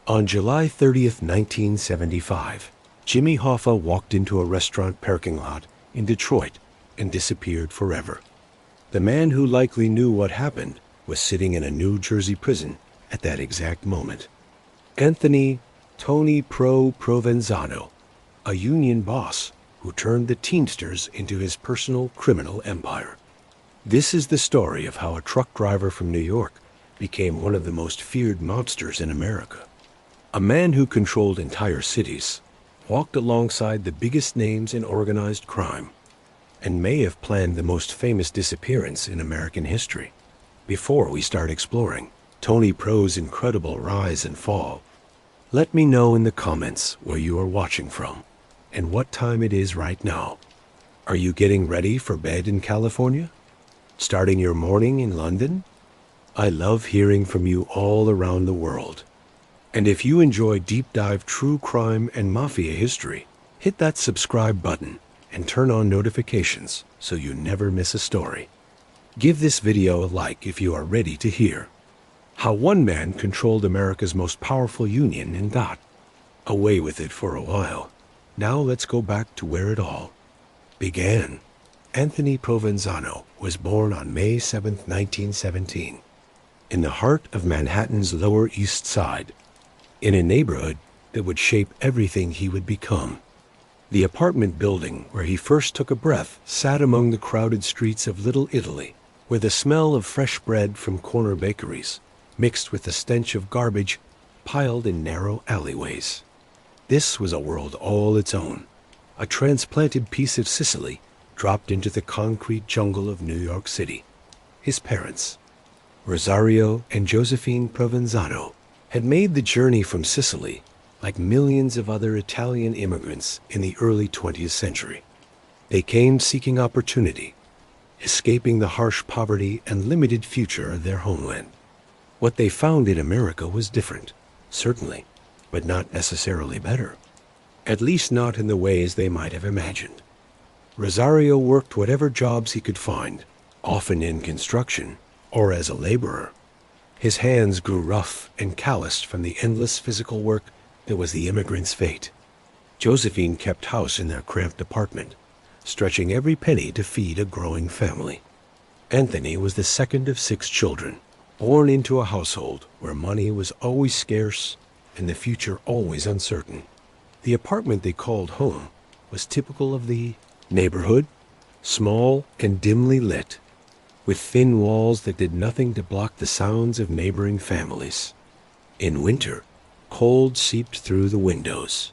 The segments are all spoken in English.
On July 30th, 1975, Jimmy Hoffa walked into a restaurant parking lot in Detroit and disappeared forever. The man who likely knew what happened was sitting in a New Jersey prison at that exact moment. Anthony "Tony Provenzano, a union boss who turned the Teamsters into his personal criminal empire. This is the story of how a truck driver from New York became one of the most feared mobsters in America. A man who controlled entire cities, walked alongside the biggest names in organized crime, and may have planned the most famous disappearance in American history. Before we start exploring Tony Pro's incredible rise and fall, let me know in the comments where you are watching from and what time it is right now. Are you getting ready for bed in California? Starting your morning in London? I love hearing from you all around the world. And if you enjoy deep dive true crime and mafia history, hit that subscribe button and turn on notifications so you never miss a story. Give this video a like if you are ready to hear how one man controlled America's most powerful union and got away with it for a while. Now let's go back to where it all began. Anthony Provenzano was born on May 7th, 1917, in the heart of Manhattan's Lower East Side, in a neighborhood that would shape everything he would become. The apartment building where he first took a breath sat among the crowded streets of Little Italy, where the smell of fresh bread from corner bakeries mixed with the stench of garbage piled in narrow alleyways. This was a world all its own, a transplanted piece of Sicily dropped into the concrete jungle of New York City. His parents, Rosario and Josephine Provenzano, had made the journey from Sicily like millions of other Italian immigrants in the early 20th century. They came seeking opportunity, escaping the harsh poverty and limited future of their homeland. What they found in America was different, certainly, but not necessarily better. At least not in the ways they might have imagined. Rosario worked whatever jobs he could find, often in construction or as a laborer. His hands grew rough and calloused from the endless physical work that was the immigrants' fate. Josephine kept house in their cramped apartment, stretching every penny to feed a growing family. Anthony was the second of 6 children, born into a household where money was always scarce and the future always uncertain. The apartment they called home was typical of the neighborhood, small and dimly lit, with thin walls that did nothing to block the sounds of neighboring families. In winter, cold seeped through the windows.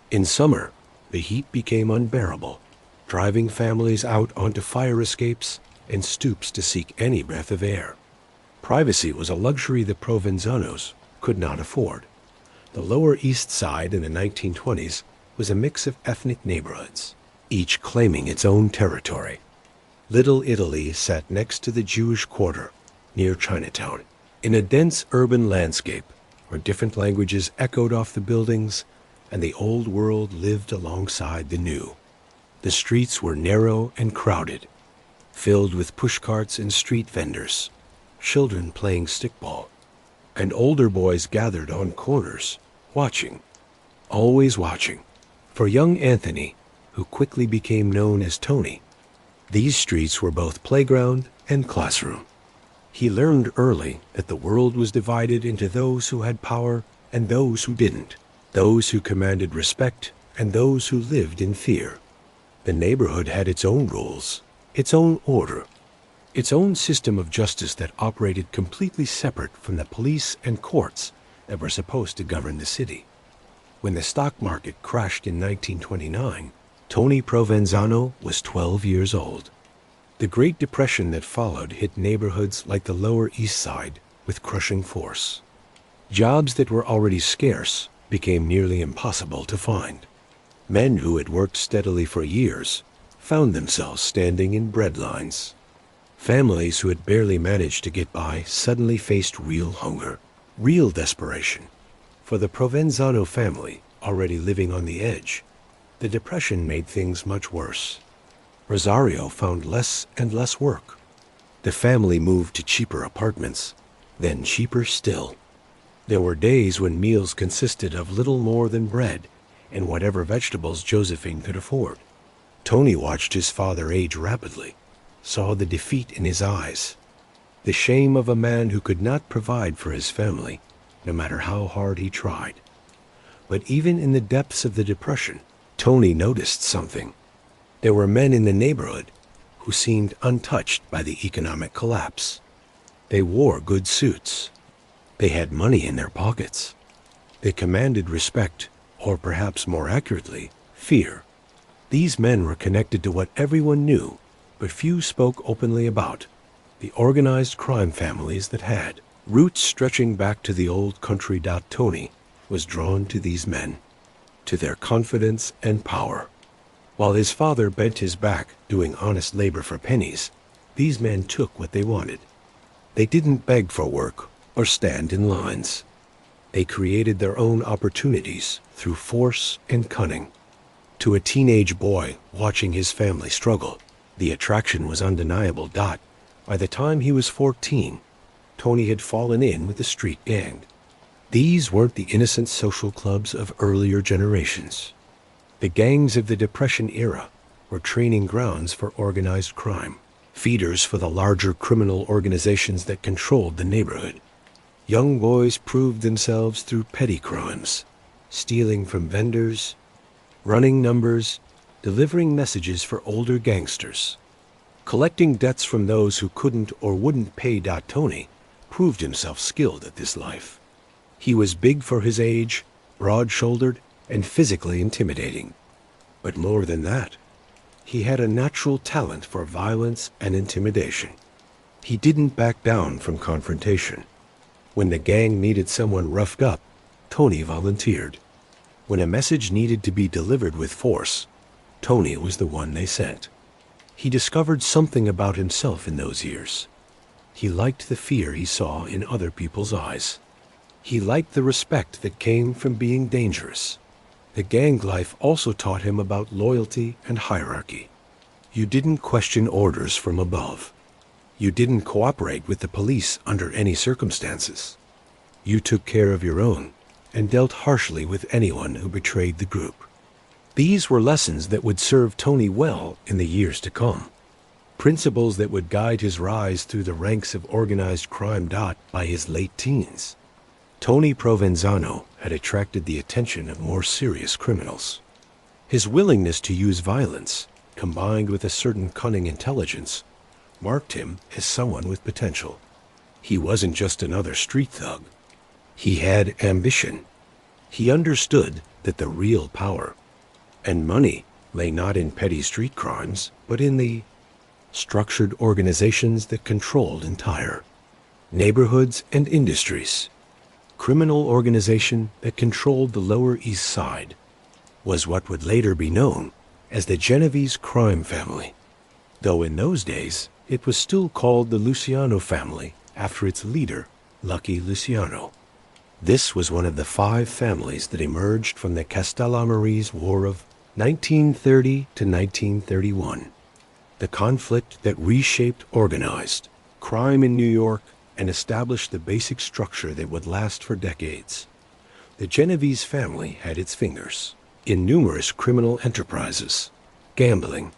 In summer, the heat became unbearable, driving families out onto fire escapes and stoops to seek any breath of air. Privacy was a luxury the Provenzanos could not afford. The Lower East Side in the 1920s was a mix of ethnic neighborhoods, each claiming its own territory. Little Italy sat next to the Jewish Quarter, near Chinatown, in a dense urban landscape where different languages echoed off the buildings and the old world lived alongside the new. The streets were narrow and crowded, filled with pushcarts and street vendors, children playing stickball, and older boys gathered on corners, watching, always watching. For young Anthony, who quickly became known as Tony, these streets were both playground and classroom. He learned early that the world was divided into those who had power and those who didn't, those who commanded respect and those who lived in fear. The neighborhood had its own rules, its own order, its own system of justice that operated completely separate from the police and courts that were supposed to govern the city. When the stock market crashed in 1929, Tony Provenzano was 12 years old. The Great Depression that followed hit neighborhoods like the Lower East Side with crushing force. Jobs that were already scarce became nearly impossible to find. Men who had worked steadily for years found themselves standing in bread lines. Families who had barely managed to get by suddenly faced real hunger, real desperation. For the Provenzano family, already living on the edge, the Depression made things much worse. Rosario found less and less work. The family moved to cheaper apartments, then cheaper still. There were days when meals consisted of little more than bread and whatever vegetables Josephine could afford. Tony watched his father age rapidly, saw the defeat in his eyes, the shame of a man who could not provide for his family, no matter how hard he tried. But even in the depths of the depression, Tony noticed something. There were men in the neighborhood who seemed untouched by the economic collapse. They wore good suits. They had money in their pockets. They commanded respect, or perhaps more accurately, fear. These men were connected to what everyone knew, but few spoke openly about: the organized crime families that had roots stretching back to the old country. Tony was drawn to these men, to their confidence and power. While his father bent his back doing honest labor for pennies, these men took what they wanted. They didn't beg for work or stand in lines. They created their own opportunities through force and cunning. To a teenage boy watching his family struggle, the attraction was undeniable. By the time he was 14, Tony had fallen in with the street gang. These weren't the innocent social clubs of earlier generations. The gangs of the Depression era were training grounds for organized crime, feeders for the larger criminal organizations that controlled the neighborhood. Young boys proved themselves through petty crimes, stealing from vendors, running numbers, delivering messages for older gangsters, collecting debts from those who couldn't or wouldn't pay. Tony proved himself skilled at this life. He was big for his age, broad-shouldered, and physically intimidating. But more than that, he had a natural talent for violence and intimidation. He didn't back down from confrontation. When the gang needed someone roughed up, Tony volunteered. When a message needed to be delivered with force, Tony was the one they sent. He discovered something about himself in those years. He liked the fear he saw in other people's eyes. He liked the respect that came from being dangerous. The gang life also taught him about loyalty and hierarchy. You didn't question orders from above. You didn't cooperate with the police under any circumstances. You took care of your own and dealt harshly with anyone who betrayed the group. These were lessons that would serve Tony well in the years to come. Principles that would guide his rise through the ranks of organized crime. By his late teens, Tony Provenzano had attracted the attention of more serious criminals. His willingness to use violence, combined with a certain cunning intelligence, marked him as someone with potential. He wasn't just another street thug. He had ambition. He understood that the real power and money lay not in petty street crimes, but in the structured organizations that controlled entire neighborhoods and industries. Criminal organization that controlled the Lower East Side was what would later be known as the Genovese crime family, though in those days it was still called the Luciano family after its leader, Lucky Luciano. This was one of the 5 families that emerged from the Castellamarese War of 1930 to 1931, the conflict that reshaped organized crime in New York and established the basic structure that would last for decades. The Genovese family had its fingers in numerous criminal enterprises: gambling,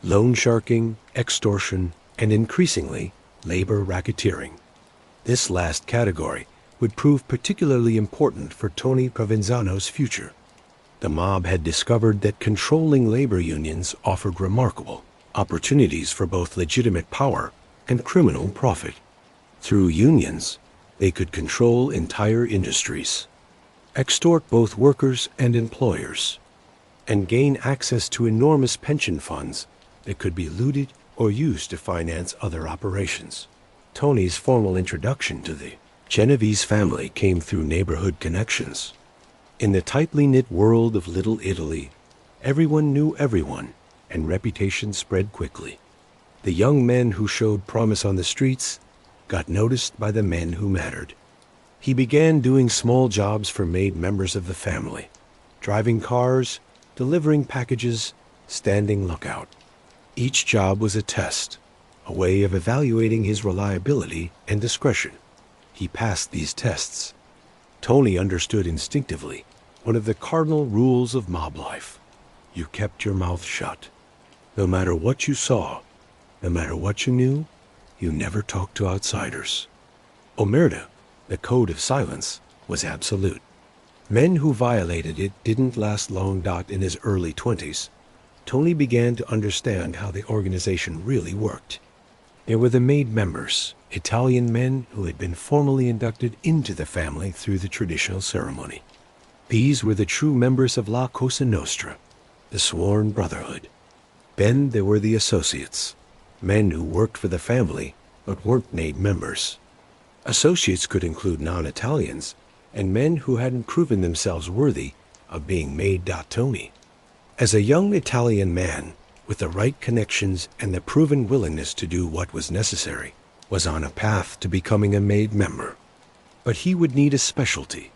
loan sharking, extortion, and increasingly, labor racketeering. This last category would prove particularly important for Tony Provenzano's future. The mob had discovered that controlling labor unions offered remarkable opportunities for both legitimate power and criminal profit. Through unions, they could control entire industries, extort both workers and employers, and gain access to enormous pension funds that could be looted or used to finance other operations. Tony's formal introduction to the Genovese family came through neighborhood connections. In the tightly knit world of Little Italy, everyone knew everyone, and reputation spread quickly. The young men who showed promise on the streets got noticed by the men who mattered. He began doing small jobs for made members of the family, driving cars, delivering packages, standing lookout. Each job was a test, a way of evaluating his reliability and discretion. He passed these tests. Tony understood instinctively one of the cardinal rules of mob life. You kept your mouth shut. No matter what you saw, no matter what you knew, you never talked to outsiders. Omerta, the code of silence, was absolute. Men who violated it didn't last long. In his early 20s, Tony began to understand how the organization really worked. There were the made members, Italian men who had been formally inducted into the family through the traditional ceremony. These were the true members of La Cosa Nostra, the sworn brotherhood. Then there were the associates, men who worked for the family but weren't made members. Associates could include non-Italians and men who hadn't proven themselves worthy of being made da Tony. As a young Italian man with the right connections and the proven willingness to do what was necessary, was on a path to becoming a made member. But he would need a specialty,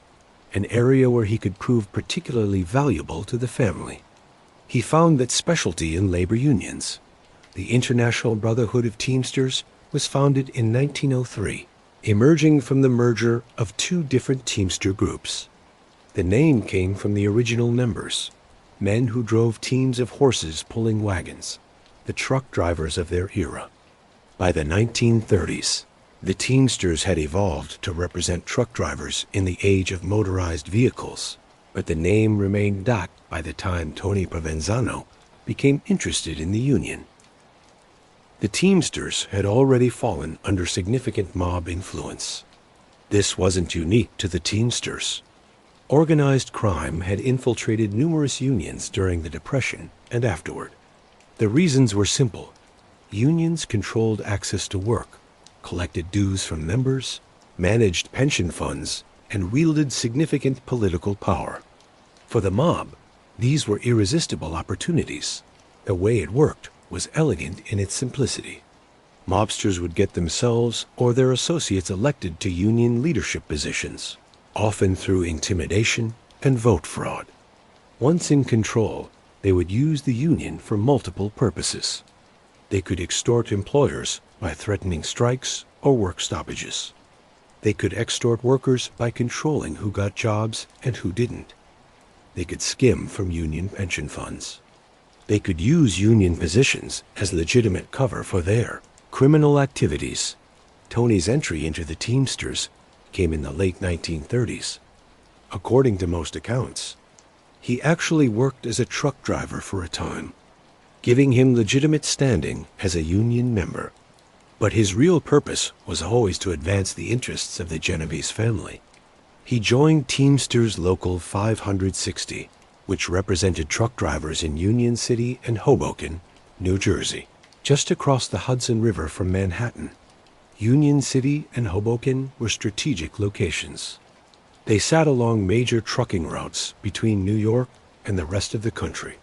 an area where he could prove particularly valuable to the family. He found that specialty in labor unions. The International Brotherhood of Teamsters was founded in 1903, emerging from the merger of two different Teamster groups. The name came from the original members, men who drove teams of horses pulling wagons, the truck drivers of their era. By the 1930s, the Teamsters had evolved to represent truck drivers in the age of motorized vehicles, but the name remained DOT by the time Tony Provenzano became interested in the union. The Teamsters had already fallen under significant mob influence. This wasn't unique to the Teamsters. Organized crime had infiltrated numerous unions during the Depression and afterward. The reasons were simple. Unions controlled access to work, collected dues from members, managed pension funds, and wielded significant political power. For the mob, these were irresistible opportunities. The way it worked was elegant in its simplicity. Mobsters would get themselves or their associates elected to union leadership positions, often through intimidation and vote fraud. Once in control, they would use the union for multiple purposes. They could extort employers by threatening strikes or work stoppages. They could extort workers by controlling who got jobs and who didn't. They could skim from union pension funds. They could use union positions as legitimate cover for their criminal activities. Tony's entry into the Teamsters came in the late 1930s. According to most accounts, he actually worked as a truck driver for a time, giving him legitimate standing as a union member. But his real purpose was always to advance the interests of the Genovese family. He joined Teamsters Local 560, which represented truck drivers in Union City and Hoboken, New Jersey, just across the Hudson River from Manhattan. Union City and Hoboken were strategic locations. They sat along major trucking routes between New York and the rest of the country.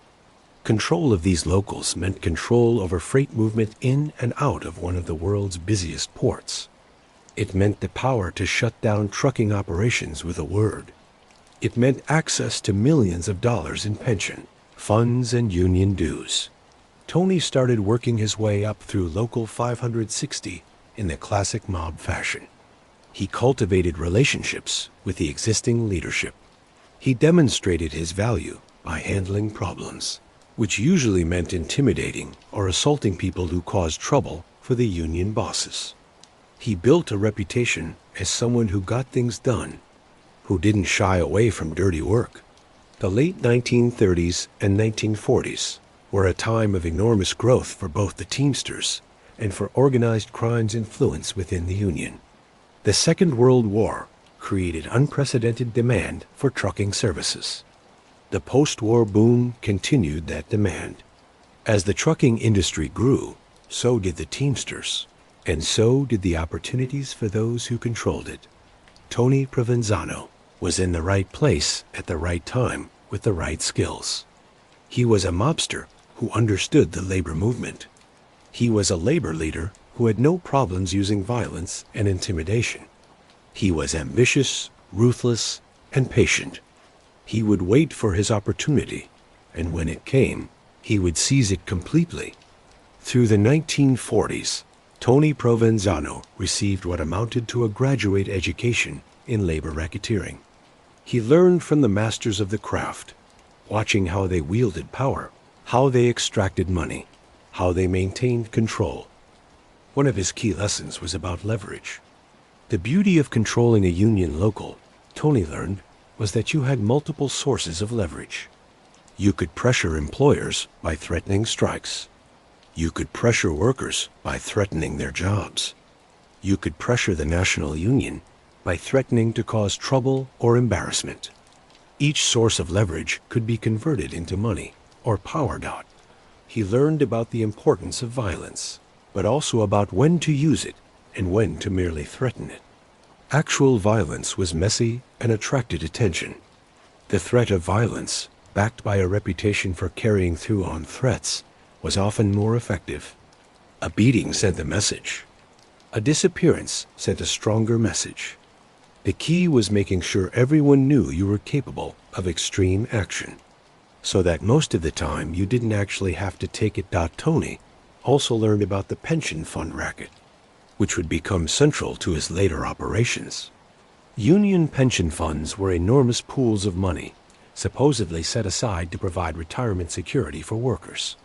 Control of these locals meant control over freight movement in and out of one of the world's busiest ports. It meant the power to shut down trucking operations with a word. It meant access to millions of dollars in pension, funds, and union dues. Tony started working his way up through Local 560 in the classic mob fashion. He cultivated relationships with the existing leadership. He demonstrated his value by handling problems, which usually meant intimidating or assaulting people who caused trouble for the union bosses. He built a reputation as someone who got things done, who didn't shy away from dirty work. The late 1930s and 1940s were a time of enormous growth for both the Teamsters and for organized crime's influence within the union. The Second World War created unprecedented demand for trucking services. The post-war boom continued that demand. As the trucking industry grew, so did the Teamsters, and so did the opportunities for those who controlled it. Tony Provenzano was in the right place at the right time with the right skills. He was a mobster who understood the labor movement. He was a labor leader who had no problems using violence and intimidation. He was ambitious, ruthless, and patient. He would wait for his opportunity, and when it came, he would seize it completely. Through the 1940s, Tony Provenzano received what amounted to a graduate education in labor racketeering. He learned from the masters of the craft, watching how they wielded power, how they extracted money, how they maintained control. One of his key lessons was about leverage. The beauty of controlling a union local, Tony learned, was that you had multiple sources of leverage. You could pressure employers by threatening strikes. You could pressure workers by threatening their jobs. You could pressure the national union by threatening to cause trouble or embarrassment. Each source of leverage could be converted into money or power. He learned about the importance of violence, but also about when to use it and when to merely threaten it. Actual violence was messy and attracted attention. The threat of violence, backed by a reputation for carrying through on threats, was often more effective. A beating sent a message. A disappearance sent a stronger message. The key was making sure everyone knew you were capable of extreme action, so that most of the time you didn't actually have to take it. Tony also learned about the pension fund racket, which would become central to his later operations. Union pension funds were enormous pools of money, supposedly set aside to provide retirement security for workers.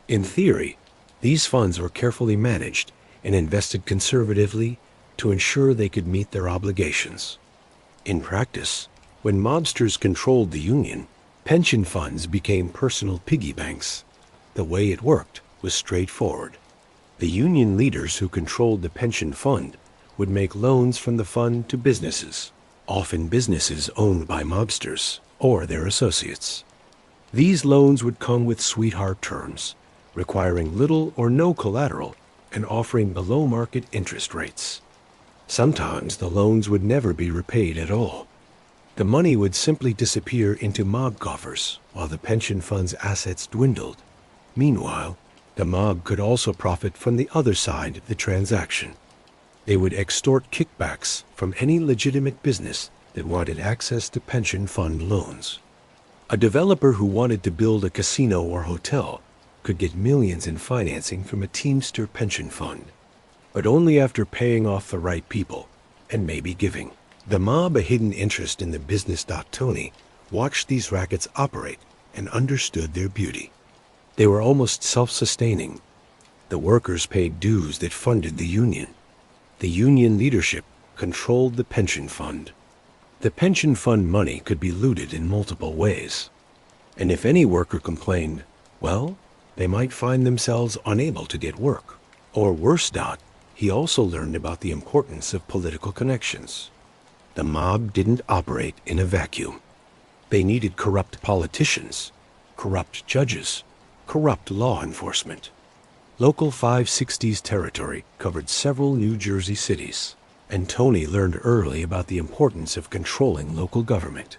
In theory, these funds were carefully managed and invested conservatively to ensure they could meet their obligations. In practice, when mobsters controlled the union, pension funds became personal piggy banks. The way it worked was straightforward. The union leaders who controlled the pension fund would make loans from the fund to businesses, often businesses owned by mobsters or their associates. These loans would come with sweetheart terms, requiring little or no collateral and offering below-market interest rates. Sometimes the loans would never be repaid at all. The money would simply disappear into mob coffers while the pension fund's assets dwindled. Meanwhile, the mob could also profit from the other side of the transaction. They would extort kickbacks from any legitimate business that wanted access to pension fund loans. A developer who wanted to build a casino or hotel could get millions in financing from a Teamster pension fund, but only after paying off the right people and maybe giving the mob a hidden interest in the business. Tony watched these rackets operate and understood their beauty. They were almost self-sustaining. The workers paid dues that funded the union. The union leadership controlled the pension fund. The pension fund money could be looted in multiple ways. And if any worker complained, well, they might find themselves unable to get work. Or worse. He also learned about the importance of political connections. The mob didn't operate in a vacuum. They needed corrupt politicians, corrupt judges, corrupt law enforcement. Local 560's territory covered several New Jersey cities, and Tony learned early about the importance of controlling local government.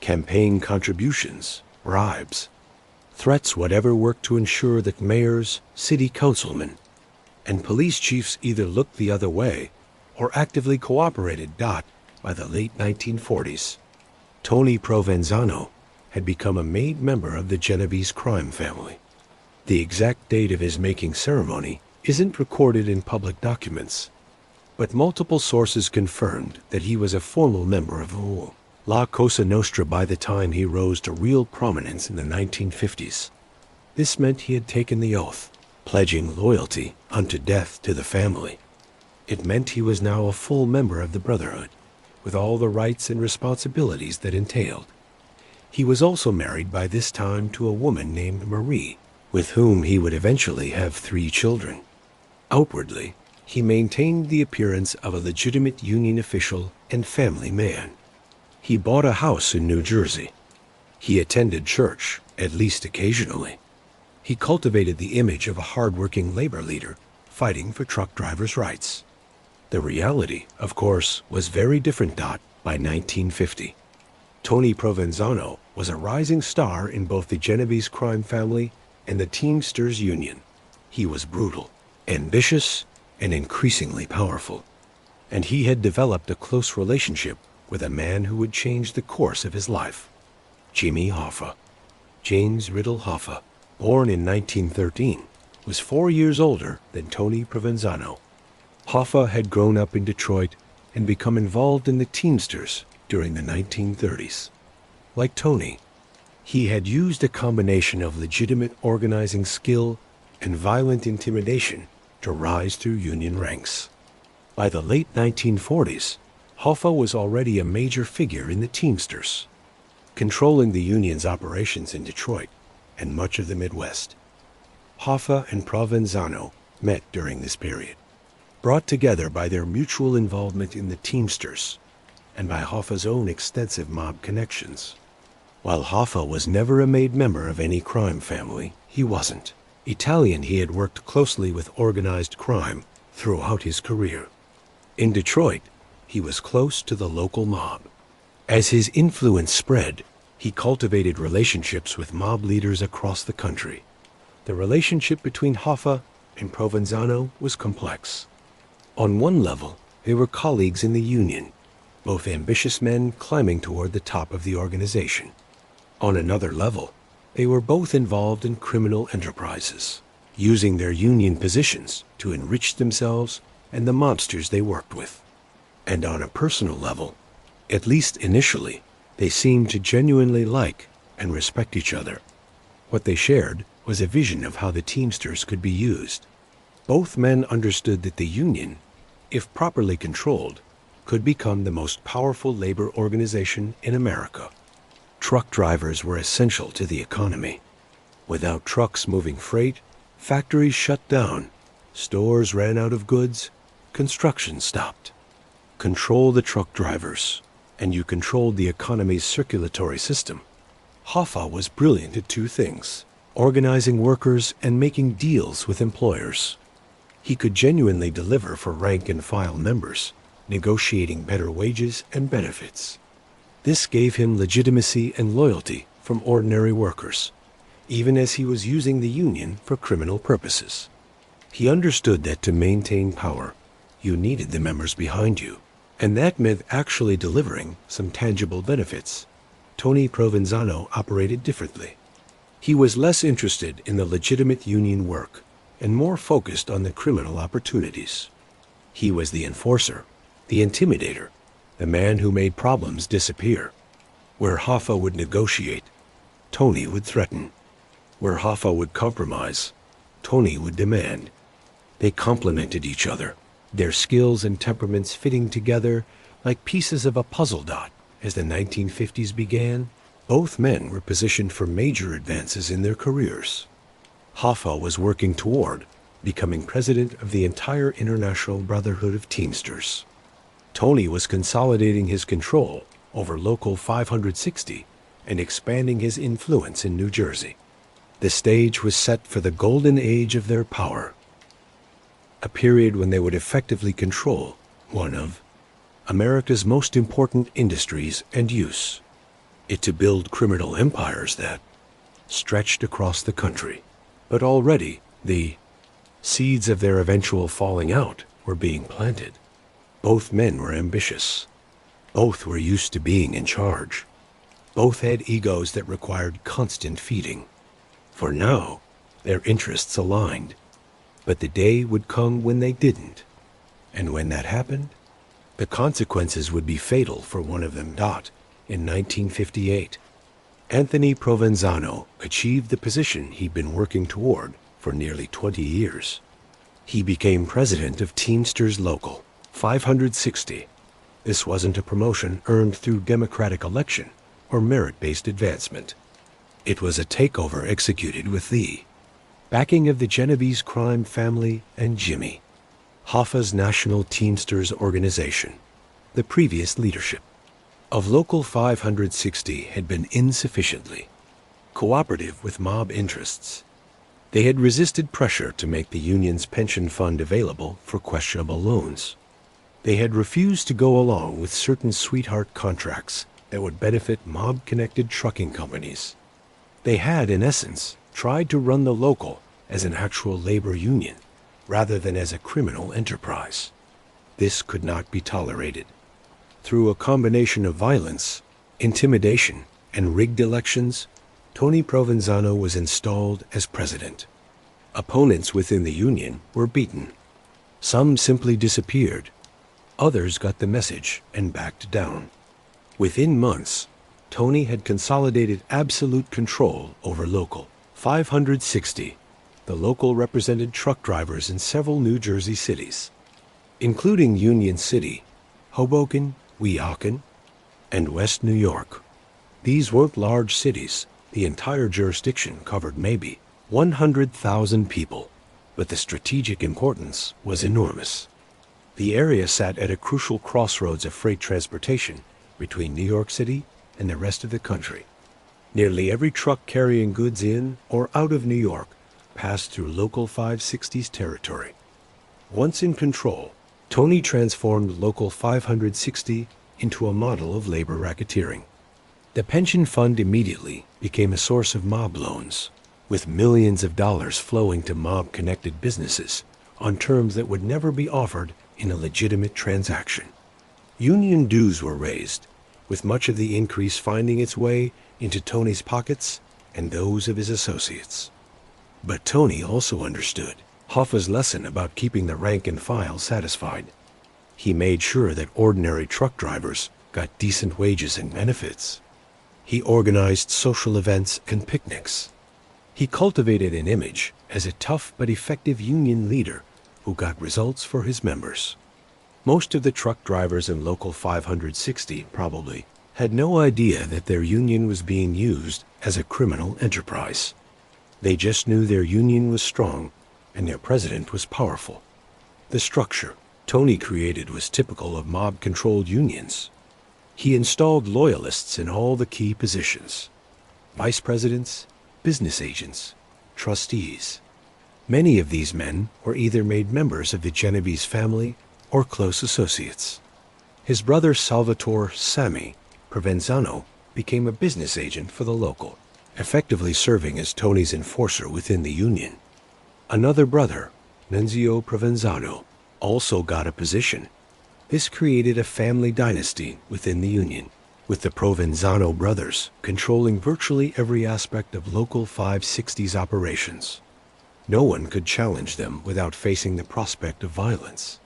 Campaign contributions, bribes, threats, whatever worked to ensure that mayors, city councilmen, and police chiefs either looked the other way or actively cooperated. By the late 1940s, Tony Provenzano had become a made member of the Genovese crime family. The exact date of his making ceremony isn't recorded in public documents, but multiple sources confirmed that he was a formal member of La Cosa Nostra by the time he rose to real prominence in the 1950s. This meant he had taken the oath, pledging loyalty unto death to the family. It meant he was now a full member of the Brotherhood, with all the rights and responsibilities that entailed. He was also married by this time to a woman named Marie, with whom he would eventually have 3 children. Outwardly, he maintained the appearance of a legitimate union official and family man. He bought a house in New Jersey. He attended church, at least occasionally. He cultivated the image of a hard-working labor leader fighting for truck drivers' rights. The reality, of course, was very different. By 1950, Tony Provenzano was a rising star in both the Genovese crime family and the Teamsters Union. He was brutal, ambitious, and increasingly powerful. And he had developed a close relationship with a man who would change the course of his life, Jimmy Hoffa. James Riddle Hoffa, born in 1913, was 4 years older than Tony Provenzano. Hoffa had grown up in Detroit and become involved in the Teamsters during the 1930s. Like Tony, he had used a combination of legitimate organizing skill and violent intimidation to rise through union ranks. By the late 1940s, Hoffa was already a major figure in the Teamsters, controlling the union's operations in Detroit and much of the Midwest. Hoffa and Provenzano met during this period, brought together by their mutual involvement in the Teamsters and by Hoffa's own extensive mob connections. While Hoffa was never a made member of any crime family, he wasn't. Italian, he had worked closely with organized crime throughout his career. In Detroit, he was close to the local mob. As his influence spread, he cultivated relationships with mob leaders across the country. The relationship between Hoffa and Provenzano was complex. On one level, they were colleagues in the union, both ambitious men climbing toward the top of the organization. On another level, they were both involved in criminal enterprises, using their union positions to enrich themselves and the mobsters they worked with. And on a personal level, at least initially, they seemed to genuinely like and respect each other. What they shared was a vision of how the Teamsters could be used. Both men understood that the union, if properly controlled, could become the most powerful labor organization in America. Truck drivers were essential to the economy. Without trucks moving freight, factories shut down, stores ran out of goods, construction stopped. Control the truck drivers, and you controlled the economy's circulatory system. Hoffa was brilliant at two things: organizing workers and making deals with employers. He could genuinely deliver for rank-and-file members, negotiating better wages and benefits. This gave him legitimacy and loyalty from ordinary workers, even as he was using the union for criminal purposes. He understood that to maintain power, you needed the members behind you, and that meant actually delivering some tangible benefits. Tony Provenzano operated differently. He was less interested in the legitimate union work and more focused on the criminal opportunities. He was the enforcer, the intimidator, the man who made problems disappear. Where Hoffa would negotiate, Tony would threaten. Where Hoffa would compromise, Tony would demand. They complemented each other, their skills and temperaments fitting together like pieces of a puzzle dot. As the 1950s began, both men were positioned for major advances in their careers. Hoffa was working toward becoming president of the entire International Brotherhood of Teamsters. Tony was consolidating his control over Local 560 and expanding his influence in New Jersey. The stage was set for the golden age of their power, a period when they would effectively control one of America's most important industries and use, it to build criminal empires that stretched across the country. But already the seeds of their eventual falling out were being planted. Both men were ambitious. Both were used to being in charge. Both had egos that required constant feeding. For now, their interests aligned. But the day would come when they didn't. And when that happened, the consequences would be fatal for one of them. In 1958, Anthony Provenzano achieved the position he'd been working toward for nearly 20 years. He became president of Teamsters Local 560. This wasn't a promotion earned through democratic election or merit-based advancement. It was a takeover executed with the backing of the Genovese crime family and Jimmy, Hoffa's National Teamsters Organization. The previous leadership of Local 560 had been insufficiently cooperative with mob interests. They had resisted pressure to make the union's pension fund available for questionable loans. They had refused to go along with certain sweetheart contracts that would benefit mob-connected trucking companies. They had, in essence, tried to run the local as an actual labor union rather than as a criminal enterprise. This could not be tolerated. Through a combination of violence, intimidation, and rigged elections, Tony Provenzano was installed as president. Opponents within the union were beaten. Some simply disappeared. Others got the message and backed down. Within months, Tony had consolidated absolute control over Local 560. The local represented truck drivers in several New Jersey cities, including Union City, Hoboken, Weehawken, and West New York. These weren't large cities. The entire jurisdiction covered maybe 100,000 people, but the strategic importance was enormous. The area sat at a crucial crossroads of freight transportation between New York City and the rest of the country. Nearly every truck carrying goods in or out of New York passed through Local 560's territory. Once in control, Tony transformed Local 560 into a model of labor racketeering. The pension fund immediately became a source of mob loans, with millions of dollars flowing to mob-connected businesses on terms that would never be offered in a legitimate transaction. Union dues were raised, with much of the increase finding its way into Tony's pockets and those of his associates. But Tony also understood Hoffa's lesson about keeping the rank and file satisfied. He made sure that ordinary truck drivers got decent wages and benefits. He organized social events and picnics. He cultivated an image as a tough but effective union leader who got results for his members. Most of the truck drivers in Local 560 probably had no idea that their union was being used as a criminal enterprise. They just knew their union was strong and their president was powerful. The structure Tony created was typical of mob-controlled unions. He installed loyalists in all the key positions: vice presidents, business agents, trustees. Many of these men were either made members of the Genovese family or close associates. His brother Salvatore "Sammy" Provenzano became a business agent for the local, effectively serving as Tony's enforcer within the union. Another brother, Nunzio Provenzano, also got a position. This created a family dynasty within the union, with the Provenzano brothers controlling virtually every aspect of Local 560's operations. No one could challenge them without facing the prospect of violence.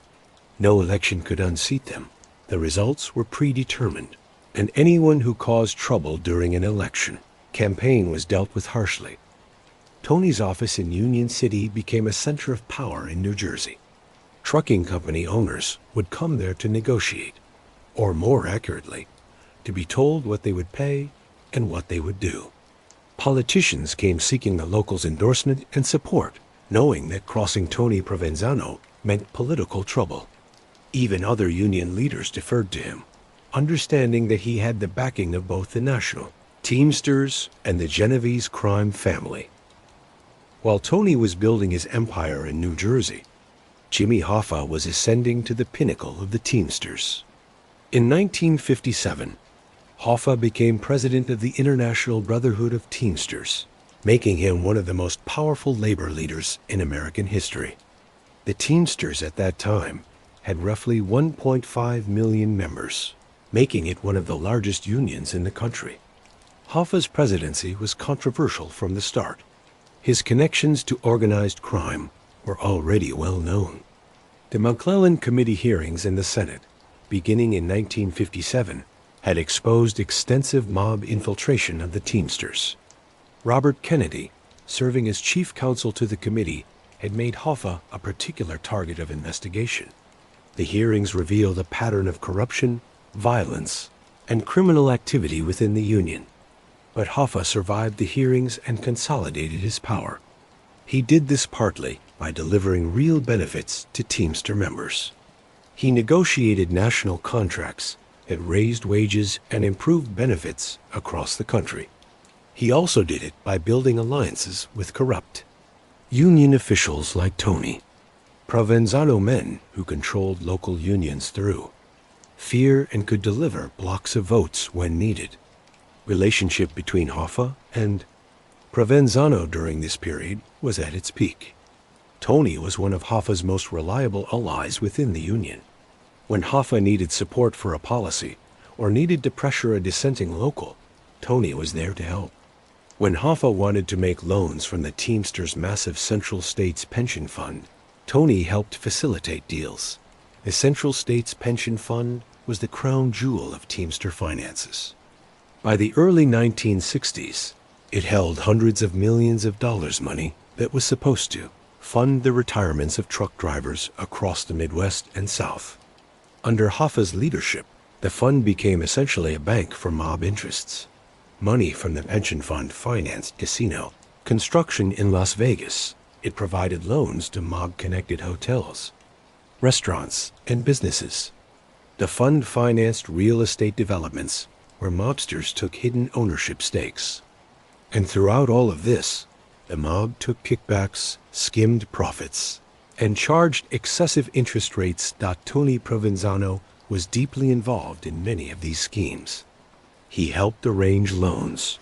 No election could unseat them. The results were predetermined, and anyone who caused trouble during an election campaign was dealt with harshly. Tony's office in Union City became a center of power in New Jersey. Trucking company owners would come there to negotiate, or more accurately, to be told what they would pay and what they would do. Politicians came seeking the locals' endorsement and support, knowing that crossing Tony Provenzano meant political trouble. Even other union leaders deferred to him, understanding that he had the backing of both the national Teamsters and the Genovese crime family. While Tony was building his empire in New Jersey, Jimmy Hoffa was ascending to the pinnacle of the Teamsters. In 1957, Hoffa became president of the International Brotherhood of Teamsters, making him one of the most powerful labor leaders in American history. The Teamsters at that time had roughly 1.5 million members, making it one of the largest unions in the country. Hoffa's presidency was controversial from the start. His connections to organized crime were already well known. The McClellan Committee hearings in the Senate, beginning in 1957, had exposed extensive mob infiltration of the Teamsters. Robert Kennedy, serving as chief counsel to the committee, had made Hoffa a particular target of investigation. The hearings revealed a pattern of corruption, violence, and criminal activity within the union. But Hoffa survived the hearings and consolidated his power. He did this partly by delivering real benefits to Teamster members. He negotiated national contracts that raised wages and improved benefits across the country. He also did it by building alliances with corrupt union officials like Tony. Provenzano men who controlled local unions through fear and could deliver blocks of votes when needed. Relationship between Hoffa and Provenzano during this period was at its peak. Tony was one of Hoffa's most reliable allies within the union. When Hoffa needed support for a policy or needed to pressure a dissenting local, Tony was there to help. When Hoffa wanted to make loans from the Teamsters' massive Central States Pension Fund, Tony helped facilitate deals. The Central States Pension Fund was the crown jewel of Teamster finances. By the early 1960s, it held hundreds of millions of dollars money that was supposed to fund the retirements of truck drivers across the Midwest and South. Under Hoffa's leadership, the fund became essentially a bank for mob interests. Money from the pension fund financed casino construction in Las Vegas. It provided loans to mob-connected hotels, restaurants, and businesses. The fund financed real estate developments where mobsters took hidden ownership stakes. And throughout all of this, the mob took kickbacks, skimmed profits, and charged excessive interest rates. Tony Provenzano was deeply involved in many of these schemes. He helped arrange loans.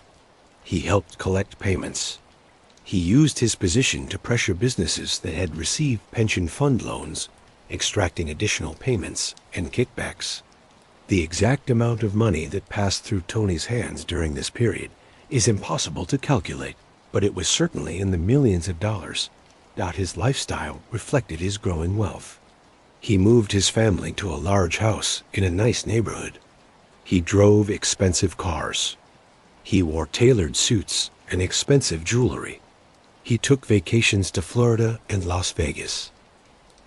He helped collect payments. He used his position to pressure businesses that had received pension fund loans, extracting additional payments and kickbacks. The exact amount of money that passed through Tony's hands during this period is impossible to calculate, but it was certainly in the millions of dollars. His lifestyle reflected his growing wealth. He moved his family to a large house in a nice neighborhood. He drove expensive cars. He wore tailored suits and expensive jewelry. He took vacations to Florida and Las Vegas.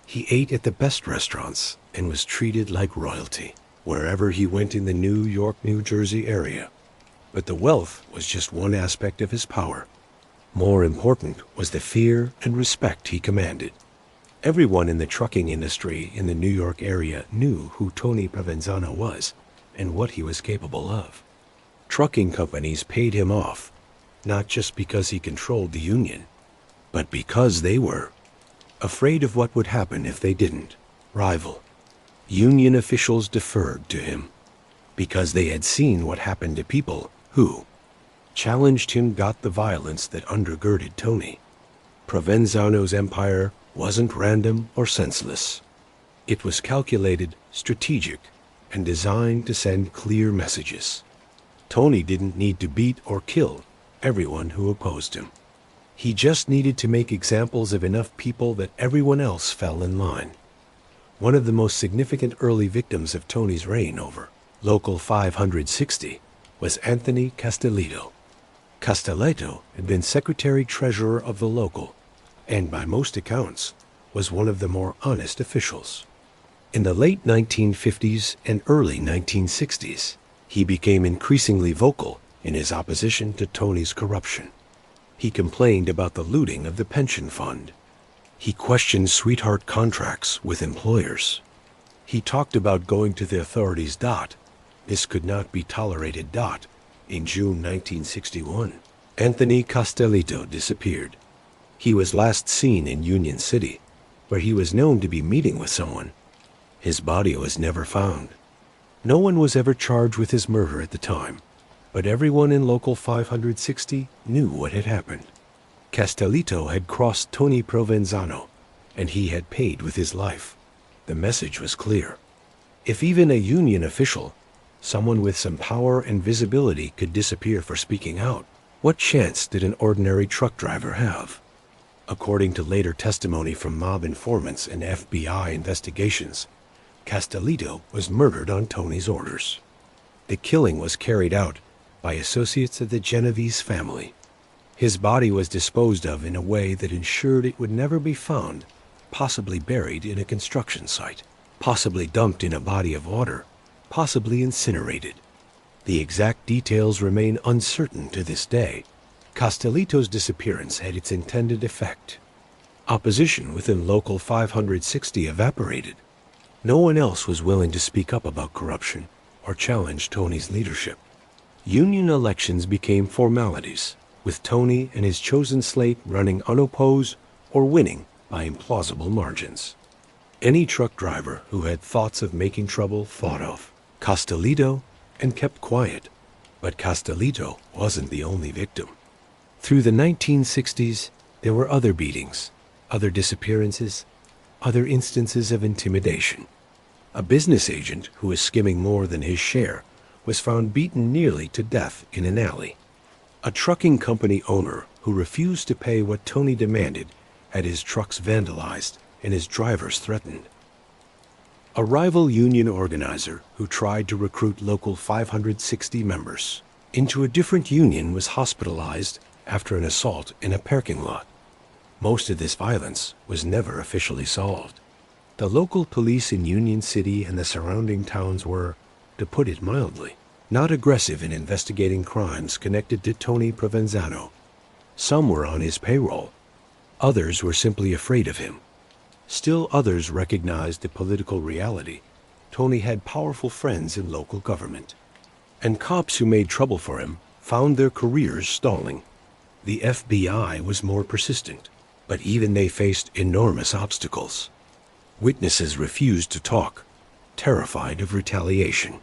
He ate at the best restaurants and was treated like royalty wherever he went in the New York, New Jersey area. But the wealth was just one aspect of his power. More important was the fear and respect he commanded. Everyone in the trucking industry in the New York area knew who Tony Provenzano was and what he was capable of. Trucking companies paid him off, not just because he controlled the union, but because they were afraid of what would happen if they didn't. Rival. Union officials deferred to him because they had seen what happened to people who challenged him. Got the violence that undergirded Tony. Provenzano's empire wasn't random or senseless. It was calculated, strategic, and designed to send clear messages. Tony didn't need to beat or kill everyone who opposed him. He just needed to make examples of enough people that everyone else fell in line. One of the most significant early victims of Tony's reign over Local 560 was Anthony Castellitto. Castellitto had been secretary-treasurer of the local, and by most accounts, was one of the more honest officials. In the late 1950s and early 1960s, he became increasingly vocal in his opposition to Tony's corruption. He complained about the looting of the pension fund. He questioned sweetheart contracts with employers. He talked about going to the authorities. This could not be tolerated. In June 1961, Anthony Castellitto disappeared. He was last seen in Union City, where he was known to be meeting with someone. His body was never found. No one was ever charged with his murder at the time, but everyone in Local 560 knew what had happened. Castellitto had crossed Tony Provenzano, and he had paid with his life. The message was clear. If even a union official, someone with some power and visibility, could disappear for speaking out, what chance did an ordinary truck driver have? According to later testimony from mob informants and FBI investigations, Castellitto was murdered on Tony's orders. The killing was carried out by associates of the Genovese family. His body was disposed of in a way that ensured it would never be found, possibly buried in a construction site, possibly dumped in a body of water, possibly incinerated. The exact details remain uncertain to this day. Castellitto's disappearance had its intended effect. Opposition within Local 560 evaporated. No one else was willing to speak up about corruption or challenge Tony's leadership. Union elections became formalities, with Tony and his chosen slate running unopposed or winning by implausible margins. Any truck driver who had thoughts of making trouble fought off Castellitto and kept quiet. But Castellitto wasn't the only victim. Through the 1960s, there were other beatings, other disappearances, other instances of intimidation. A business agent who was skimming more than his share was found beaten nearly to death in an alley. A trucking company owner who refused to pay what Tony demanded had his trucks vandalized and his drivers threatened. a rival union organizer who tried to recruit local 560 members into a different union was hospitalized after an assault in a parking lot. Most of this violence was never officially solved. The local police in Union City and the surrounding towns were, to put it mildly, not aggressive in investigating crimes connected to Tony Provenzano. Some were on his payroll. Others were simply afraid of him. Still others recognized the political reality. Tony had powerful friends in local government. And cops who made trouble for him found their careers stalling. The FBI was more persistent, but even they faced enormous obstacles. Witnesses refused to talk, terrified of retaliation.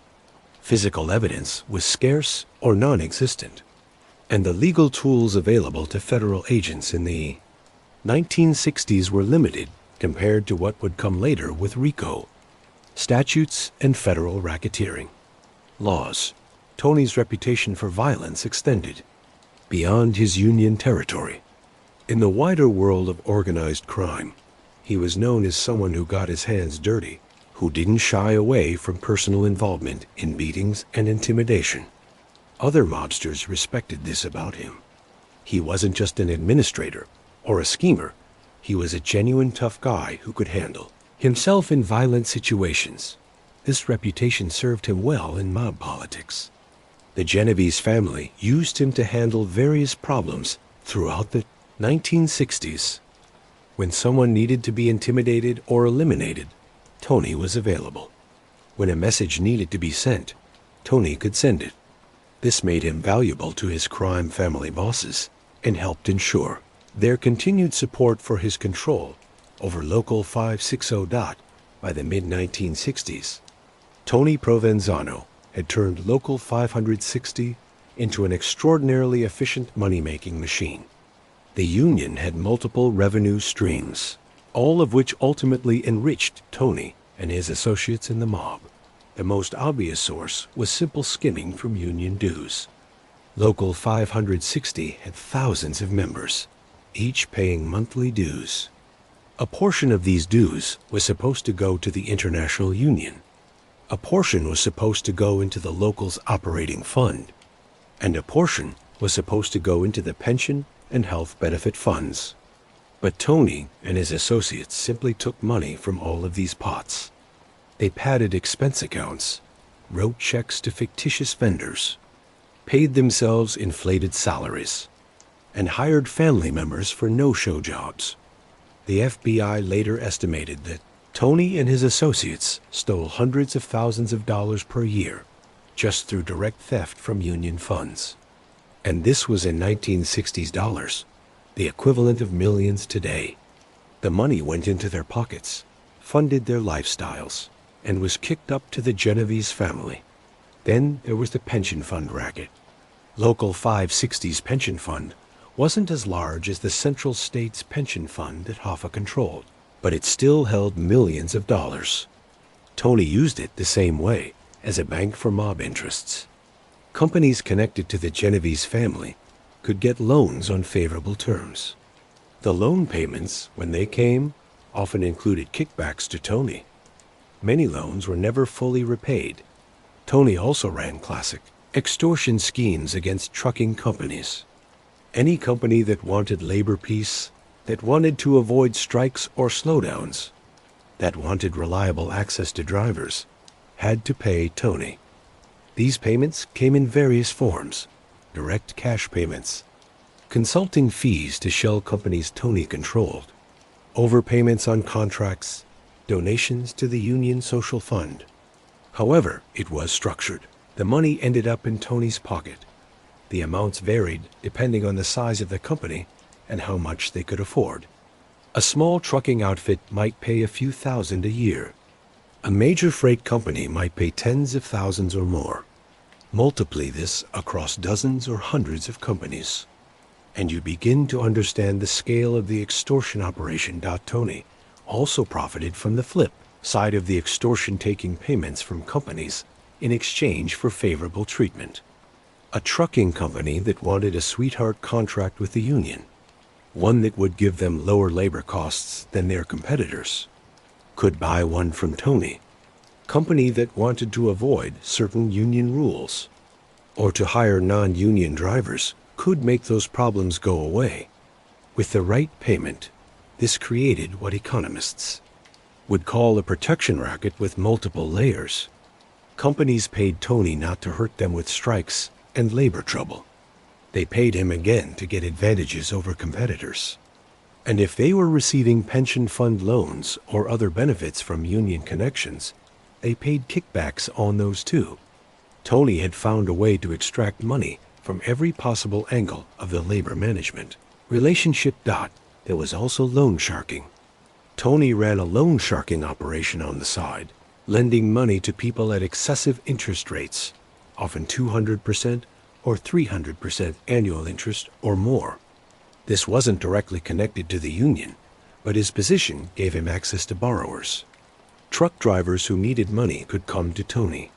Physical evidence was scarce or non-existent, and the legal tools available to federal agents in the 1960s were limited compared to what would come later with RICO, statutes and federal racketeering. Laws. Tony's reputation for violence extended beyond his union territory. In the wider world of organized crime, he was known as someone who got his hands dirty, who didn't shy away from personal involvement in beatings and intimidation. Other mobsters respected this about him. He wasn't just an administrator or a schemer. He was a genuine tough guy who could handle himself in violent situations. This reputation served him well in mob politics. The Genovese family used him to handle various problems throughout the 1960s. When someone needed to be intimidated or eliminated, Tony was available. When a message needed to be sent, Tony could send it. This made him valuable to his crime family bosses and helped ensure their continued support for his control over Local 560. By the mid-1960s, Tony Provenzano had turned Local 560 into an extraordinarily efficient money-making machine. The union had multiple revenue streams, all of which ultimately enriched Tony and his associates in the mob. The most obvious source was simple skimming from union dues. Local 560 had thousands of members, each paying monthly dues. A portion of these dues was supposed to go to the International Union. A portion was supposed to go into the local's operating fund, and a portion was supposed to go into the pension and health benefit funds. But Tony and his associates simply took money from all of these pots. They padded expense accounts, wrote checks to fictitious vendors, paid themselves inflated salaries, and hired family members for no-show jobs. The FBI later estimated that Tony and his associates stole hundreds of thousands of dollars per year just through direct theft from union funds. And this was in 1960s dollars, the equivalent of millions today. The money went into their pockets, funded their lifestyles, and was kicked up to the Genovese family. Then there was the pension fund racket. Local 560's pension fund wasn't as large as the Central States Pension Fund that Hoffa controlled, but it still held millions of dollars. Tony used it the same way, as a bank for mob interests. Companies connected to the Genovese family could get loans on favorable terms. The loan payments, when they came, often included kickbacks to Tony. Many loans were never fully repaid. Tony also ran classic extortion schemes against trucking companies. Any company that wanted labor peace, that wanted to avoid strikes or slowdowns, that wanted reliable access to drivers, had to pay Tony. These payments came in various forms: direct cash payments, consulting fees to shell companies Tony controlled, overpayments on contracts, donations to the Union Social Fund. However it was structured, the money ended up in Tony's pocket. The amounts varied depending on the size of the company and how much they could afford. A small trucking outfit might pay a few thousand a year. A major freight company might pay tens of thousands or more. Multiply this across dozens or hundreds of companies, and you begin to understand the scale of the extortion operation. Tony also profited from the flip side of the extortion, taking payments from companies in exchange for favorable treatment. A trucking company that wanted a sweetheart contract with the union, one that would give them lower labor costs than their competitors, could buy one from Tony company that wanted to avoid certain union rules, or to hire non-union drivers could make those problems go away. With the right payment, this created what economists would call a protection racket with multiple layers. Companies paid Tony not to hurt them with strikes and labor trouble. They paid him again to get advantages over competitors. And if they were receiving pension fund loans or other benefits from union connections, they paid kickbacks on those too. Tony had found a way to extract money from every possible angle of the labor management relationship. There was also loan sharking. Tony ran a loan sharking operation on the side, lending money to people at excessive interest rates, often 200% or 300% annual interest or more. This wasn't directly connected to the union, but his position gave him access to borrowers. Truck drivers who needed money could come to Tony.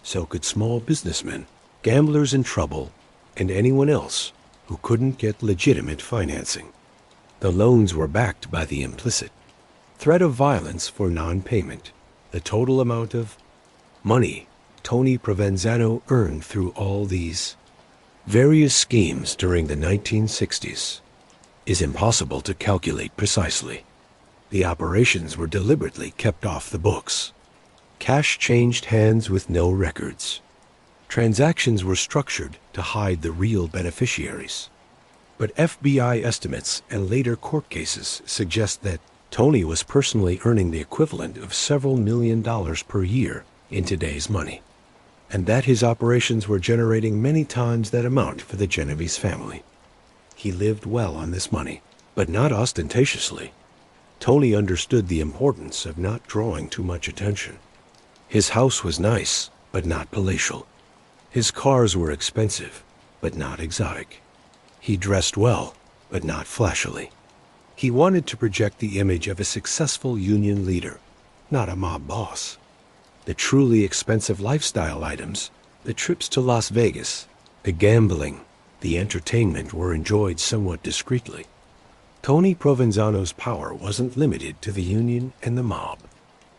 So could small businessmen, gamblers in trouble, and anyone else who couldn't get legitimate financing. The loans were backed by the implicit threat of violence for non-payment. The total amount of money Tony Provenzano earned through all these various schemes during the 1960s is impossible to calculate precisely. The operations were deliberately kept off the books. Cash changed hands with no records. Transactions were structured to hide the real beneficiaries. But FBI estimates and later court cases suggest that Tony was personally earning the equivalent of several $1 million per year in today's money, and that his operations were generating many times that amount for the Genovese family. He lived well on this money, but not ostentatiously. Tony understood the importance of not drawing too much attention. His house was nice, but not palatial. His cars were expensive, but not exotic. He dressed well, but not flashily. He wanted to project the image of a successful union leader, not a mob boss. The truly expensive lifestyle items, the trips to Las Vegas, the gambling, the entertainment were enjoyed somewhat discreetly. Tony Provenzano's power wasn't limited to the union and the mob.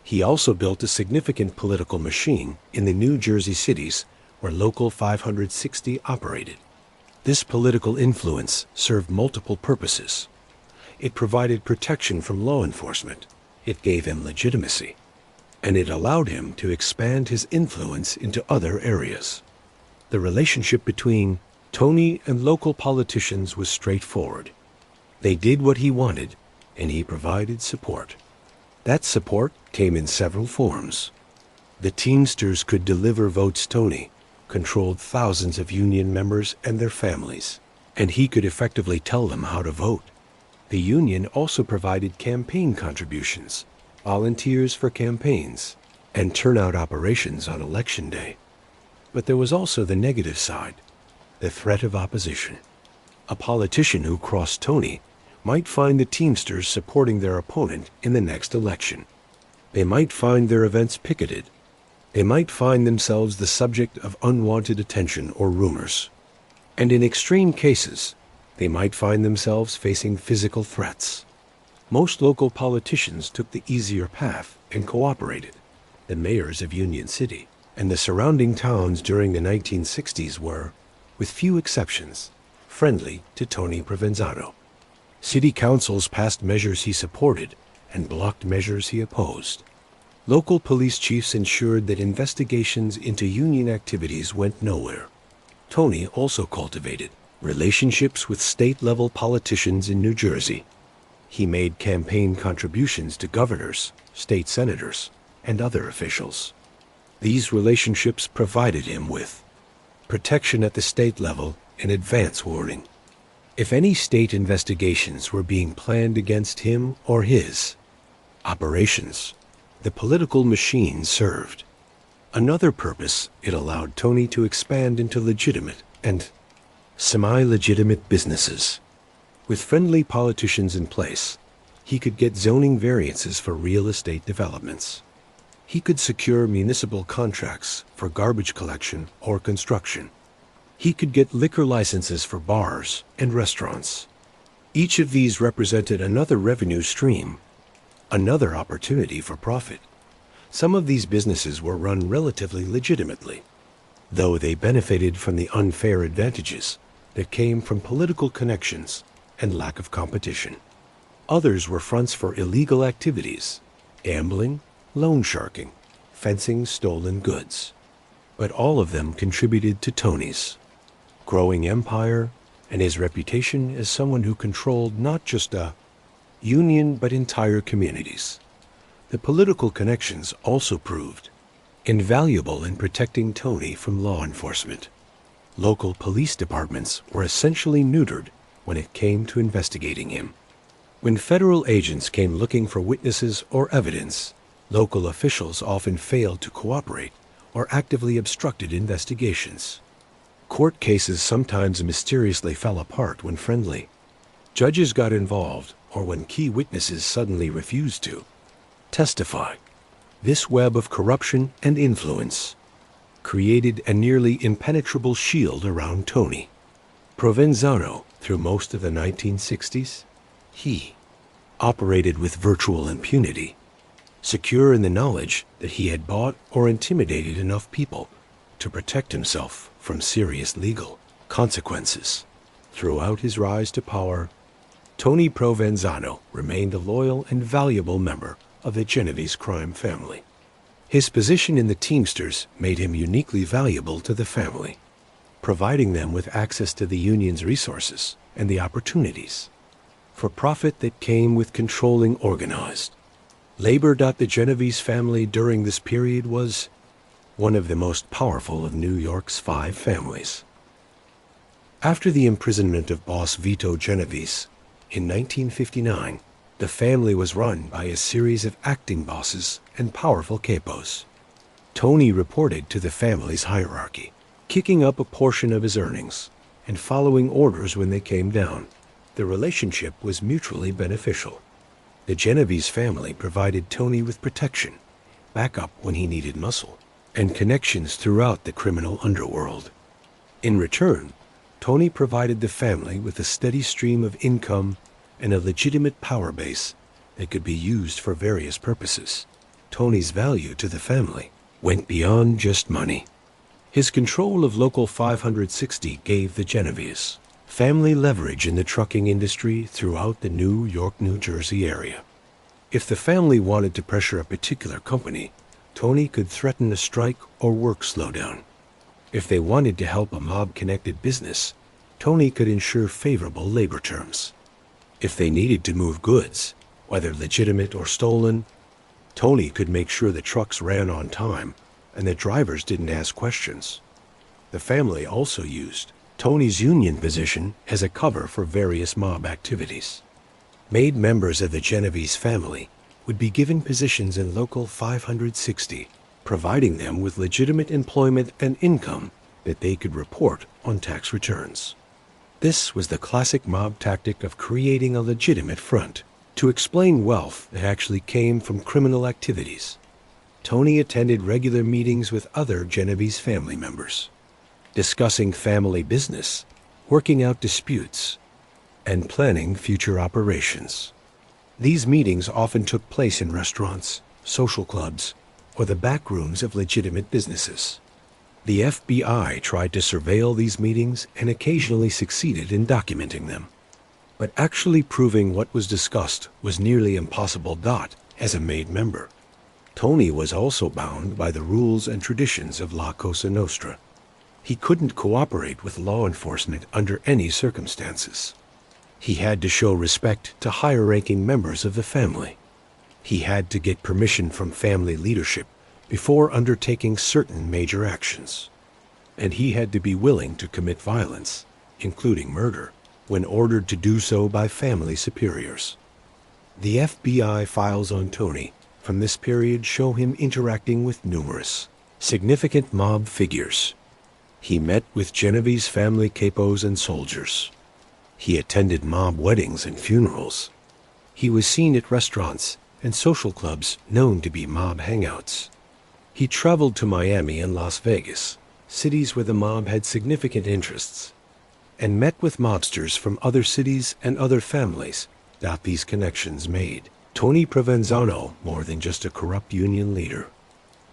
He also built a significant political machine in the New Jersey cities where Local 560 operated. This political influence served multiple purposes. It provided protection from law enforcement, it gave him legitimacy, and it allowed him to expand his influence into other areas. The relationship between Tony and local politicians was straightforward. They did what he wanted, and he provided support. That support came in several forms. The Teamsters could deliver votes. Tony controlled thousands of union members and their families, and he could effectively tell them how to vote. The union also provided campaign contributions, volunteers for campaigns, and turnout operations on election day. But there was also the negative side, the threat of opposition. A politician who crossed Tony might find the Teamsters supporting their opponent in the next election. They might find their events picketed. They might find themselves the subject of unwanted attention or rumors. And in extreme cases, they might find themselves facing physical threats. Most local politicians took the easier path and cooperated. The mayors of Union City and the surrounding towns during the 1960s were, with few exceptions, friendly to Tony Provenzano. City councils passed measures he supported and blocked measures he opposed. Local police chiefs ensured that investigations into union activities went nowhere. Tony also cultivated relationships with state-level politicians in New Jersey. He made campaign contributions to governors, state senators, and other officials. These relationships provided him with protection at the state level and advance warning. If any state investigations were being planned against him or his operations, the political machine served. Another purpose, it allowed Tony to expand into legitimate and semi-legitimate businesses. With friendly politicians in place, he could get zoning variances for real estate developments. He could secure municipal contracts for garbage collection or construction. He could get liquor licenses for bars and restaurants. Each of these represented another revenue stream, another opportunity for profit. Some of these businesses were run relatively legitimately, though they benefited from the unfair advantages that came from political connections and lack of competition. Others were fronts for illegal activities, gambling, loan sharking, fencing stolen goods. But all of them contributed to Tony's growing empire and his reputation as someone who controlled not just a union but entire communities. The political connections also proved invaluable in protecting Tony from law enforcement. Local police departments were essentially neutered when it came to investigating him. When federal agents came looking for witnesses or evidence, local officials often failed to cooperate or actively obstructed investigations. Court cases sometimes mysteriously fell apart when friendly judges got involved or when key witnesses suddenly refused to testify. This web of corruption and influence created a nearly impenetrable shield around Tony Provenzano through most of the 1960s. He operated with virtual impunity, secure in the knowledge that he had bought or intimidated enough people to protect himself from serious legal consequences. Throughout his rise to power, Tony Provenzano remained a loyal and valuable member of the Genovese crime family. His position in the Teamsters made him uniquely valuable to the family, providing them with access to the union's resources and the opportunities for profit that came with controlling organized labor. The Genovese family during this period was one of the most powerful of New York's 5 families. After the imprisonment of boss Vito Genovese in 1959, the family was run by a series of acting bosses and powerful capos. Tony reported to the family's hierarchy, kicking up a portion of his earnings and following orders when they came down. The relationship was mutually beneficial. The Genovese family provided Tony with protection, backup when he needed muscle, and connections throughout the criminal underworld. In return, Tony provided the family with a steady stream of income and a legitimate power base that could be used for various purposes. Tony's value to the family went beyond just money. His control of Local 560 gave the Genovese family leverage in the trucking industry throughout the New York, New Jersey area. If the family wanted to pressure a particular company, Tony could threaten a strike or work slowdown. If they wanted to help a mob-connected business, Tony could ensure favorable labor terms. If they needed to move goods, whether legitimate or stolen, Tony could make sure the trucks ran on time and the drivers didn't ask questions. The family also used Tony's union position as a cover for various mob activities. Made members of the Genovese family would be given positions in Local 560, providing them with legitimate employment and income that they could report on tax returns. This was the classic mob tactic of creating a legitimate front to explain wealth that actually came from criminal activities. Tony attended regular meetings with other Genovese family members, discussing family business, working out disputes, and planning future operations. These meetings often took place in restaurants, social clubs, or the back rooms of legitimate businesses. The FBI tried to surveil these meetings and occasionally succeeded in documenting them. But actually proving what was discussed was nearly impossible. As a made member, Tony was also bound by the rules and traditions of La Cosa Nostra. He couldn't cooperate with law enforcement under any circumstances. He had to show respect to higher-ranking members of the family. He had to get permission from family leadership before undertaking certain major actions. And he had to be willing to commit violence, including murder, when ordered to do so by family superiors. The FBI files on Tony from this period show him interacting with numerous significant mob figures. He met with Genovese family capos and soldiers. He attended mob weddings and funerals. He was seen at restaurants and social clubs known to be mob hangouts. He traveled to Miami and Las Vegas, cities where the mob had significant interests, and met with mobsters from other cities and other families. These connections made Tony Provenzano more than just a corrupt union leader.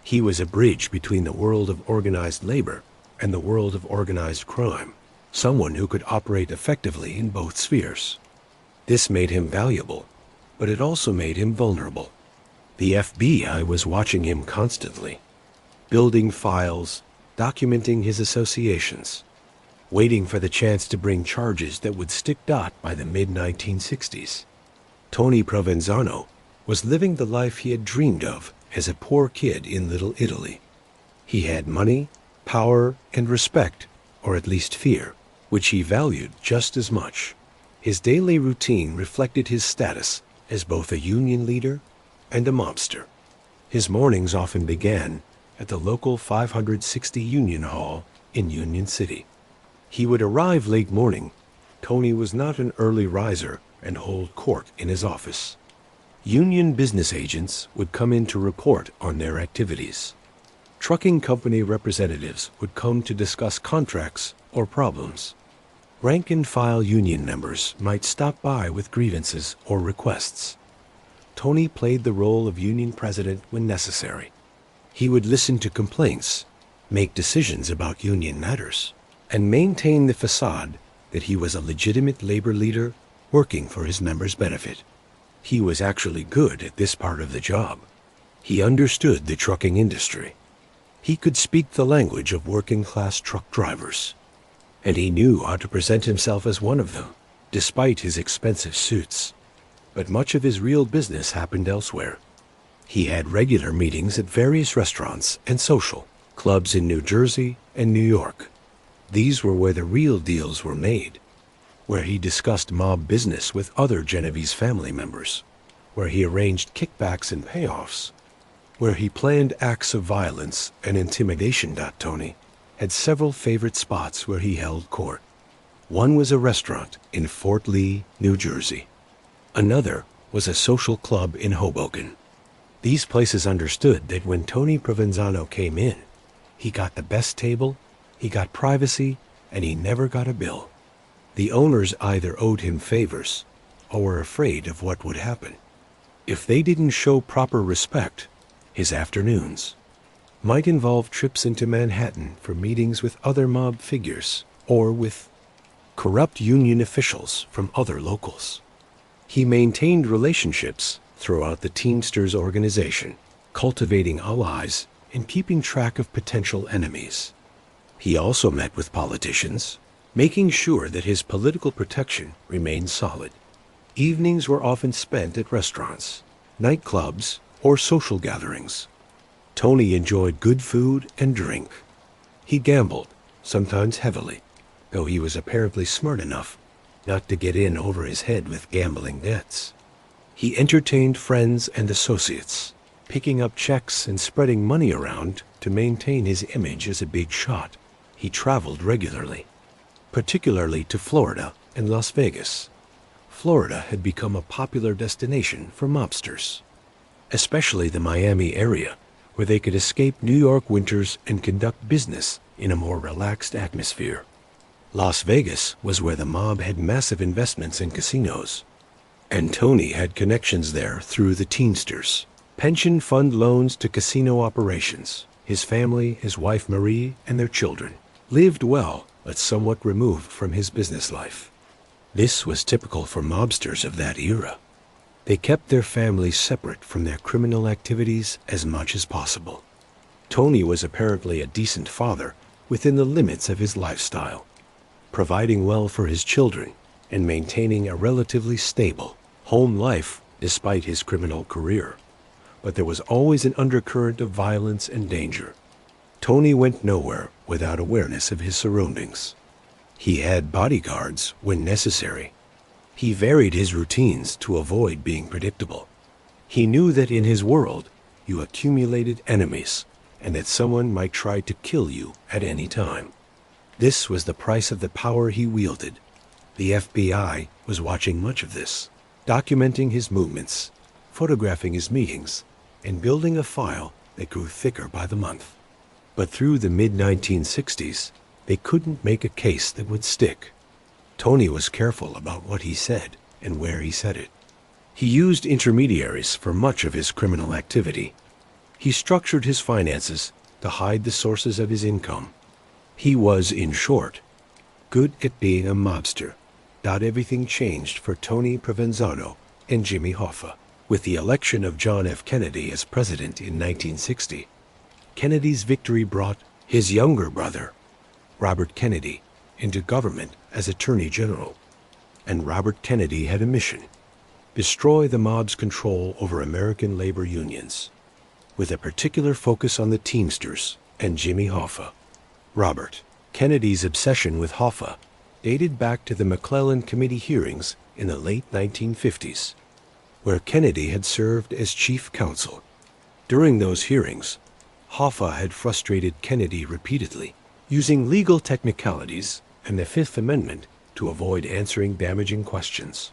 He was a bridge between the world of organized labor and the world of organized crime, someone who could operate effectively in both spheres. This made him valuable, but it also made him vulnerable. The FBI was watching him constantly, building files, documenting his associations, waiting for the chance to bring charges that would stick dot by the mid-1960s. Tony Provenzano was living the life he had dreamed of as a poor kid in Little Italy. He had money, power, and respect, or at least fear, which he valued just as much. His daily routine reflected his status as both a union leader and a mobster. His mornings often began at the local 560 Union Hall in Union City. He would arrive late morning. Tony was not an early riser and hold court in his office. Union business agents would come in to report on their activities. Trucking company representatives would come to discuss contracts or problems. Rank-and-file union members might stop by with grievances or requests. Tony played the role of union president when necessary. He would listen to complaints, make decisions about union matters, and maintain the facade that he was a legitimate labor leader working for his members' benefit. He was actually good at this part of the job. He understood the trucking industry. He could speak the language of working-class truck drivers, and he knew how to present himself as one of them, despite his expensive suits. But much of his real business happened elsewhere. He had regular meetings at various restaurants and social clubs in New Jersey and New York. These were where the real deals were made, where he discussed mob business with other Genovese family members, where he arranged kickbacks and payoffs, where he planned acts of violence and intimidation. Tony had several favorite spots where he held court. One was a restaurant in Fort Lee, New Jersey. Another was a social club in Hoboken. These places understood that when Tony Provenzano came in, he got the best table, he got privacy, and he never got a bill. The owners either owed him favors or were afraid of what would happen. If they didn't show proper respect, his afternoons might involve trips into Manhattan for meetings with other mob figures or with corrupt union officials from other locals. He maintained relationships throughout the Teamsters organization, cultivating allies and keeping track of potential enemies. He also met with politicians, making sure that his political protection remained solid. Evenings were often spent at restaurants, nightclubs, or social gatherings. Tony enjoyed good food and drink. He gambled, sometimes heavily, though he was apparently smart enough not to get in over his head with gambling debts. He entertained friends and associates, picking up checks and spreading money around to maintain his image as a big shot. He traveled regularly, particularly to Florida and Las Vegas. Florida had become a popular destination for mobsters, especially the Miami area, where they could escape New York winters and conduct business in a more relaxed atmosphere. Las Vegas was where the mob had massive investments in casinos, and Tony had connections there through the Teamsters, pension fund loans to casino operations. His family, his wife Marie, and their children lived well, but somewhat removed from his business life. This was typical for mobsters of that era. They kept their families separate from their criminal activities as much as possible. Tony was apparently a decent father within the limits of his lifestyle, providing well for his children and maintaining a relatively stable home life despite his criminal career. But there was always an undercurrent of violence and danger. Tony went nowhere without awareness of his surroundings. He had bodyguards when necessary. He varied his routines to avoid being predictable. He knew that in his world, you accumulated enemies and that someone might try to kill you at any time. This was the price of the power he wielded. The FBI was watching much of this, documenting his movements, photographing his meetings, and building a file that grew thicker by the month. But through the mid-1960s, they couldn't make a case that would stick. Tony was careful about what he said and where he said it. He used intermediaries for much of his criminal activity. He structured his finances to hide the sources of his income. He was, in short, good at being a mobster. Everything changed for Tony Provenzano and Jimmy Hoffa with the election of John F. Kennedy as president in 1960. Kennedy's victory brought his younger brother, Robert Kennedy, into government as Attorney General. And Robert Kennedy had a mission: destroy the mob's control over American labor unions, with a particular focus on the Teamsters and Jimmy Hoffa. Robert Kennedy's obsession with Hoffa dated back to the McClellan Committee hearings in the late 1950s, where Kennedy had served as chief counsel. During those hearings, Hoffa had frustrated Kennedy repeatedly, using legal technicalities and the Fifth Amendment to avoid answering damaging questions.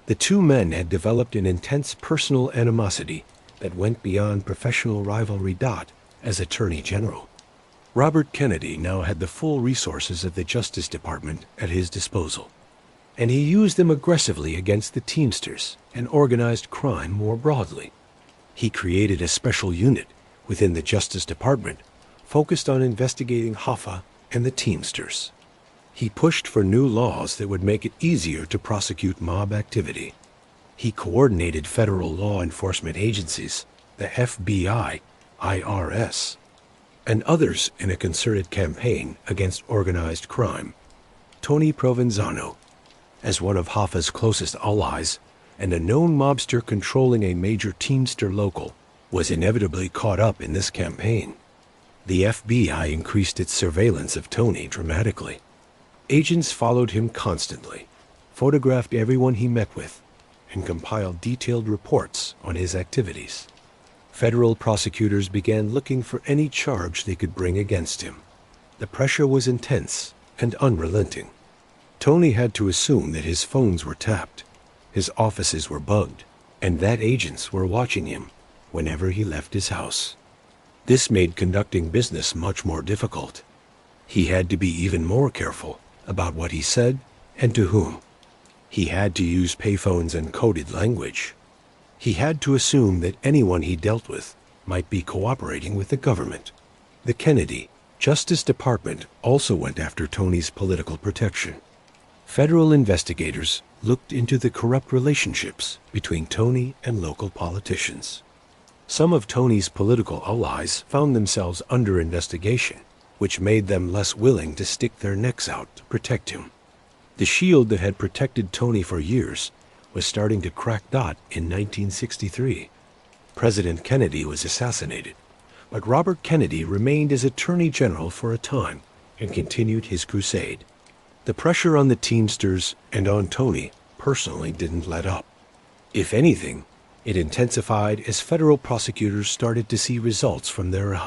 The two men had developed an intense personal animosity that went beyond professional rivalry. As Attorney General, Robert Kennedy now had the full resources of the Justice Department at his disposal, and he used them aggressively against the Teamsters and organized crime more broadly. He created a special unit within the Justice Department focused on investigating Hoffa and the Teamsters. He pushed for new laws that would make it easier to prosecute mob activity. He coordinated federal law enforcement agencies, the FBI, IRS, and others in a concerted campaign against organized crime. Tony Provenzano, as one of Hoffa's closest allies and a known mobster controlling a major Teamster local, was inevitably caught up in this campaign. The FBI increased its surveillance of Tony dramatically. Agents followed him constantly, photographed everyone he met with, and compiled detailed reports on his activities. Federal prosecutors began looking for any charge they could bring against him. The pressure was intense and unrelenting. Tony had to assume that his phones were tapped, his offices were bugged, and that agents were watching him whenever he left his house. This made conducting business much more difficult. He had to be even more careful about what he said and to whom. He had to use payphones and coded language. He had to assume that anyone he dealt with might be cooperating with the government. The Kennedy Justice Department also went after Tony's political protection. Federal investigators looked into the corrupt relationships between Tony and local politicians. Some of Tony's political allies found themselves under investigation, which made them less willing to stick their necks out to protect him. The shield that had protected Tony for years was starting to crack. In 1963, President Kennedy was assassinated, but Robert Kennedy remained as Attorney General for a time and continued his crusade. The pressure on the Teamsters and on Tony personally didn't let up. If anything, it intensified as federal prosecutors started to see results from their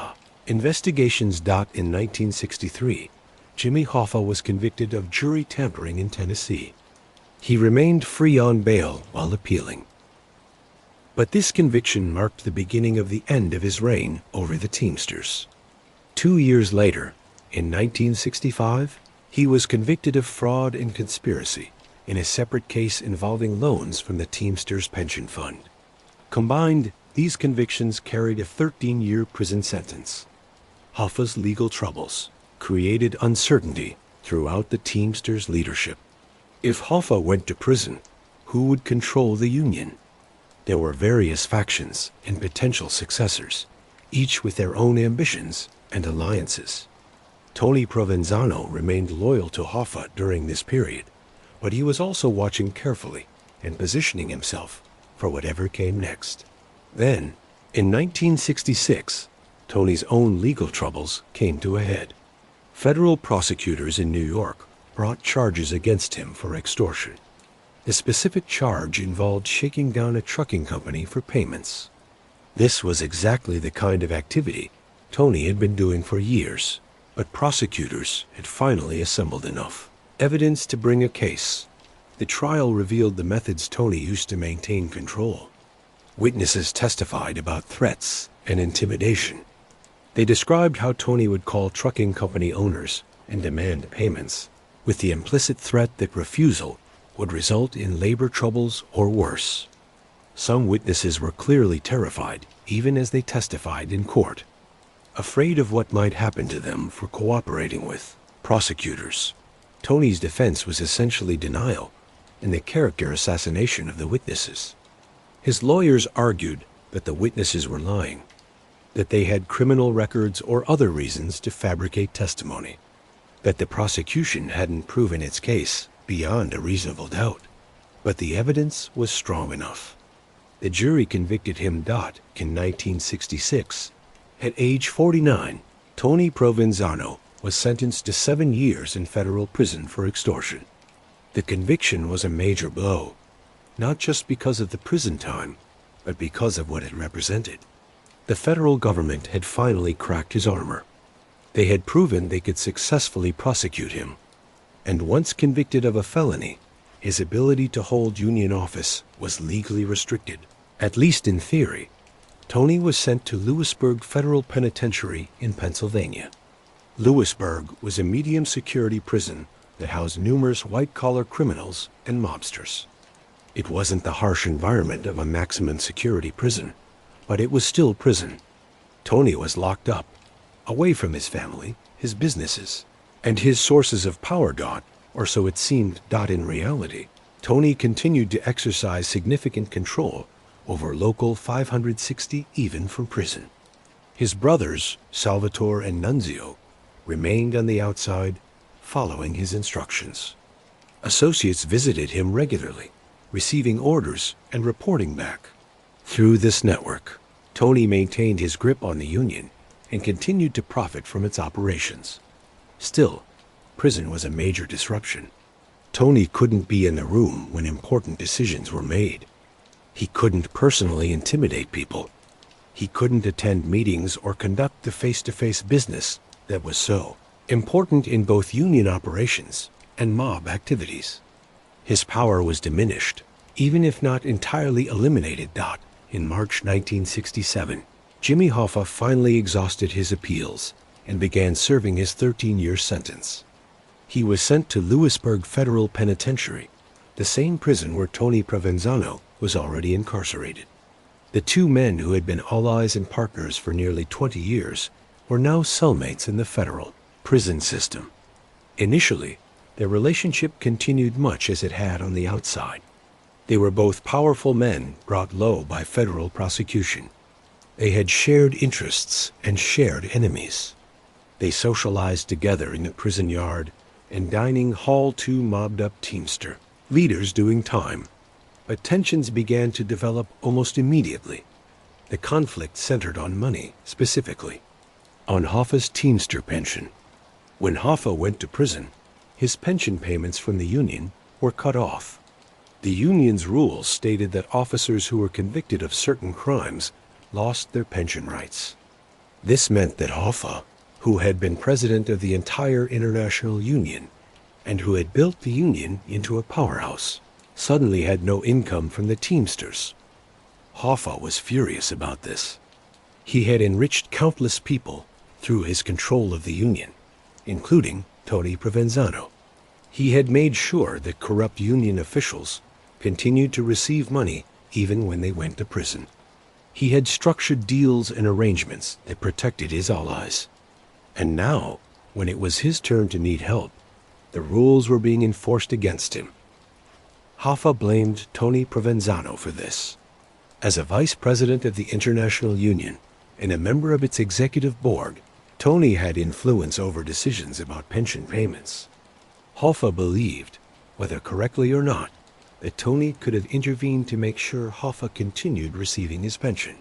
investigations. In 1963, Jimmy Hoffa was convicted of jury tampering in Tennessee. He remained free on bail while appealing. But this conviction marked the beginning of the end of his reign over the Teamsters. 2 years later, in 1965, he was convicted of fraud and conspiracy in a separate case involving loans from the Teamsters Pension Fund. Combined, these convictions carried a 13-year prison sentence. Hoffa's legal troubles created uncertainty throughout the Teamsters leadership. If Hoffa went to prison, who would control the union? There were various factions and potential successors, each with their own ambitions and alliances. Tony Provenzano remained loyal to Hoffa during this period, but he was also watching carefully and positioning himself for whatever came next. Then, in 1966, Tony's own legal troubles came to a head. Federal prosecutors in New York brought charges against him for extortion. The specific charge involved shaking down a trucking company for payments. This was exactly the kind of activity Tony had been doing for years, but prosecutors had finally assembled enough evidence to bring a case. The trial revealed the methods Tony used to maintain control. Witnesses testified about threats and intimidation. They described how Tony would call trucking company owners and demand payments, with the implicit threat that refusal would result in labor troubles or worse. Some witnesses were clearly terrified, even as they testified in court, afraid of what might happen to them for cooperating with prosecutors. Tony's defense was essentially denial and the character assassination of the witnesses. His lawyers argued that the witnesses were lying, that they had criminal records or other reasons to fabricate testimony, that the prosecution hadn't proven its case beyond a reasonable doubt. But the evidence was strong enough. The jury convicted him. In 1966, at age 49, Tony Provenzano was sentenced to 7 years in federal prison for extortion. The conviction was a major blow, not just because of the prison time, but because of what it represented. The federal government had finally cracked his armor. They had proven they could successfully prosecute him. And once convicted of a felony, his ability to hold union office was legally restricted. At least in theory. Tony was sent to Lewisburg Federal Penitentiary in Pennsylvania. Lewisburg was a medium security prison that housed numerous white-collar criminals and mobsters. It wasn't the harsh environment of a maximum security prison, but it was still prison. Tony was locked up, away from his family, his businesses, and his sources of power. Or so it seemed. In reality, Tony continued to exercise significant control over Local 560 even from prison. His brothers, Salvatore and Nunzio, remained on the outside, following his instructions. Associates visited him regularly, receiving orders and reporting back. Through this network, Tony maintained his grip on the Union and continued to profit from its operations. Still, prison was a major disruption. Tony couldn't be in the room when important decisions were made. He couldn't personally intimidate people. He couldn't attend meetings or conduct the face-to-face business that was so important in both union operations and mob activities. His power was diminished, even if not entirely eliminated. In March 1967, Jimmy Hoffa finally exhausted his appeals and began serving his 13-year sentence. He was sent to Lewisburg Federal Penitentiary, the same prison where Tony Provenzano was already incarcerated. The two men who had been allies and partners for nearly 20 years were now cellmates in the federal prison system. Initially, their relationship continued much as it had on the outside. They were both powerful men brought low by federal prosecution. They had shared interests and shared enemies. They socialized together in the prison yard and dining hall to mobbed-up Teamster leaders doing time. But tensions began to develop almost immediately. The conflict centered on money, specifically on Hoffa's Teamster pension. When Hoffa went to prison, his pension payments from the Union were cut off. The Union's rules stated that officers who were convicted of certain crimes lost their pension rights. This meant that Hoffa, who had been president of the entire International Union and who had built the Union into a powerhouse, suddenly had no income from the Teamsters. Hoffa was furious about this. He had enriched countless people through his control of the Union, including Tony Provenzano. He had made sure that corrupt Union officials continued to receive money even when they went to prison. He had structured deals and arrangements that protected his allies. And now, when it was his turn to need help, the rules were being enforced against him. Hoffa blamed Tony Provenzano for this. As a vice president of the International Union and a member of its executive board, Tony had influence over decisions about pension payments. Hoffa believed, whether correctly or not, that Tony could have intervened to make sure Hoffa continued receiving his pension.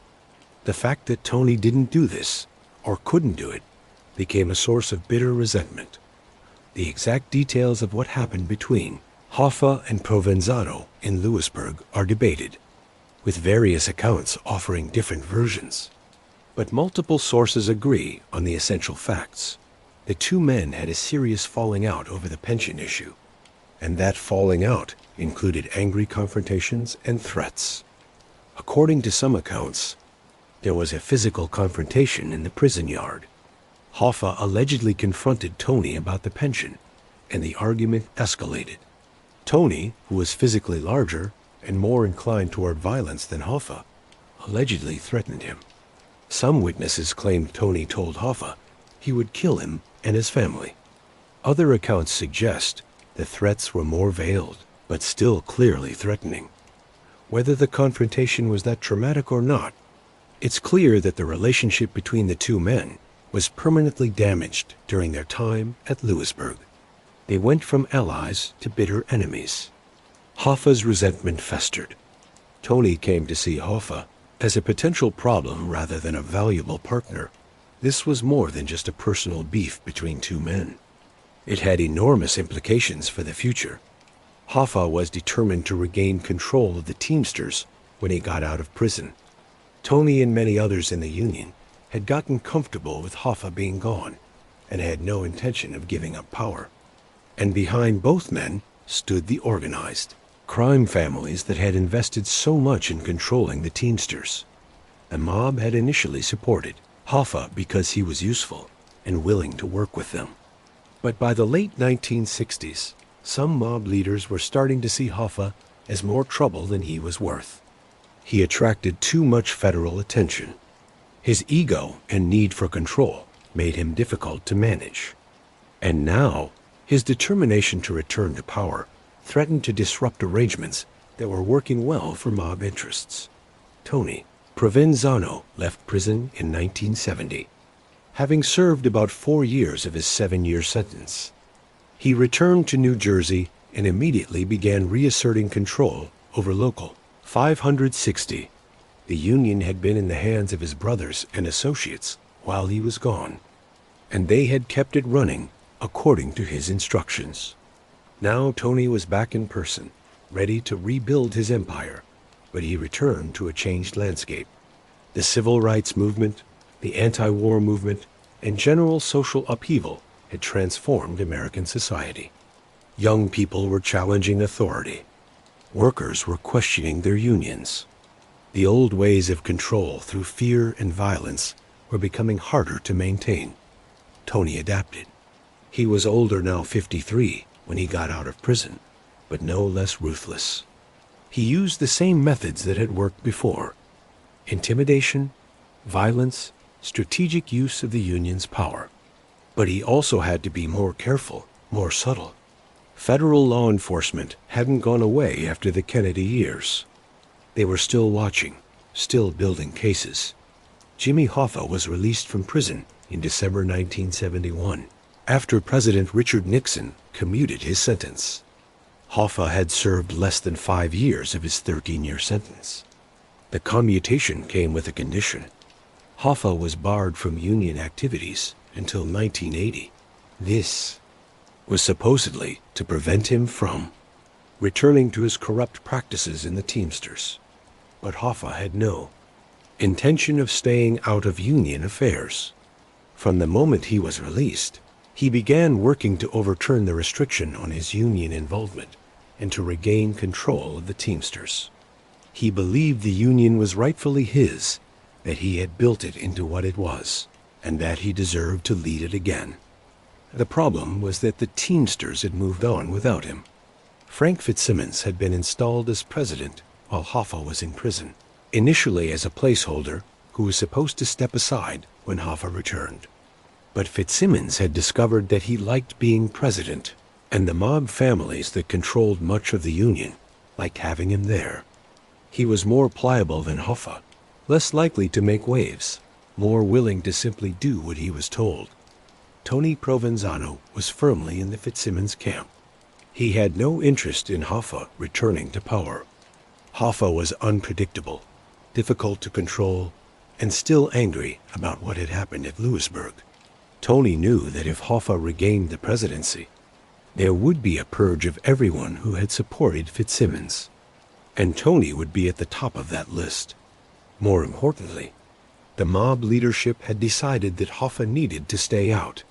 The fact that Tony didn't do this, or couldn't do it, became a source of bitter resentment. The exact details of what happened between Hoffa and Provenzano in Lewisburg are debated, with various accounts offering different versions. But multiple sources agree on the essential facts. The two men had a serious falling out over the pension issue, and that falling out included angry confrontations and threats. According to some accounts, there was a physical confrontation in the prison yard. Hoffa allegedly confronted Tony about the pension, and the argument escalated. Tony, who was physically larger, and more inclined toward violence than Hoffa, allegedly threatened him. Some witnesses claimed Tony told Hoffa he would kill him and his family. Other accounts suggest the threats were more veiled, but still clearly threatening. Whether the confrontation was that traumatic or not, it's clear that the relationship between the two men was permanently damaged during their time at Lewisburg. They went from allies to bitter enemies. Hoffa's resentment festered. Tony came to see Hoffa as a potential problem rather than a valuable partner. This was more than just a personal beef between two men. It had enormous implications for the future. Hoffa was determined to regain control of the Teamsters when he got out of prison. Tony and many others in the Union had gotten comfortable with Hoffa being gone and had no intention of giving up power. And behind both men stood the organized crime families that had invested so much in controlling the Teamsters. The mob had initially supported Hoffa because he was useful and willing to work with them. But by the late 1960s, some mob leaders were starting to see Hoffa as more trouble than he was worth. He attracted too much federal attention. His ego and need for control made him difficult to manage. And now, his determination to return to power threatened to disrupt arrangements that were working well for mob interests. Tony Provenzano left prison in 1970, having served about 4 years of his 7-year sentence. He returned to New Jersey and immediately began reasserting control over Local 560. The Union had been in the hands of his brothers and associates while he was gone, and they had kept it running according to his instructions. Now Tony was back in person, ready to rebuild his empire, but he returned to a changed landscape. The civil rights movement, the anti-war movement, and general social upheaval had transformed American society. Young people were challenging authority. Workers were questioning their unions. The old ways of control through fear and violence were becoming harder to maintain. Tony adapted. He was older now, 53, when he got out of prison, but no less ruthless. He used the same methods that had worked before: intimidation, violence, strategic use of the Union's power. But he also had to be more careful, more subtle. Federal law enforcement hadn't gone away after the Kennedy years. They were still watching, still building cases. Jimmy Hoffa was released from prison in December 1971, after President Richard Nixon commuted his sentence. Hoffa had served less than 5 years of his 13-year sentence. The commutation came with a condition. Hoffa was barred from Union activities until 1980. This was supposedly to prevent him from returning to his corrupt practices in the Teamsters. But Hoffa had no intention of staying out of Union affairs. From the moment he was released, he began working to overturn the restriction on his Union involvement and to regain control of the Teamsters. He believed the Union was rightfully his, that he had built it into what it was, and that he deserved to lead it again. The problem was that the Teamsters had moved on without him. Frank Fitzsimmons had been installed as president while Hoffa was in prison, initially as a placeholder who was supposed to step aside when Hoffa returned. But Fitzsimmons had discovered that he liked being president, and the mob families that controlled much of the Union liked having him there. He was more pliable than Hoffa, less likely to make waves, more willing to simply do what he was told. Tony Provenzano was firmly in the Fitzsimmons camp. He had no interest in Hoffa returning to power. Hoffa was unpredictable, difficult to control, and still angry about what had happened at Lewisburg. Tony knew that if Hoffa regained the presidency, there would be a purge of everyone who had supported Fitzsimmons, and Tony would be at the top of that list. More importantly, the mob leadership had decided that Hoffa needed to stay out.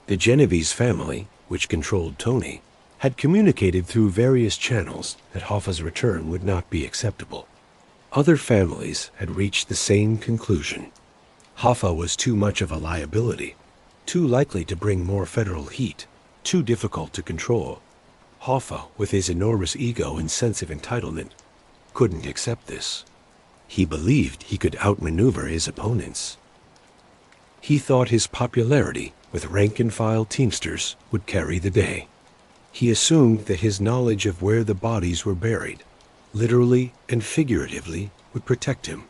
The Genovese family, which controlled Tony, had communicated through various channels that Hoffa's return would not be acceptable. Other families had reached the same conclusion. Hoffa was too much of a liability, too likely to bring more federal heat, too difficult to control. Hoffa, with his enormous ego and sense of entitlement, couldn't accept this. He believed he could outmaneuver his opponents. He thought his popularity with rank-and-file Teamsters would carry the day. He assumed that his knowledge of where the bodies were buried, literally and figuratively, would protect him,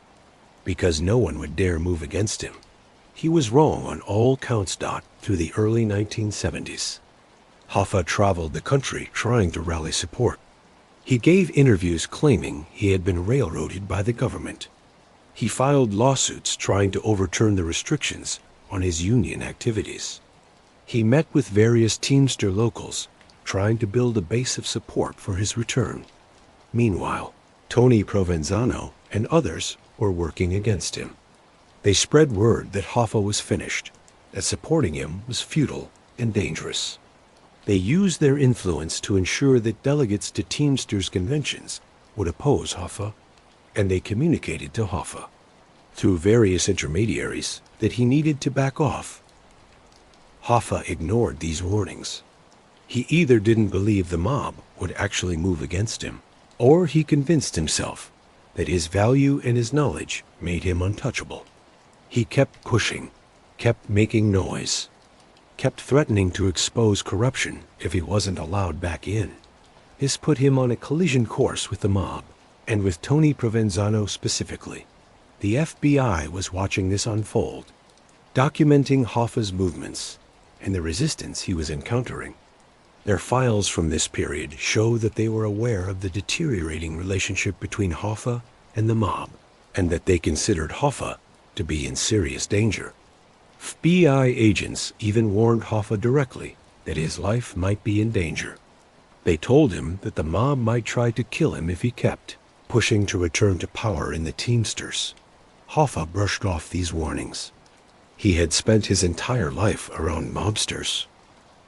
because no one would dare move against him. He was wrong on all counts. Through the early 1970s, Hoffa traveled the country trying to rally support. He gave interviews claiming he had been railroaded by the government. He filed lawsuits trying to overturn the restrictions on his union activities. He met with various Teamster locals, trying to build a base of support for his return. Meanwhile, Tony Provenzano and others were working against him. They spread word that Hoffa was finished, that supporting him was futile and dangerous. They used their influence to ensure that delegates to Teamsters conventions would oppose Hoffa, and they communicated to Hoffa, through various intermediaries, that he needed to back off. Hoffa ignored these warnings. He either didn't believe the mob would actually move against him, or he convinced himself that his value and his knowledge made him untouchable. He kept pushing, kept making noise, kept threatening to expose corruption if he wasn't allowed back in. This put him on a collision course with the mob, and with Tony Provenzano specifically. The FBI was watching this unfold, documenting Hoffa's movements and the resistance he was encountering. Their files from this period show that they were aware of the deteriorating relationship between Hoffa and the mob, and that they considered Hoffa to be in serious danger. FBI agents even warned Hoffa directly that his life might be in danger. They told him that the mob might try to kill him if he kept pushing to return to power in the Teamsters. Hoffa brushed off these warnings. He had spent his entire life around mobsters.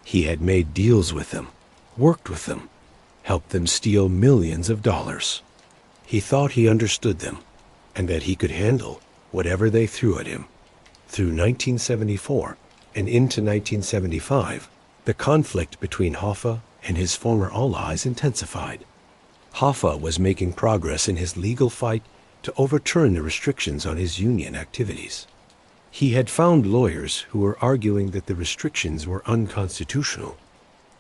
He had made deals with them, worked with them, helped them steal millions of dollars. He thought he understood them, and that he could handle whatever they threw at him. Through 1974 and into 1975, the conflict between Hoffa and his former allies intensified. Hoffa was making progress in his legal fight to overturn the restrictions on his union activities. He had found lawyers who were arguing that the restrictions were unconstitutional,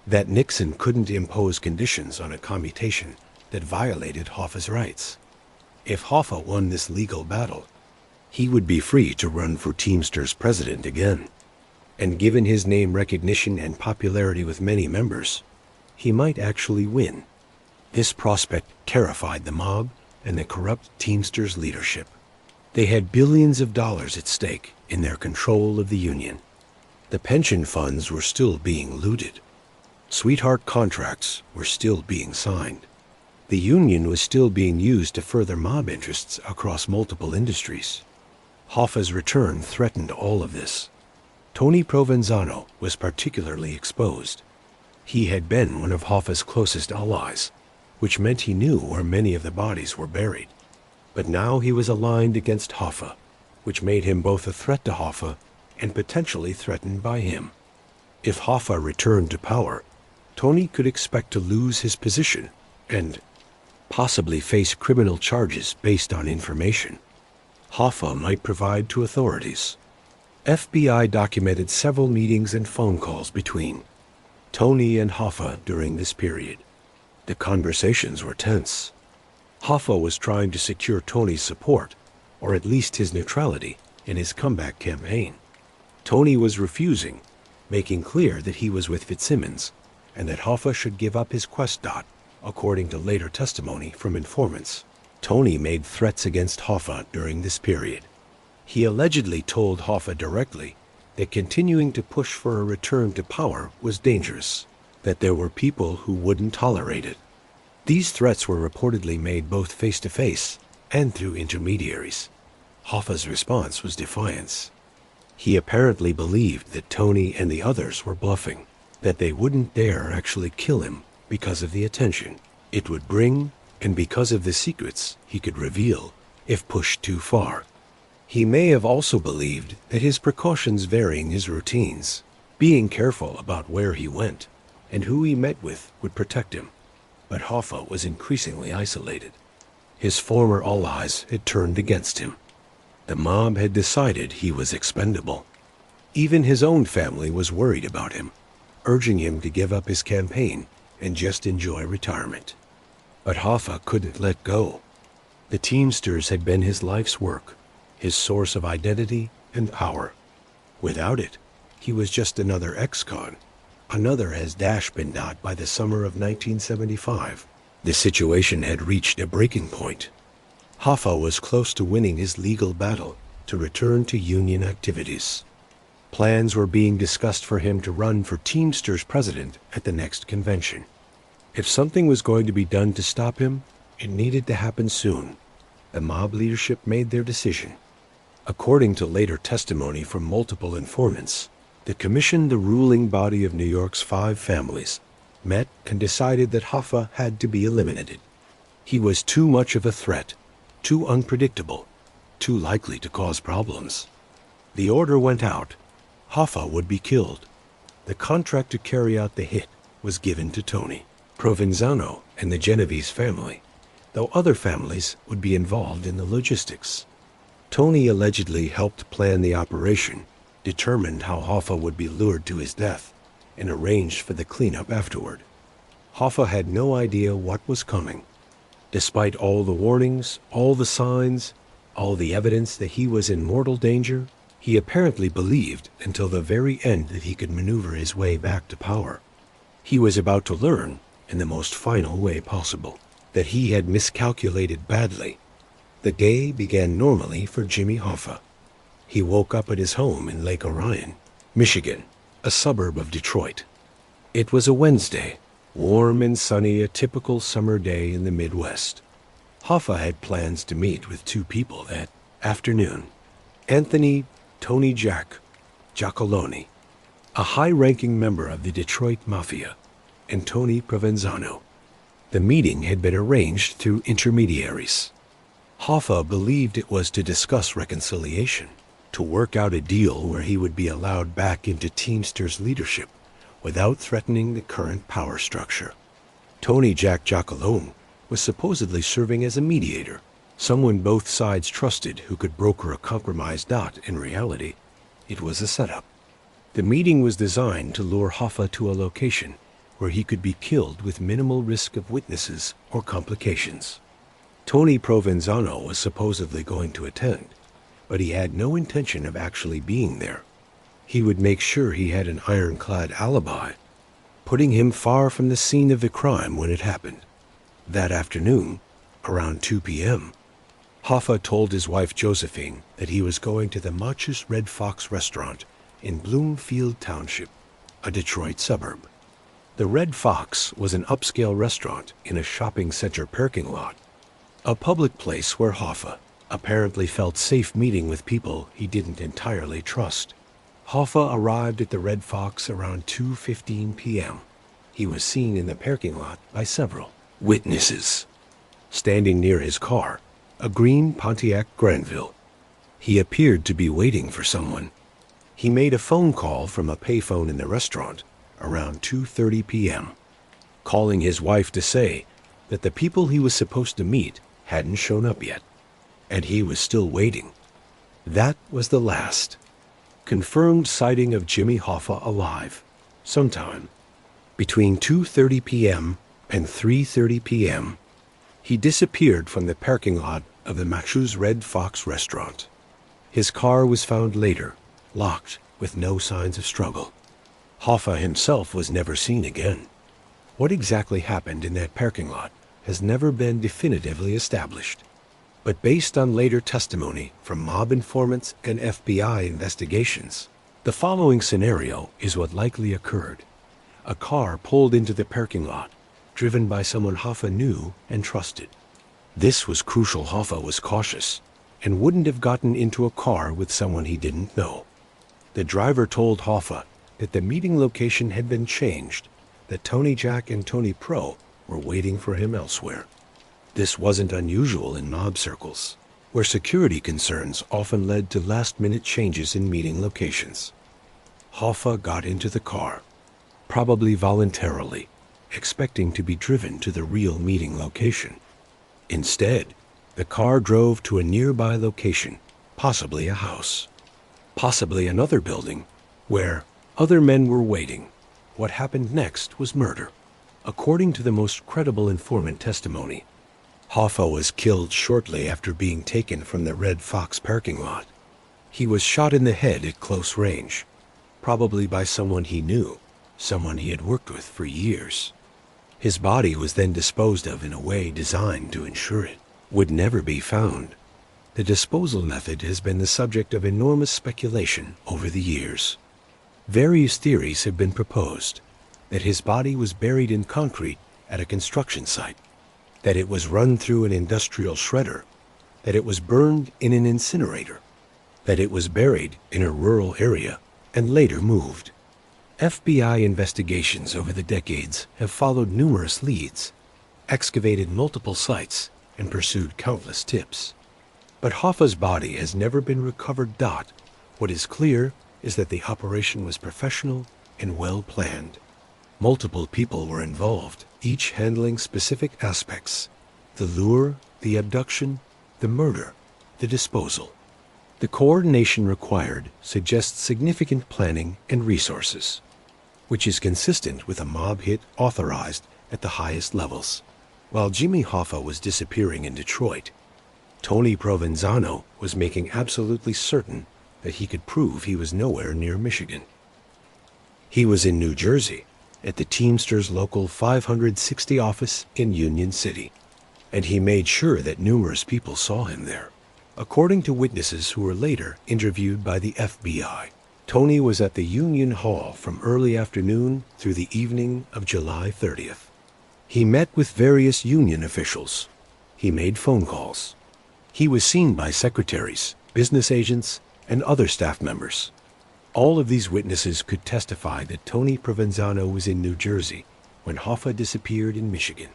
that Nixon couldn't impose conditions on a commutation that violated Hoffa's rights. If Hoffa won this legal battle, he would be free to run for Teamsters president again. And given his name recognition and popularity with many members, he might actually win. This prospect terrified the mob and the corrupt Teamsters leadership. They had billions of dollars at stake in their control of the union. The pension funds were still being looted. Sweetheart contracts were still being signed. The union was still being used to further mob interests across multiple industries. Hoffa's return threatened all of this. Tony Provenzano was particularly exposed. He had been one of Hoffa's closest allies, which meant he knew where many of the bodies were buried. But now he was aligned against Hoffa, which made him both a threat to Hoffa and potentially threatened by him. If Hoffa returned to power, Tony could expect to lose his position and possibly face criminal charges based on information Hoffa might provide to authorities. FBI documented several meetings and phone calls between Tony and Hoffa during this period. The conversations were tense. Hoffa was trying to secure Tony's support, or at least his neutrality, in his comeback campaign. Tony was refusing, making clear that he was with Fitzsimmons, and that Hoffa should give up his quest. According to later testimony from informants, Tony made threats against Hoffa during this period. He allegedly told Hoffa directly that continuing to push for a return to power was dangerous, that there were people who wouldn't tolerate it. These threats were reportedly made both face-to-face and through intermediaries. Hoffa's response was defiance. He apparently believed that Tony and the others were bluffing, that they wouldn't dare actually kill him because of the attention it would bring and because of the secrets he could reveal if pushed too far. He may have also believed that his precautions varying his routines, being careful about where he went and who he met with would protect him. But Hoffa was increasingly isolated. His former allies had turned against him. The mob had decided he was expendable. Even his own family was worried about him, urging him to give up his campaign and just enjoy retirement. But Hoffa couldn't let go. The Teamsters had been his life's work, his source of identity and power. Without it, he was just another ex-con, another has-been-not by the summer of 1975. The situation had reached a breaking point. Hoffa was close to winning his legal battle to return to union activities. Plans were being discussed for him to run for Teamsters president at the next convention. If something was going to be done to stop him, it needed to happen soon. The mob leadership made their decision. According to later testimony from multiple informants, the commission, the ruling body of New York's 5 families, met and decided that Hoffa had to be eliminated. He was too much of a threat, too unpredictable, too likely to cause problems. The order went out. Hoffa would be killed. The contract to carry out the hit was given to Tony, Provenzano, and the Genovese family, though other families would be involved in the logistics. Tony allegedly helped plan the operation, determined how Hoffa would be lured to his death, and arranged for the cleanup afterward. Hoffa had no idea what was coming. Despite all the warnings, all the signs, all the evidence that he was in mortal danger, he apparently believed until the very end that he could maneuver his way back to power. He was about to learn, in the most final way possible, that he had miscalculated badly. The day began normally for Jimmy Hoffa. He woke up at his home in Lake Orion, Michigan, a suburb of Detroit. It was a Wednesday, warm and sunny, a typical summer day in the Midwest. Hoffa had plans to meet with 2 people that afternoon. Anthony Tony Jack Giacolone, a high-ranking member of the Detroit Mafia, and Tony Provenzano. The meeting had been arranged through intermediaries. Hoffa believed it was to discuss reconciliation, to work out a deal where he would be allowed back into Teamsters leadership without threatening the current power structure. Tony Jack Giacolone was supposedly serving as a mediator, someone both sides trusted who could broker a compromise. In reality, it was a setup. The meeting was designed to lure Hoffa to a location where he could be killed with minimal risk of witnesses or complications. Tony Provenzano was supposedly going to attend, but he had no intention of actually being there. He would make sure he had an ironclad alibi, putting him far from the scene of the crime when it happened. That afternoon, around 2 p.m., Hoffa told his wife Josephine that he was going to the Machus Red Fox restaurant in Bloomfield Township, a Detroit suburb. The Red Fox was an upscale restaurant in a shopping center parking lot, a public place where Hoffa apparently felt safe meeting with people he didn't entirely trust. Hoffa arrived at the Red Fox around 2:15 p.m. He was seen in the parking lot by several witnesses. Standing near his car, a green Pontiac Granville, he appeared to be waiting for someone. He made a phone call from a payphone in the restaurant around 2:30 p.m., calling his wife to say that the people he was supposed to meet hadn't shown up yet, and he was still waiting. That was the last confirmed sighting of Jimmy Hoffa alive, sometime between 2:30 p.m. and 3:30 p.m. He disappeared from the parking lot of the Machus Red Fox restaurant. His car was found later, locked with no signs of struggle. Hoffa himself was never seen again. What exactly happened in that parking lot has never been definitively established. But based on later testimony from mob informants and FBI investigations, the following scenario is what likely occurred. A car pulled into the parking lot, driven by someone Hoffa knew and trusted. This was crucial. Hoffa was cautious and wouldn't have gotten into a car with someone he didn't know. The driver told Hoffa that the meeting location had been changed, that Tony Jack and Tony Pro were waiting for him elsewhere. This wasn't unusual in mob circles, where security concerns often led to last-minute changes in meeting locations. Hoffa got into the car, probably voluntarily, expecting to be driven to the real meeting location. Instead, The car drove to a nearby location, possibly a house, possibly another building, where other men were waiting. What happened next was murder. According to the most credible informant testimony, Hoffa was killed shortly after being taken from the Red Fox parking lot. He was shot in the head at close range, probably by someone he knew, someone he had worked with for years. His body was then disposed of in a way designed to ensure it would never be found. The disposal method has been the subject of enormous speculation over the years. Various theories have been proposed: that his body was buried in concrete at a construction site, that it was run through an industrial shredder, that it was burned in an incinerator, that it was buried in a rural area and later moved. FBI investigations over the decades have followed numerous leads, excavated multiple sites, and pursued countless tips. But Hoffa's body has never been recovered. What is clear is that the operation was professional and well planned. Multiple people were involved, each handling specific aspects: the lure, the abduction, the murder, the disposal. The coordination required suggests significant planning and resources, which is consistent with a mob hit authorized at the highest levels. While Jimmy Hoffa was disappearing in Detroit, Tony Provenzano was making absolutely certain that he could prove he was nowhere near Michigan. He was in New Jersey, at the Teamsters Local 560 office in Union City, and he made sure that numerous people saw him there. According to witnesses who were later interviewed by the FBI, Tony was at the Union Hall from early afternoon through the evening of July 30th. He met with various union officials. He made phone calls. He was seen by secretaries, business agents, and other staff members. All of these witnesses could testify that Tony Provenzano was in New Jersey when Hoffa disappeared in Michigan.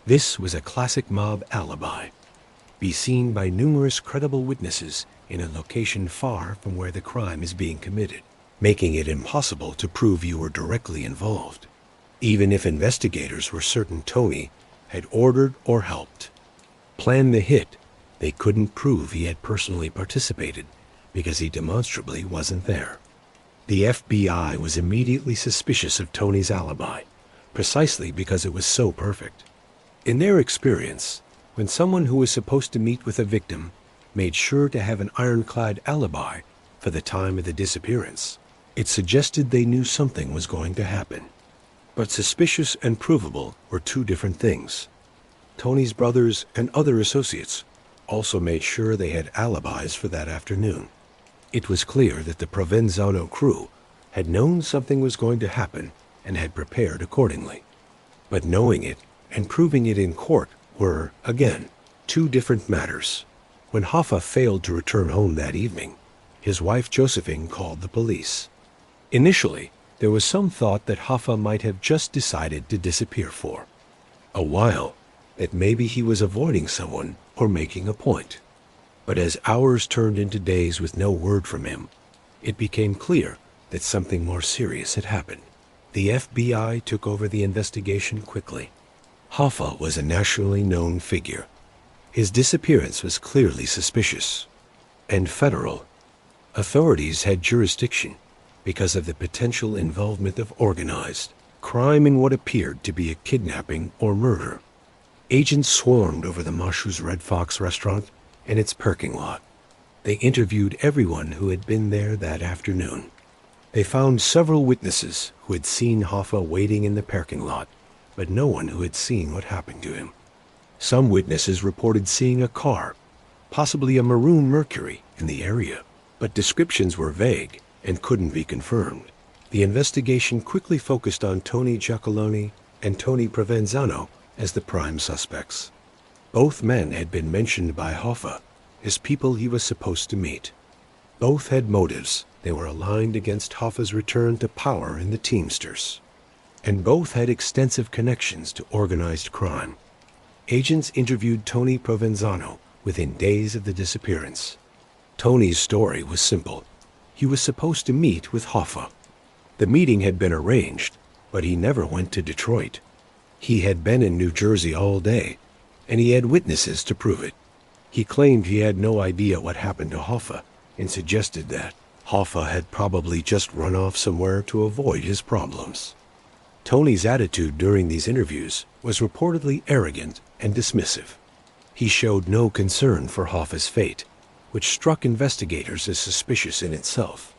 This was a classic mob alibi, be seen by numerous credible witnesses in a location far from where the crime is being committed, making it impossible to prove you were directly involved, even if investigators were certain Tony had ordered or helped plan the hit. They couldn't prove he had personally participated because he demonstrably wasn't there. The FBI was immediately suspicious of Tony's alibi, precisely because it was so perfect. In their experience, when someone who was supposed to meet with a victim made sure to have an ironclad alibi for the time of the disappearance, it suggested they knew something was going to happen. But suspicious and provable were two different things. Tony's brothers and other associates also made sure they had alibis for that afternoon. It was clear that the Provenzano crew had known something was going to happen and had prepared accordingly. But knowing it and proving it in court were, again, two different matters. When Hoffa failed to return home that evening, his wife Josephine called the police. Initially, there was some thought that Hoffa might have just decided to disappear for a while, that maybe he was avoiding someone or making a point. But as hours turned into days with no word from him, it became clear that something more serious had happened. The FBI took over the investigation quickly. Hoffa was a nationally known figure. His disappearance was clearly suspicious, and federal authorities had jurisdiction because of the potential involvement of organized crime in what appeared to be a kidnapping or murder. Agents swarmed over the Mashu's Red Fox restaurant and its parking lot. They interviewed everyone who had been there that afternoon. They found several witnesses who had seen Hoffa waiting in the parking lot, but no one who had seen what happened to him. Some witnesses reported seeing a car, possibly a maroon Mercury, in the area, but descriptions were vague and couldn't be confirmed. The investigation quickly focused on Tony Giacalone and Tony Provenzano as the prime suspects. Both men had been mentioned by Hoffa as people he was supposed to meet. Both had motives. They were aligned against Hoffa's return to power in the Teamsters. And both had extensive connections to organized crime. Agents interviewed Tony Provenzano within days of the disappearance. Tony's story was simple. He was supposed to meet with Hoffa. The meeting had been arranged, but he never went to Detroit. He had been in New Jersey all day, and he had witnesses to prove it. He claimed he had no idea what happened to Hoffa and suggested that Hoffa had probably just run off somewhere to avoid his problems. Tony's attitude during these interviews was reportedly arrogant and dismissive. He showed no concern for Hoffa's fate, which struck investigators as suspicious in itself.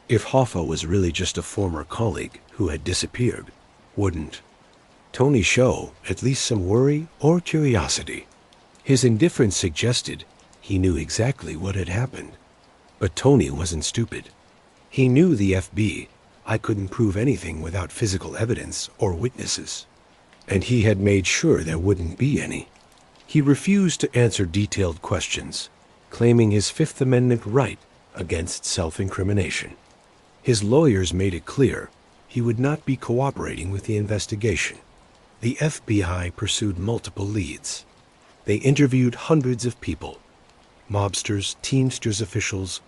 If Hoffa was really just a former colleague who had disappeared, wouldn't Tony show at least some worry or curiosity? His indifference suggested he knew exactly what had happened. But Tony wasn't stupid. He knew the FBI couldn't prove anything without physical evidence or witnesses, and he had made sure there wouldn't be any. He refused to answer detailed questions, claiming his Fifth Amendment right against self-incrimination. His lawyers made it clear he would not be cooperating with the investigation. The FBI pursued multiple leads. They interviewed hundreds of people: mobsters, Teamsters officials,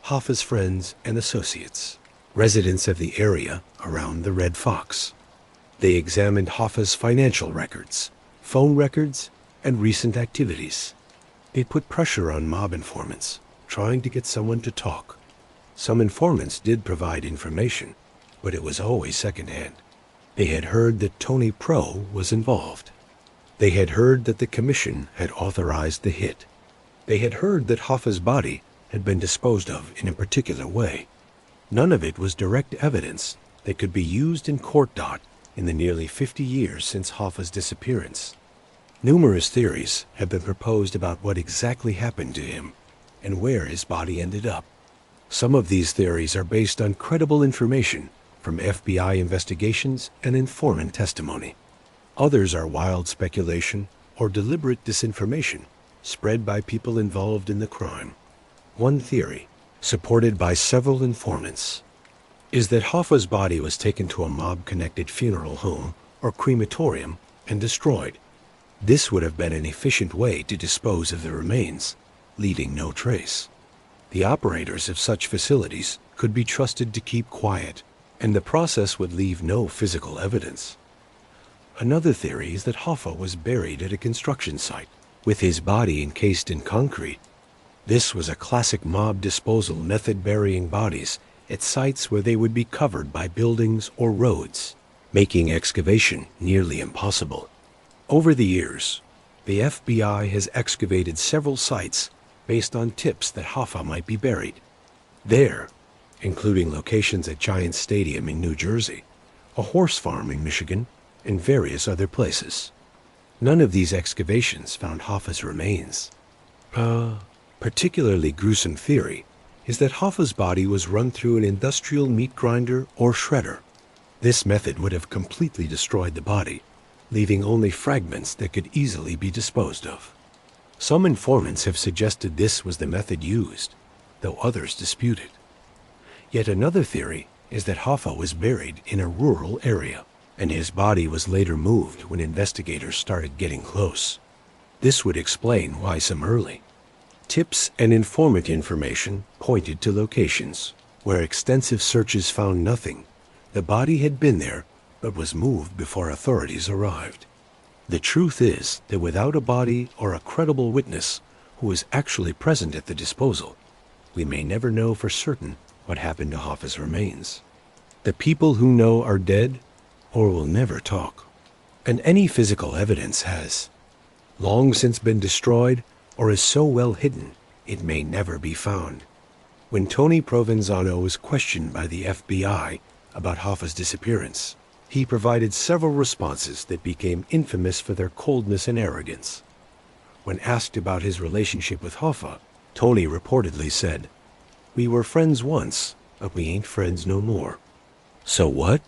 Hoffa's friends and associates, residents of the area around the Red Fox. They examined Hoffa's financial records, phone records, and recent activities. They put pressure on mob informants, trying to get someone to talk. Some informants did provide information, but it was always secondhand. They had heard that Tony Pro was involved. They had heard that the commission had authorized the hit. They had heard that Hoffa's body had been disposed of in a particular way. None of it was direct evidence that could be used in court in the nearly 50 years since Hoffa's disappearance. Numerous theories have been proposed about what exactly happened to him and where his body ended up. Some of these theories are based on credible information from FBI investigations and informant testimony. Others are wild speculation or deliberate disinformation spread by people involved in the crime. One theory, supported by several informants, is that Hoffa's body was taken to a mob-connected funeral home or crematorium and destroyed. This would have been an efficient way to dispose of the remains, leaving no trace. The operators of such facilities could be trusted to keep quiet, and the process would leave no physical evidence. Another theory is that Hoffa was buried at a construction site, with his body encased in concrete. This was a classic mob disposal method, burying bodies at sites where they would be covered by buildings or roads, making excavation nearly impossible. Over the years, the FBI has excavated several sites based on tips that Hoffa might be buried there, including locations at Giant Stadium in New Jersey, a horse farm in Michigan, and various other places. None of these excavations found Hoffa's remains. A particularly gruesome theory is that Hoffa's body was run through an industrial meat grinder or shredder. This method would have completely destroyed the body, leaving only fragments that could easily be disposed of. Some informants have suggested this was the method used, though others dispute it. Yet another theory is that Hoffa was buried in a rural area, and his body was later moved when investigators started getting close. This would explain why some early tips and informant information pointed to locations where extensive searches found nothing. The body had been there, but was moved before authorities arrived. The truth is that without a body or a credible witness who was actually present at the disposal, we may never know for certain what happened to Hoffa's remains. The people who know are dead or will never talk, and any physical evidence has long since been destroyed or is so well hidden it may never be found. When Tony Provenzano was questioned by the FBI about Hoffa's disappearance, he provided several responses that became infamous for their coldness and arrogance. When asked about his relationship with Hoffa, Tony reportedly said, "We were friends once, but we ain't friends no more." So what?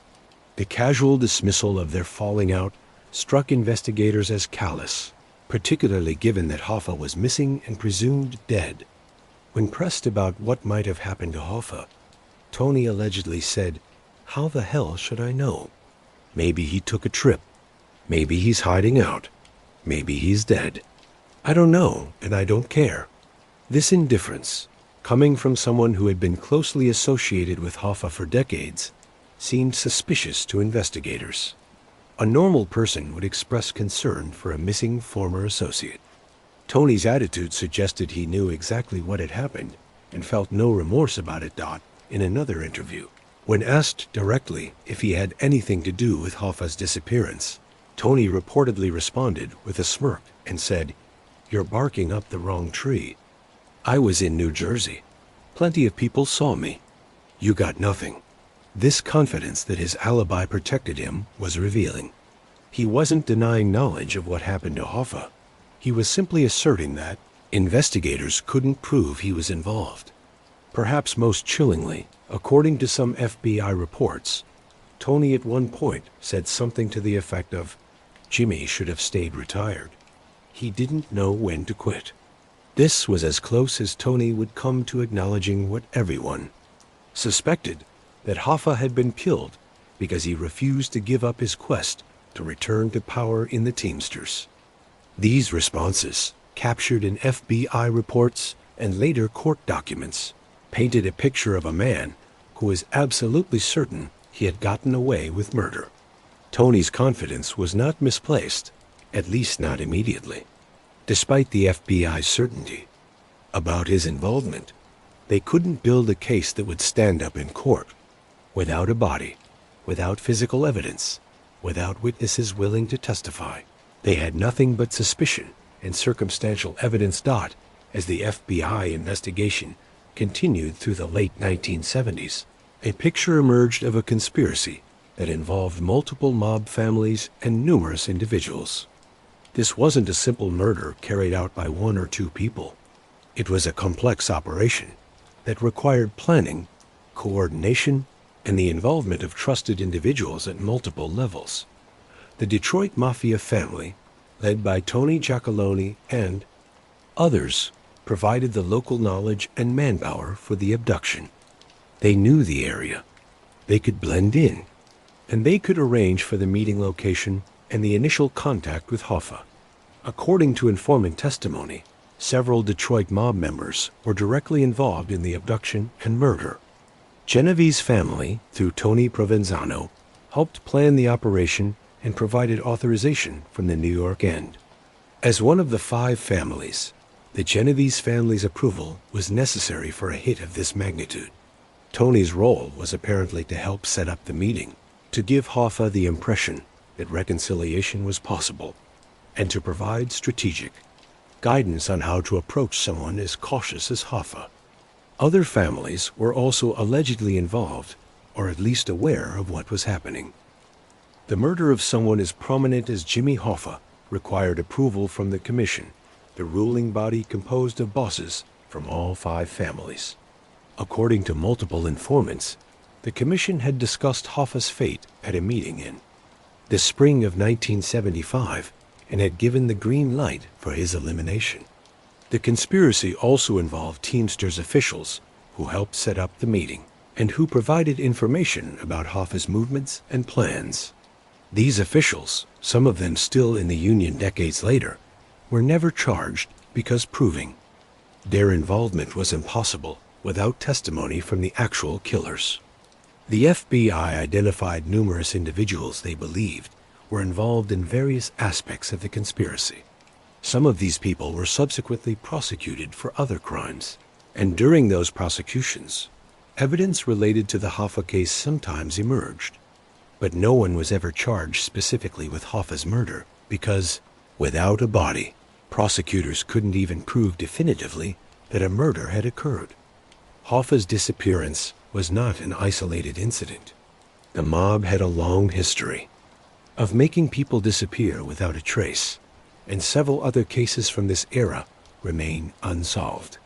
The casual dismissal of their falling out struck investigators as callous, particularly given that Hoffa was missing and presumed dead. When pressed about what might have happened to Hoffa, Tony allegedly said, "How the hell should I know? Maybe he took a trip. Maybe he's hiding out. Maybe he's dead. I don't know, and I don't care." This indifference, coming from someone who had been closely associated with Hoffa for decades, seemed suspicious to investigators. A normal person would express concern for a missing former associate. Tony's attitude suggested he knew exactly what had happened and felt no remorse about it. In another interview, when asked directly if he had anything to do with Hoffa's disappearance, Tony reportedly responded with a smirk and said, "You're barking up the wrong tree. I was in New Jersey. Plenty of people saw me. You got nothing." This confidence that his alibi protected him was revealing. He wasn't denying knowledge of what happened to Hoffa. He was simply asserting that investigators couldn't prove he was involved. Perhaps most chillingly, according to some FBI reports, Tony at one point said something to the effect of, "Jimmy should have stayed retired. He didn't know when to quit." This was as close as Tony would come to acknowledging what everyone suspected, that Hoffa had been killed because he refused to give up his quest to return to power in the Teamsters. These responses, captured in FBI reports and later court documents, painted a picture of a man who was absolutely certain he had gotten away with murder. Tony's confidence was not misplaced, at least not immediately. Despite the FBI's certainty about his involvement, they couldn't build a case that would stand up in court. Without a body, without physical evidence, without witnesses willing to testify, they had nothing but suspicion and circumstantial evidence. As the FBI investigation continued through the late 1970s, a picture emerged of a conspiracy that involved multiple mob families and numerous individuals. This wasn't a simple murder carried out by one or two people. It was a complex operation that required planning, coordination, and the involvement of trusted individuals at multiple levels. The Detroit Mafia family, led by Tony Giacalone and others, provided the local knowledge and manpower for the abduction. They knew the area. They could blend in, and they could arrange for the meeting location and the initial contact with Hoffa. According to informant testimony, several Detroit mob members were directly involved in the abduction and murder. Genovese's family, through Tony Provenzano, helped plan the operation and provided authorization from the New York end. As one of the 5 families, the Genovese family's approval was necessary for a hit of this magnitude. Tony's role was apparently to help set up the meeting, to give Hoffa the impression that reconciliation was possible, and to provide strategic guidance on how to approach someone as cautious as Hoffa. Other families were also allegedly involved, or at least aware of what was happening. The murder of someone as prominent as Jimmy Hoffa required approval from the commission, the ruling body composed of bosses from all 5 families. According to multiple informants, the commission had discussed Hoffa's fate at a meeting in the spring of 1975 and had given the green light for his elimination. The conspiracy also involved Teamsters officials who helped set up the meeting and who provided information about Hoffa's movements and plans. These officials, some of them still in the Union decades later, were never charged because proving their involvement was impossible without testimony from the actual killers. The FBI identified numerous individuals they believed were involved in various aspects of the conspiracy. Some of these people were subsequently prosecuted for other crimes, and during those prosecutions, evidence related to the Hoffa case sometimes emerged. But no one was ever charged specifically with Hoffa's murder because, without a body, prosecutors couldn't even prove definitively that a murder had occurred. Hoffa's disappearance was not an isolated incident. The mob had a long history of making people disappear without a trace, and several other cases from this era remain unsolved.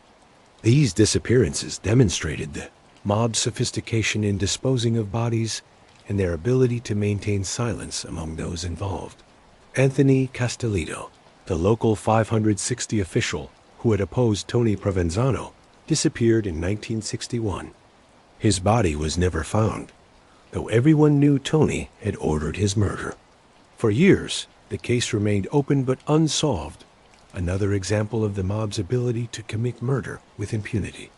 These disappearances demonstrated the mob's sophistication in disposing of bodies and their ability to maintain silence among those involved. Anthony Castellito, the local 560 official who had opposed Tony Provenzano, disappeared in 1961. His body was never found, though everyone knew Tony had ordered his murder. For years, the case remained open but unsolved, another example of the mob's ability to commit murder with impunity.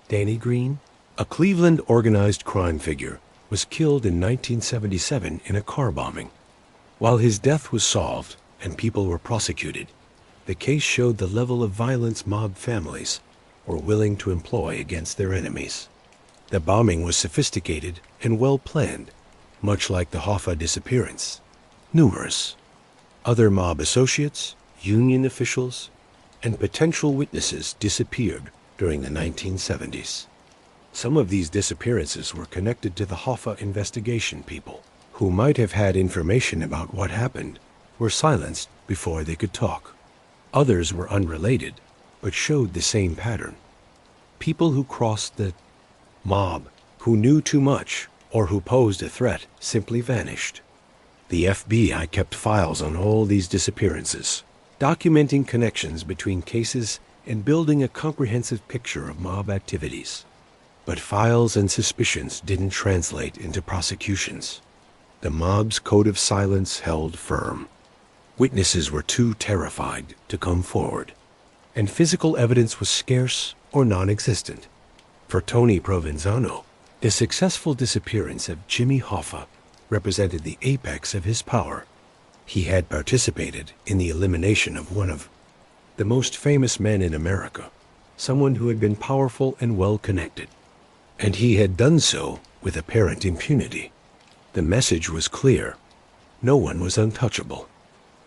Danny Green, a Cleveland organized crime figure, was killed in 1977 in a car bombing. While his death was solved and people were prosecuted, the case showed the level of violence mob families were willing to employ against their enemies. The bombing was sophisticated and well planned, much like the Hoffa disappearance. Numerous other mob associates, union officials, and potential witnesses disappeared during the 1970s. Some of these disappearances were connected to the Hoffa investigation. People who might have had information about what happened were silenced before they could talk. Others were unrelated, but showed the same pattern. People who crossed the mob, who knew too much, or who posed a threat, simply vanished. The FBI kept files on all these disappearances, documenting connections between cases and building a comprehensive picture of mob activities. But files and suspicions didn't translate into prosecutions. The mob's code of silence held firm. Witnesses were too terrified to come forward, and physical evidence was scarce or non-existent. For Tony Provenzano, the successful disappearance of Jimmy Hoffa represented the apex of his power. He had participated in the elimination of one of the most famous men in America, someone who had been powerful and well-connected, and he had done so with apparent impunity. The message was clear. No one was untouchable.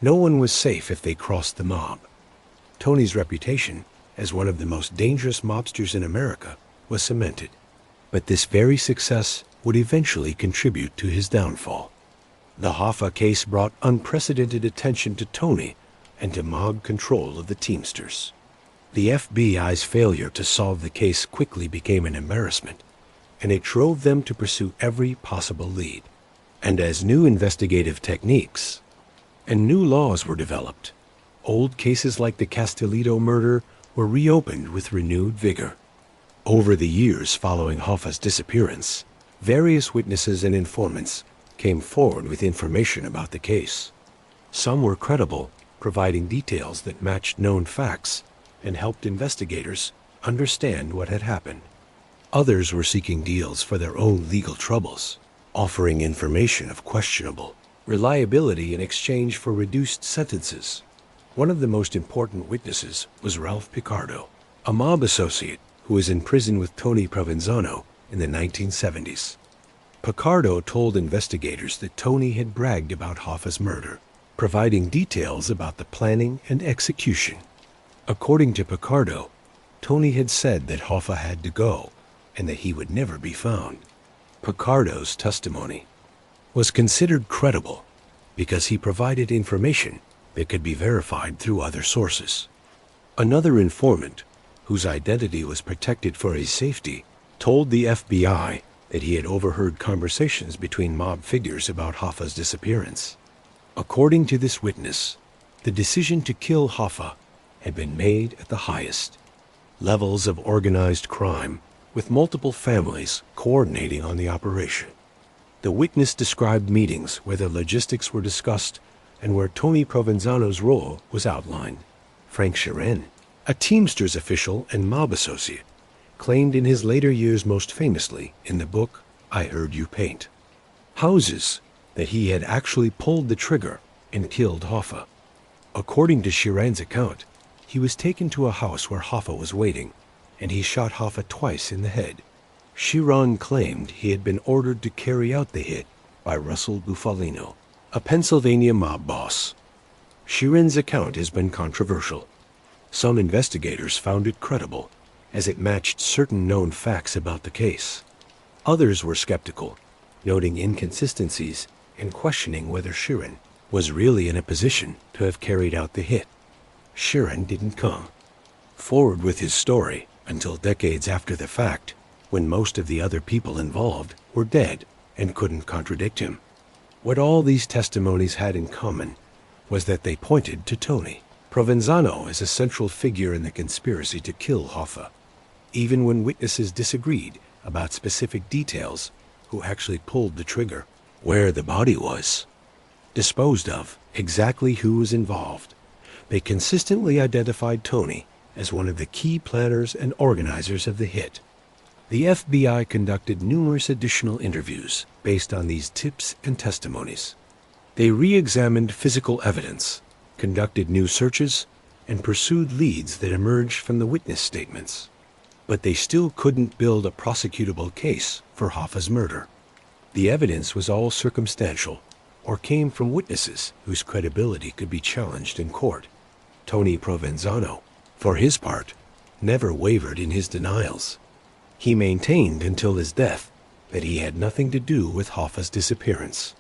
No one was safe if they crossed the mob. Tony's reputation as one of the most dangerous mobsters in America was cemented, but this very success would eventually contribute to his downfall. The Hoffa case brought unprecedented attention to Tony and to mob control of the Teamsters. The FBI's failure to solve the case quickly became an embarrassment, and it drove them to pursue every possible lead. And as new investigative techniques and new laws were developed, old cases like the Castellito murder were reopened with renewed vigor. Over the years following Hoffa's disappearance, various witnesses and informants came forward with information about the case. Some were credible, providing details that matched known facts and helped investigators understand what had happened. Others were seeking deals for their own legal troubles, offering information of questionable reliability in exchange for reduced sentences. One of the most important witnesses was Ralph Picardo, a mob associate who was in prison with Tony Provenzano in the 1970s. Picardo told investigators that Tony had bragged about Hoffa's murder, providing details about the planning and execution. According to Picardo, Tony had said that Hoffa had to go and that he would never be found. Picardo's testimony was considered credible because he provided information that could be verified through other sources. Another informant, whose identity was protected for his safety, told the FBI that he had overheard conversations between mob figures about Hoffa's disappearance. According to this witness, the decision to kill Hoffa had been made at the highest levels of organized crime, with multiple families coordinating on the operation. The witness described meetings where the logistics were discussed and where Tony Provenzano's role was outlined. Frank Chiren, a Teamsters official and mob associate, claimed in his later years most famously in the book I Heard You Paint houses that he had actually pulled the trigger and killed Hoffa. According to Chiren's account, he was taken to a house where Hoffa was waiting, and he shot Hoffa twice in the head. Chiren claimed he had been ordered to carry out the hit by Russell Bufalino, a Pennsylvania mob boss. Chiren's account has been controversial. Some investigators found it credible, as it matched certain known facts about the case. Others were skeptical, noting inconsistencies and questioning whether Chiren was really in a position to have carried out the hit. Chiren didn't come forward with his story until decades after the fact, when most of the other people involved were dead and couldn't contradict him. What all these testimonies had in common was that they pointed to Tony Provenzano as a central figure in the conspiracy to kill Hoffa. Even when witnesses disagreed about specific details, who actually pulled the trigger, where the body was disposed of, exactly who was involved, they consistently identified Tony as one of the key planners and organizers of the hit. The FBI conducted numerous additional interviews based on these tips and testimonies. They re-examined physical evidence, conducted new searches, and pursued leads that emerged from the witness statements. But they still couldn't build a prosecutable case for Hoffa's murder. The evidence was all circumstantial, or came from witnesses whose credibility could be challenged in court. Tony Provenzano, for his part, never wavered in his denials. He maintained until his death that he had nothing to do with Hoffa's disappearance,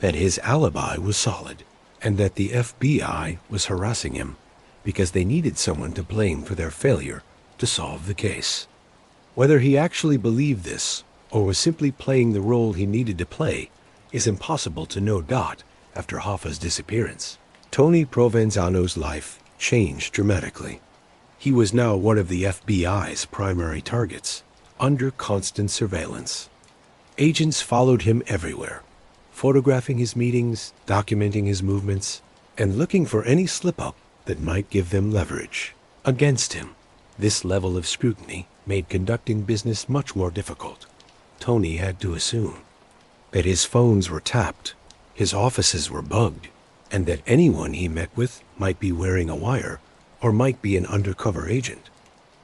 that his alibi was solid, and that the FBI was harassing him because they needed someone to blame for their failure to solve the case. Whether he actually believed this or was simply playing the role he needed to play is impossible to know. After Hoffa's disappearance, Tony Provenzano's life changed dramatically. He was now one of the FBI's primary targets, under constant surveillance. Agents followed him everywhere, photographing his meetings, documenting his movements, and looking for any slip-up that might give them leverage against him. This level of scrutiny made conducting business much more difficult. Tony had to assume that his phones were tapped, his offices were bugged, and that anyone he met with might be wearing a wire or might be an undercover agent.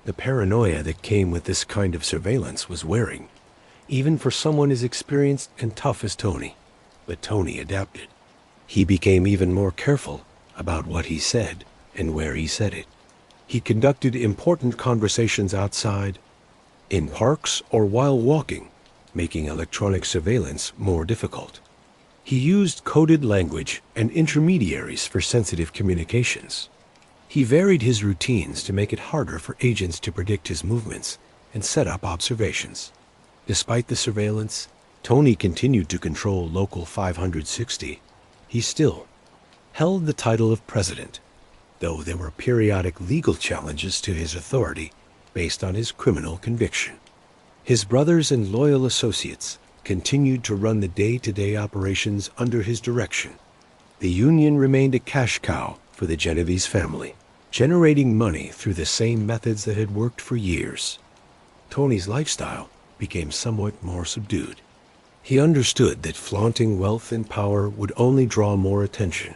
The paranoia that came with this kind of surveillance was wearing, even for someone as experienced and tough as Tony. But Tony adapted. He became even more careful about what he said and where he said it. He conducted important conversations outside, in parks, or while walking, making electronic surveillance more difficult. He used coded language and intermediaries for sensitive communications. He varied his routines to make it harder for agents to predict his movements and set up observations. Despite the surveillance, Tony continued to control Local 560. He still held the title of president, though there were periodic legal challenges to his authority based on his criminal conviction. His brothers and loyal associates continued to run the day-to-day operations under his direction. The union remained a cash cow for the Genovese family, generating money through the same methods that had worked for years. Tony's lifestyle became somewhat more subdued. He understood that flaunting wealth and power would only draw more attention.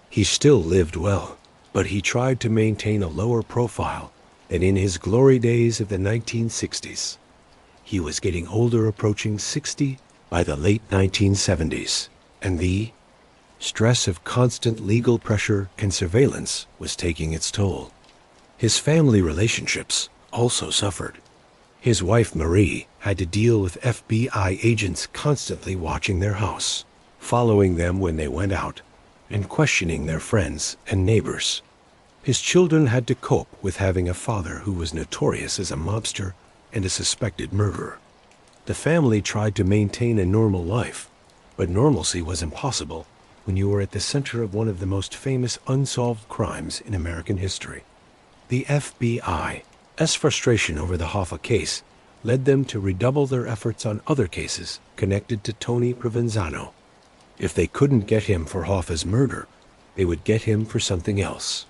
He still lived well, but he tried to maintain a lower profile than in his glory days of the 1960s. He was getting older, approaching 60 by the late 1970s, and the stress of constant legal pressure and surveillance was taking its toll. His family relationships also suffered. His wife, Marie, had to deal with FBI agents constantly watching their house, following them when they went out, and questioning their friends and neighbors. His children had to cope with having a father who was notorious as a mobster and a suspected murderer. The family tried to maintain a normal life, but normalcy was impossible when you were at the center of one of the most famous unsolved crimes in American history. The FBI's frustration over the Hoffa case led them to redouble their efforts on other cases connected to Tony Provenzano. If they couldn't get him for Hoffa's murder, they would get him for something else.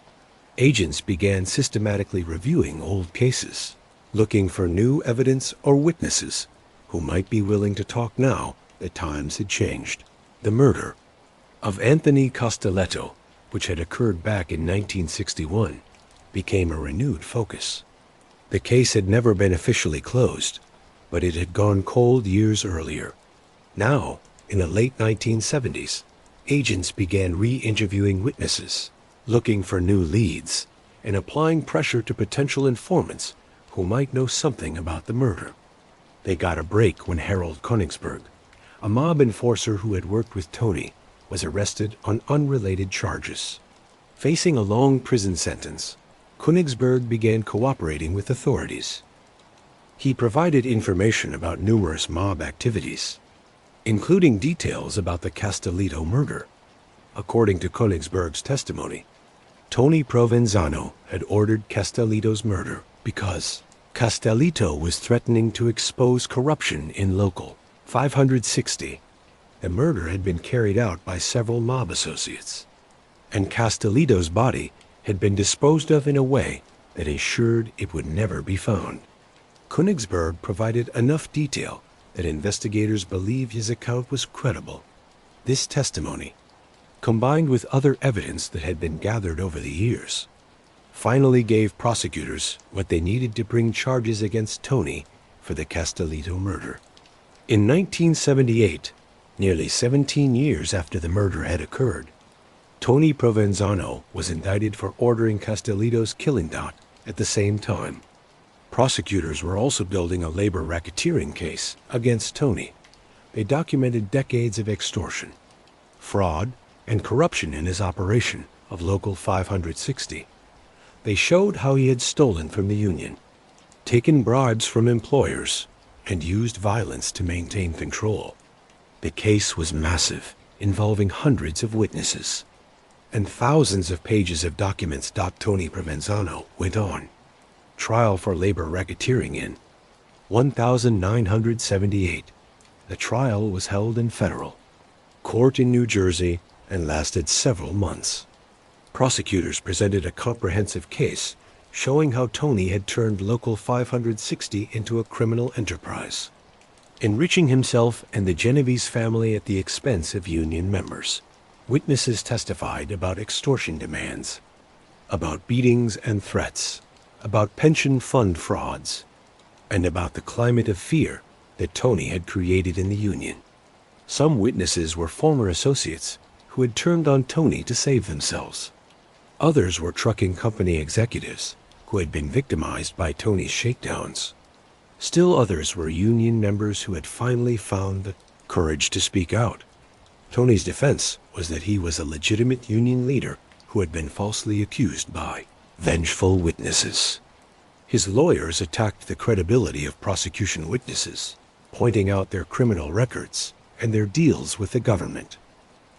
Agents began systematically reviewing old cases, looking for new evidence or witnesses who might be willing to talk now that times had changed. The murder of Anthony Castelletto, which had occurred back in 1961, became a renewed focus. The case had never been officially closed, but it had gone cold years earlier. Now, in the late 1970s, agents began re-interviewing witnesses, looking for new leads, and applying pressure to potential informants who might know something about the murder. They got a break when Harold Königsberg, a mob enforcer who had worked with Tony, was arrested on unrelated charges. Facing a long prison sentence, Königsberg began cooperating with authorities. He provided information about numerous mob activities, including details about the Castelletto murder. According to Königsberg's testimony, Tony Provenzano had ordered Castelletto's murder because Castelletto was threatening to expose corruption in Local 560. The murder had been carried out by several mob associates, and Castelletto's body had been disposed of in a way that ensured it would never be found. Königsberg provided enough detail that investigators believed his account was credible. This testimony, combined with other evidence that had been gathered over the years, finally gave prosecutors what they needed to bring charges against Tony for the Castellito murder. In 1978, nearly 17 years after the murder had occurred, Tony Provenzano was indicted for ordering Castellito's killing at the same time. Prosecutors were also building a labor racketeering case against Tony. They documented decades of extortion, fraud, and corruption in his operation of Local 560. They showed how he had stolen from the union, taken bribes from employers, and used violence to maintain control. The case was massive, involving hundreds of witnesses, and thousands of pages of documents. Tony Provenzano went on trial for labor racketeering in 1978. The trial was held in federal court in New Jersey and lasted several months. Prosecutors presented a comprehensive case showing how Tony had turned Local 560 into a criminal enterprise, enriching himself and the Genovese family at the expense of union members. Witnesses testified about extortion demands, about beatings and threats, about pension fund frauds, and about the climate of fear that Tony had created in the union. Some witnesses were former associates who had turned on Tony to save themselves. Others were trucking company executives who had been victimized by Tony's shakedowns. Still others were union members who had finally found the courage to speak out. Tony's defense was that he was a legitimate union leader who had been falsely accused by vengeful witnesses. His lawyers attacked the credibility of prosecution witnesses, pointing out their criminal records and their deals with the government.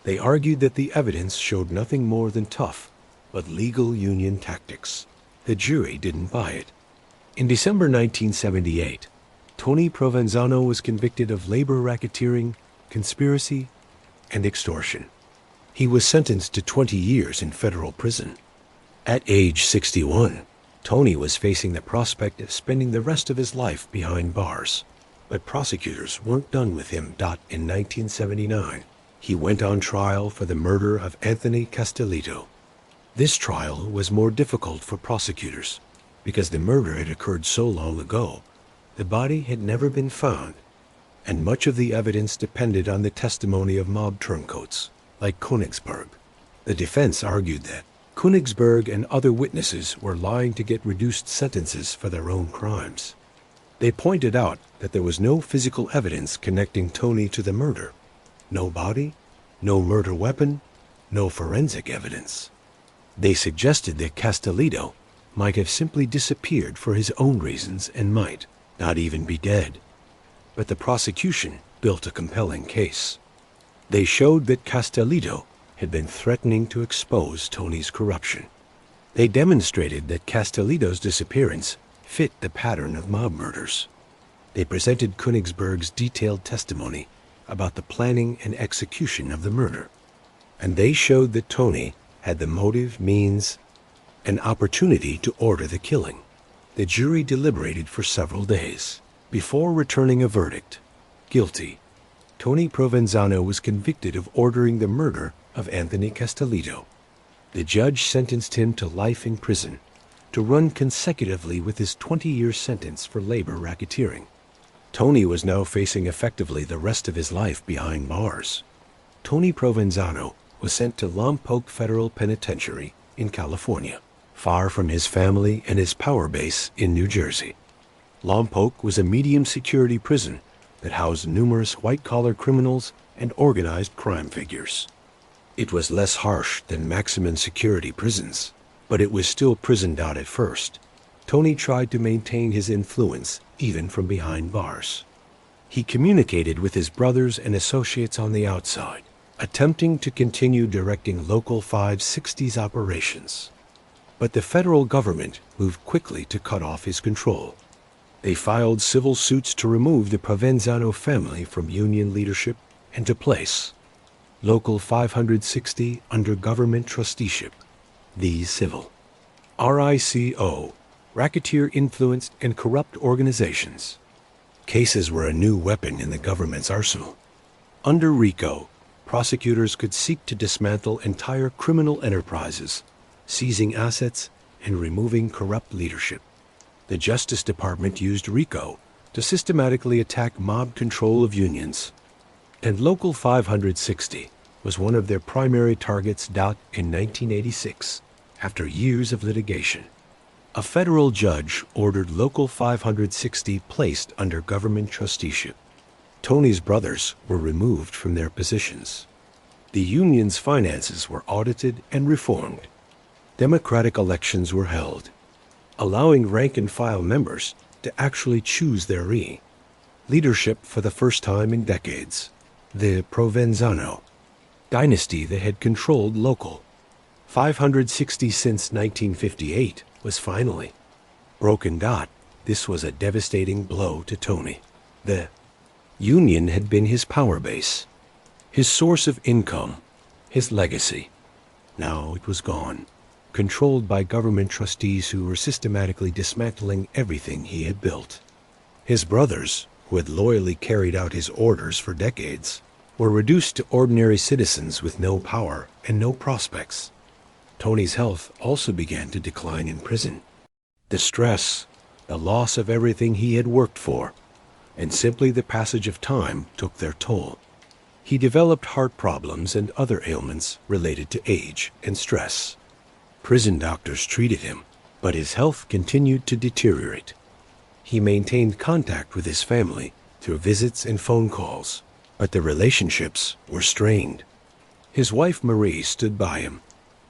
They argued that the evidence showed nothing more than tough but legal union tactics. The jury didn't buy it. In December 1978, Tony Provenzano was convicted of labor racketeering, conspiracy, and extortion. He was sentenced to 20 years in federal prison. At age 61, Tony was facing the prospect of spending the rest of his life behind bars. But prosecutors weren't done with him. In 1979, he went on trial for the murder of Anthony Castellito. This trial was more difficult for prosecutors because the murder had occurred so long ago. The body had never been found, and much of the evidence depended on the testimony of mob turncoats, like Königsberg. The defense argued that Königsberg and other witnesses were lying to get reduced sentences for their own crimes. They pointed out that there was no physical evidence connecting Tony to the murder. No body, no murder weapon, no forensic evidence. They suggested that Castellito might have simply disappeared for his own reasons and might not even be dead. But the prosecution built a compelling case. They showed that Castellito had been threatening to expose Tony's corruption. They demonstrated that Castellito's disappearance fit the pattern of mob murders. They presented Königsberg's detailed testimony about the planning and execution of the murder. And they showed that Tony had the motive, means, and opportunity to order the killing. The jury deliberated for several days. Before returning a verdict, guilty, Tony Provenzano was convicted of ordering the murder of Anthony Castellito. The judge sentenced him to life in prison, to run consecutively with his 20-year sentence for labor racketeering. Tony was now facing effectively the rest of his life behind bars. Tony Provenzano was sent to Lompoc Federal Penitentiary in California, far from his family and his power base in New Jersey. Lompoc was a medium-security prison that housed numerous white-collar criminals and organized crime figures. It was less harsh than maximum-security prisons, but it was still prisoned out at first. Tony tried to maintain his influence even from behind bars. He communicated with his brothers and associates on the outside, attempting to continue directing Local 560's operations. But the federal government moved quickly to cut off his control. They filed civil suits to remove the Provenzano family from union leadership and to place Local 560 under government trusteeship. These civil RICO, racketeer-influenced and corrupt organizations. Cases were a new weapon in the government's arsenal. Under RICO, prosecutors could seek to dismantle entire criminal enterprises, seizing assets and removing corrupt leadership. The Justice Department used RICO to systematically attack mob control of unions, and Local 560 was one of their primary targets. In 1986, after years of litigation, a federal judge ordered Local 560 placed under government trusteeship. Tony's brothers were removed from their positions. The union's finances were audited and reformed. Democratic elections were held, allowing rank-and-file members to actually choose their leadership for the first time in decades. The Provenzano dynasty that had controlled Local 560 since 1958 was finally broken. This was a devastating blow to Tony. The union had been his power base, his source of income, his legacy. Now it was gone, controlled by government trustees who were systematically dismantling everything he had built. His brothers, who had loyally carried out his orders for decades, were reduced to ordinary citizens with no power and no prospects. Tony's health also began to decline in prison. The stress, the loss of everything he had worked for, and simply the passage of time took their toll. He developed heart problems and other ailments related to age and stress. Prison doctors treated him, but his health continued to deteriorate. He maintained contact with his family through visits and phone calls, but the relationships were strained. His wife Marie stood by him,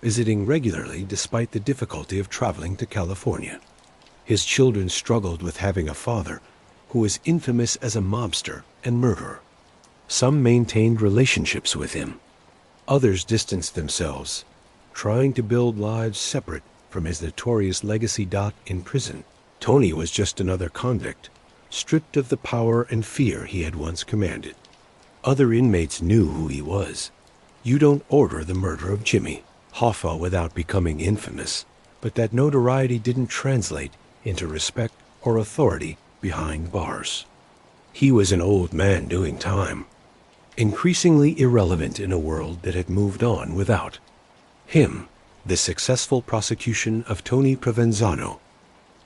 visiting regularly despite the difficulty of traveling to California. His children struggled with having a father who was infamous as a mobster and murderer. Some maintained relationships with him. Others distanced themselves, trying to build lives separate from his notorious legacy. In prison, Tony was just another convict, stripped of the power and fear he had once commanded. Other inmates knew who he was. You don't order the murder of Jimmy Hoffa without becoming infamous, but that notoriety didn't translate into respect or authority behind bars. He was an old man doing time, increasingly irrelevant in a world that had moved on without him. The successful prosecution of Tony Provenzano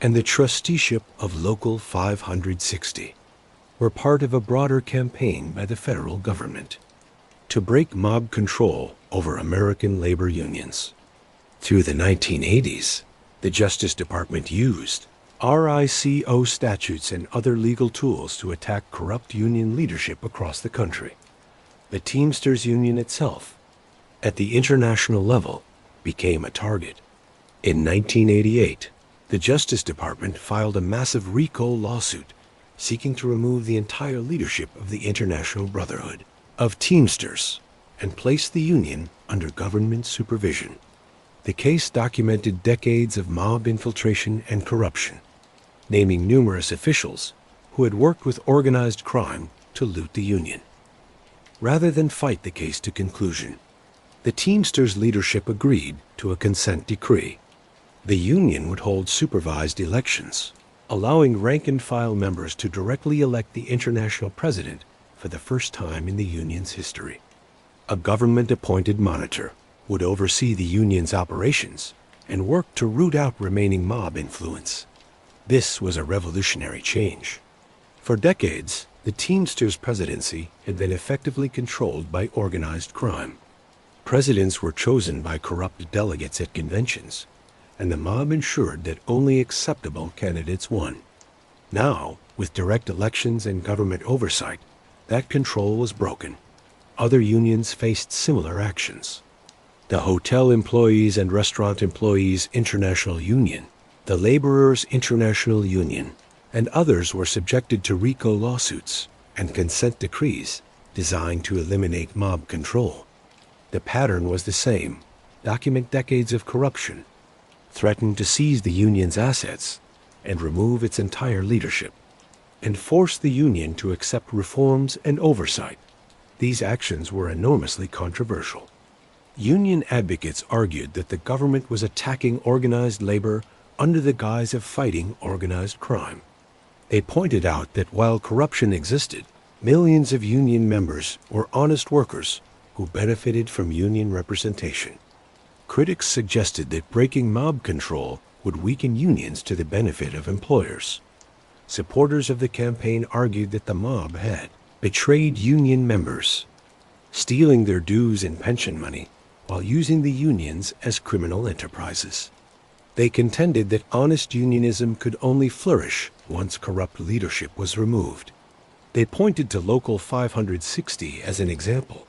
and the trusteeship of Local 560 were part of a broader campaign by the federal government to break mob control over American labor unions. Through the 1980s, the Justice Department used RICO statutes and other legal tools to attack corrupt union leadership across the country. The Teamsters Union itself, at the international level, became a target. In 1988, the Justice Department filed a massive RICO lawsuit seeking to remove the entire leadership of the International Brotherhood of Teamsters and place the union under government supervision. The case documented decades of mob infiltration and corruption, naming numerous officials who had worked with organized crime to loot the union. Rather than fight the case to conclusion, the Teamsters leadership agreed to a consent decree. The union would hold supervised elections, allowing rank-and-file members to directly elect the international president for the first time in the union's history. A government-appointed monitor would oversee the union's operations and work to root out remaining mob influence. This was a revolutionary change. For decades, the Teamsters presidency had been effectively controlled by organized crime. Presidents were chosen by corrupt delegates at conventions, and the mob ensured that only acceptable candidates won. Now, with direct elections and government oversight, that control was broken. Other unions faced similar actions. The Hotel Employees and Restaurant Employees International Union, the Laborers International Union, and others were subjected to RICO lawsuits and consent decrees designed to eliminate mob control. The pattern was the same: document decades of corruption, threaten to seize the union's assets and remove its entire leadership, and force the union to accept reforms and oversight. These actions were enormously controversial. Union advocates argued that the government was attacking organized labor under the guise of fighting organized crime. They pointed out that while corruption existed, millions of union members were honest workers who benefited from union representation. Critics suggested that breaking mob control would weaken unions to the benefit of employers. Supporters of the campaign argued that the mob had betrayed union members, stealing their dues and pension money while using the unions as criminal enterprises. They contended that honest unionism could only flourish once corrupt leadership was removed. They pointed to Local 560 as an example.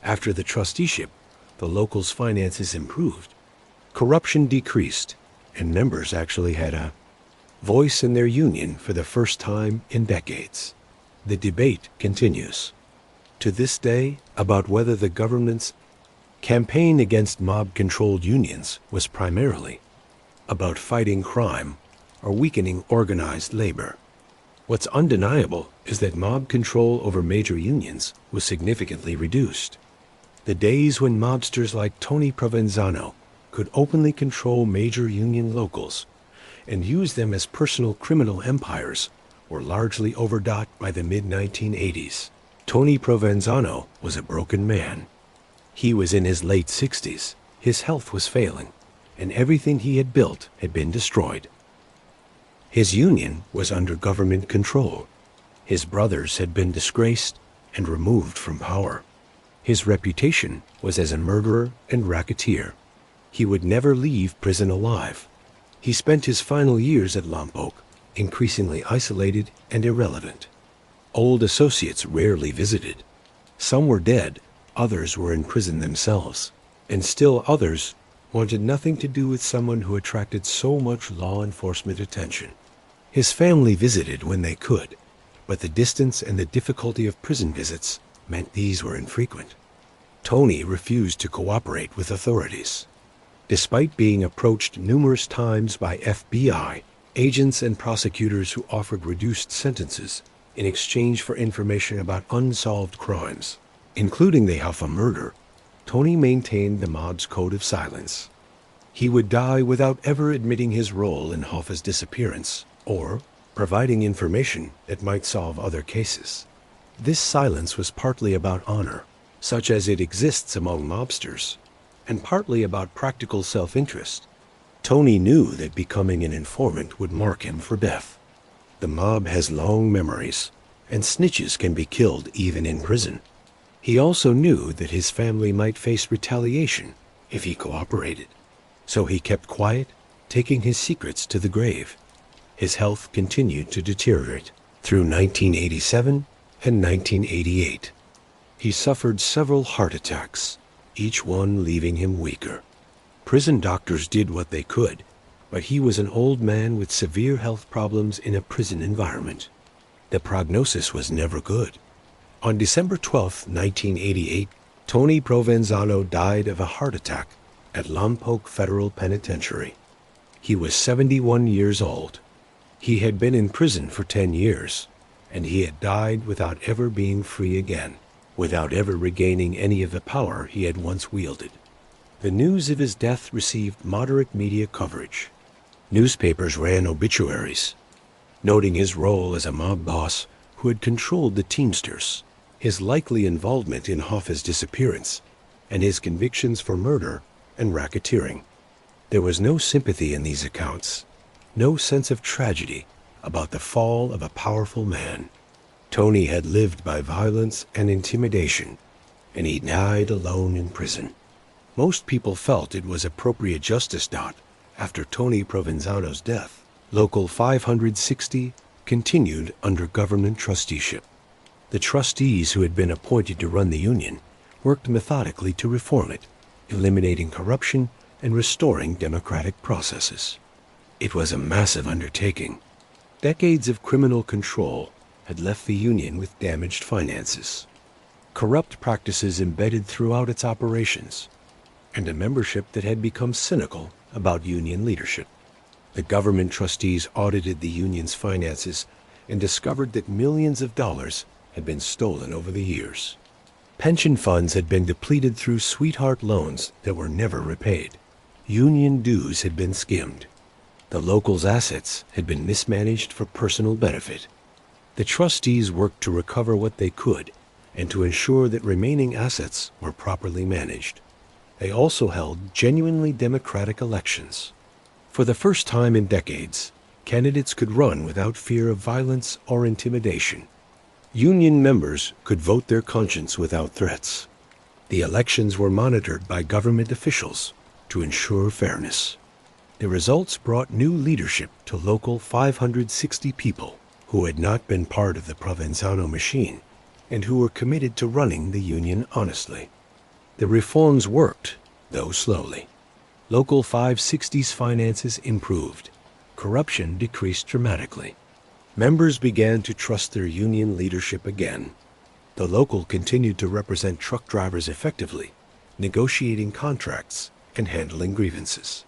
After the trusteeship, the local's finances improved, corruption decreased, and members actually had a voice in their union for the first time in decades. The debate continues to this day about whether the government's campaign against mob-controlled unions was primarily about fighting crime or weakening organized labor. What's undeniable is that mob control over major unions was significantly reduced. The days when mobsters like Tony Provenzano could openly control major union locals and use them as personal criminal empires were largely overdone by the mid-1980s. Tony Provenzano was a broken man. He was in his late 60s, his health was failing, and everything he had built had been destroyed. His union was under government control. His brothers had been disgraced and removed from power. His reputation was as a murderer and racketeer. He would never leave prison alive. He spent his final years at Lompoc, increasingly isolated and irrelevant. Old associates rarely visited. Some were dead, others were in prison themselves, and still others wanted nothing to do with someone who attracted so much law enforcement attention. His family visited when they could, but the distance and the difficulty of prison visits meant these were infrequent. Tony refused to cooperate with authorities. Despite being approached numerous times by FBI agents and prosecutors who offered reduced sentences in exchange for information about unsolved crimes, including the Hoffa murder, Tony maintained the mob's code of silence. He would die without ever admitting his role in Hoffa's disappearance or providing information that might solve other cases. This silence was partly about honor, such as it exists among mobsters, and partly about practical self-interest. Tony knew that becoming an informant would mark him for death. The mob has long memories, and snitches can be killed even in prison. He also knew that his family might face retaliation if he cooperated. So he kept quiet, taking his secrets to the grave. His health continued to deteriorate through 1987 and 1988. He suffered several heart attacks, each one leaving him weaker. Prison doctors did what they could, but he was an old man with severe health problems in a prison environment. The prognosis was never good. On December 12, 1988, Tony Provenzano died of a heart attack at Lompoc Federal Penitentiary. He was 71 years old. He had been in prison for 10 years, and he had died without ever being free again, without ever regaining any of the power he had once wielded. The news of his death received moderate media coverage. Newspapers ran obituaries, noting his role as a mob boss who had controlled the Teamsters, his likely involvement in Hoffa's disappearance, and his convictions for murder and racketeering. There was no sympathy in these accounts, no sense of tragedy about the fall of a powerful man. Tony had lived by violence and intimidation, and he died alone in prison. Most people felt it was appropriate justice. After Tony Provenzano's death, Local 560 continued under government trusteeship. The trustees who had been appointed to run the union worked methodically to reform it, eliminating corruption and restoring democratic processes. It was a massive undertaking. Decades of criminal control had left the union with damaged finances, corrupt practices embedded throughout its operations, and a membership that had become cynical about union leadership. The government trustees audited the union's finances and discovered that millions of dollars had been stolen over the years. Pension funds had been depleted through sweetheart loans that were never repaid. Union dues had been skimmed. The local's assets had been mismanaged for personal benefit. The trustees worked to recover what they could and to ensure that remaining assets were properly managed. They also held genuinely democratic elections. For the first time in decades, candidates could run without fear of violence or intimidation. Union members could vote their conscience without threats. The elections were monitored by government officials to ensure fairness. The results brought new leadership to local 560 people who had not been part of the Provenzano machine and who were committed to running the union honestly. The reforms worked, though slowly. Local 560's finances improved. Corruption decreased dramatically. Members began to trust their union leadership again. The local continued to represent truck drivers effectively, negotiating contracts and handling grievances.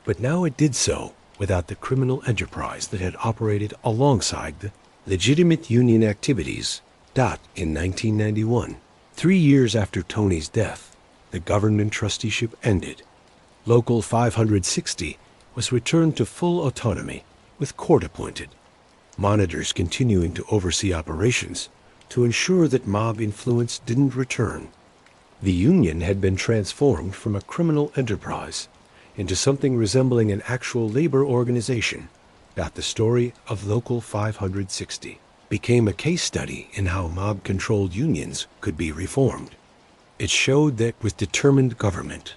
But now it did so without the criminal enterprise that had operated alongside the legitimate union activities. In 1991, 3 years after Tony's death, the government trusteeship ended. Local 560 was returned to full autonomy, with court appointed, monitors continuing to oversee operations to ensure that mob influence didn't return. The union had been transformed from a criminal enterprise into something resembling an actual labor organization. The story of Local 560 became a case study in how mob-controlled unions could be reformed. It showed that with determined government,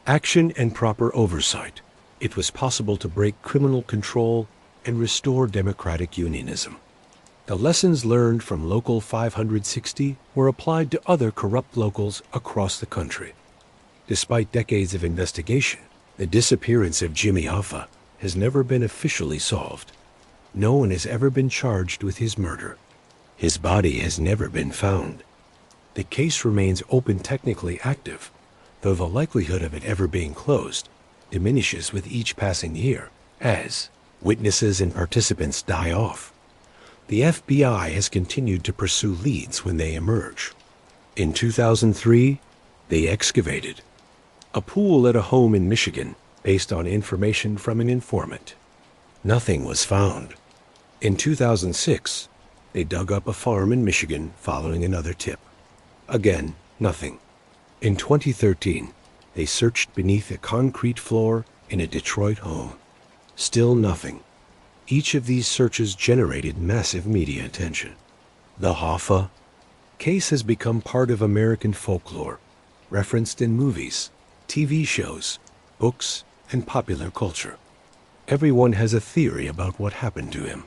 action and proper oversight, it was possible to break criminal control and restore democratic unionism. The lessons learned from Local 560 were applied to other corrupt locals across the country. Despite decades of investigation, the disappearance of Jimmy Hoffa has never been officially solved. No one has ever been charged with his murder. His body has never been found. The case remains open, technically active, though the likelihood of it ever being closed diminishes with each passing year as witnesses and participants die off. The FBI has continued to pursue leads when they emerge. In 2003, they excavated a pool at a home in Michigan based on information from an informant. Nothing was found. In 2006, they dug up a farm in Michigan following another tip. Again, nothing. In 2013, they searched beneath a concrete floor in a Detroit home. Still nothing. Each of these searches generated massive media attention. The Hoffa case has become part of American folklore, referenced in movies, TV shows, books, and popular culture. Everyone has a theory about what happened to him.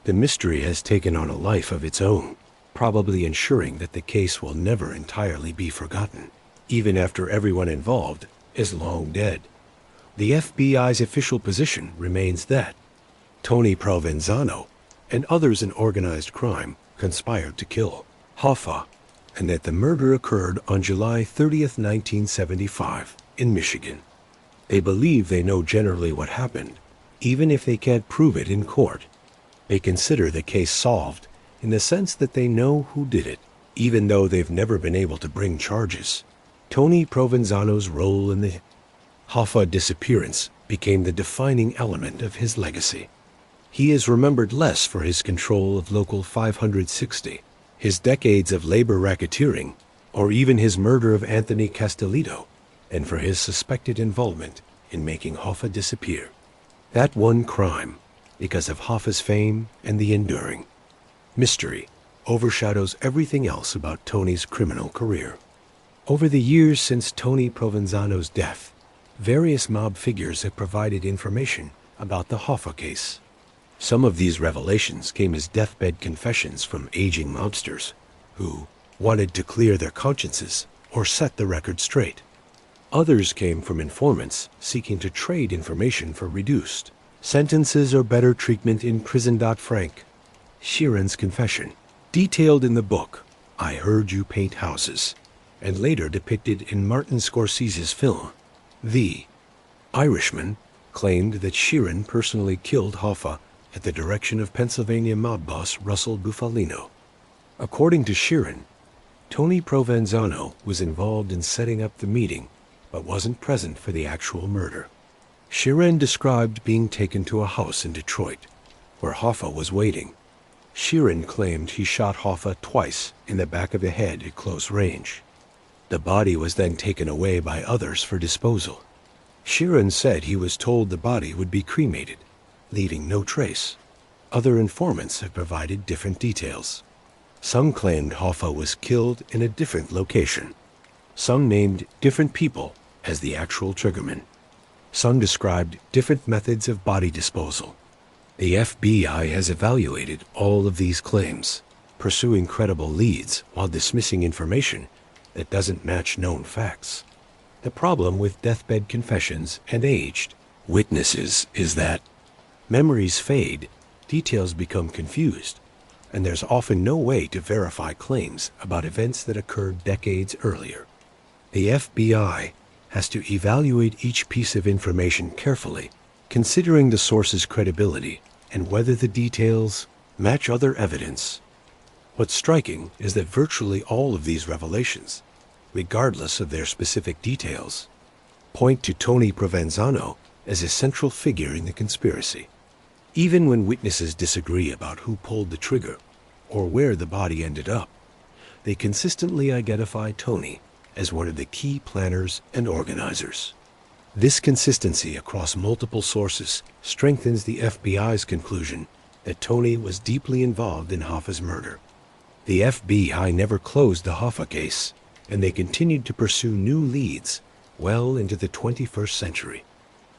The mystery has taken on a life of its own, probably ensuring that the case will never entirely be forgotten, even after everyone involved is long dead. The FBI's official position remains that Tony Provenzano and others in organized crime conspired to kill Hoffa, and that the murder occurred on July 30th, 1975, in Michigan. They believe they know generally what happened, even if they can't prove it in court. They consider the case solved in the sense that they know who did it, even though they've never been able to bring charges. Tony Provenzano's role in the Hoffa disappearance became the defining element of his legacy. He is remembered less for his control of Local 560, his decades of labor racketeering, or even his murder of Anthony Castellito, and for his suspected involvement in making Hoffa disappear. That one crime, because of Hoffa's fame and the enduring mystery, overshadows everything else about Tony's criminal career. Over the years since Tony Provenzano's death, various mob figures have provided information about the Hoffa case. Some of these revelations came as deathbed confessions from aging mobsters who wanted to clear their consciences or set the record straight. Others came from informants seeking to trade information for reduced sentences or better treatment in prison. Frank Sheeran's confession, detailed in the book I Heard You Paint Houses, and later depicted in Martin Scorsese's film The Irishman, claimed that Sheeran personally killed Hoffa at the direction of Pennsylvania mob boss Russell Bufalino. According to Sheeran, Tony Provenzano was involved in setting up the meeting, but wasn't present for the actual murder. Sheeran described being taken to a house in Detroit, where Hoffa was waiting. Sheeran claimed he shot Hoffa twice in the back of the head at close range. The body was then taken away by others for disposal. Sheeran said he was told the body would be cremated, leaving no trace. Other informants have provided different details. Some claimed Hoffa was killed in a different location. Some named different people as the actual triggerman. Some described different methods of body disposal. The FBI has evaluated all of these claims, pursuing credible leads while dismissing information that doesn't match known facts. The problem with deathbed confessions and aged witnesses is that memories fade, details become confused, and there's often no way to verify claims about events that occurred decades earlier. The FBI has to evaluate each piece of information carefully, considering the source's credibility and whether the details match other evidence. What's striking is that virtually all of these revelations, regardless of their specific details, point to Tony Provenzano as a central figure in the conspiracy. Even when witnesses disagree about who pulled the trigger or where the body ended up, they consistently identify Tony as one of the key planners and organizers. This consistency across multiple sources strengthens the FBI's conclusion that Tony was deeply involved in Hoffa's murder. The FBI never closed the Hoffa case, and they continued to pursue new leads well into the 21st century.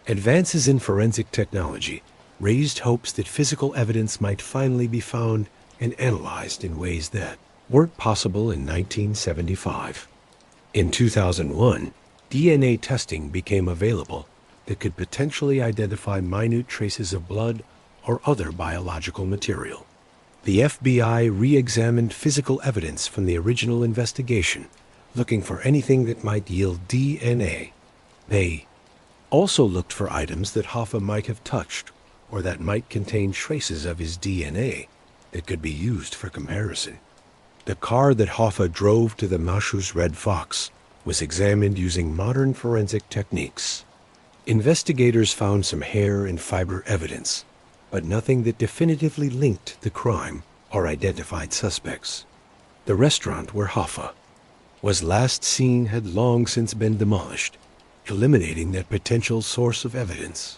Advances in forensic technology raised hopes that physical evidence might finally be found and analyzed in ways that weren't possible in 1975. In 2001, DNA testing became available that could potentially identify minute traces of blood or other biological material. The FBI re-examined physical evidence from the original investigation, looking for anything that might yield DNA. They also looked for items that Hoffa might have touched or that might contain traces of his DNA that could be used for comparison. The car that Hoffa drove to the Maschus Red Fox was examined using modern forensic techniques. Investigators found some hair and fiber evidence, but nothing that definitively linked the crime or identified suspects. The restaurant where Hoffa was last seen had long since been demolished, eliminating that potential source of evidence.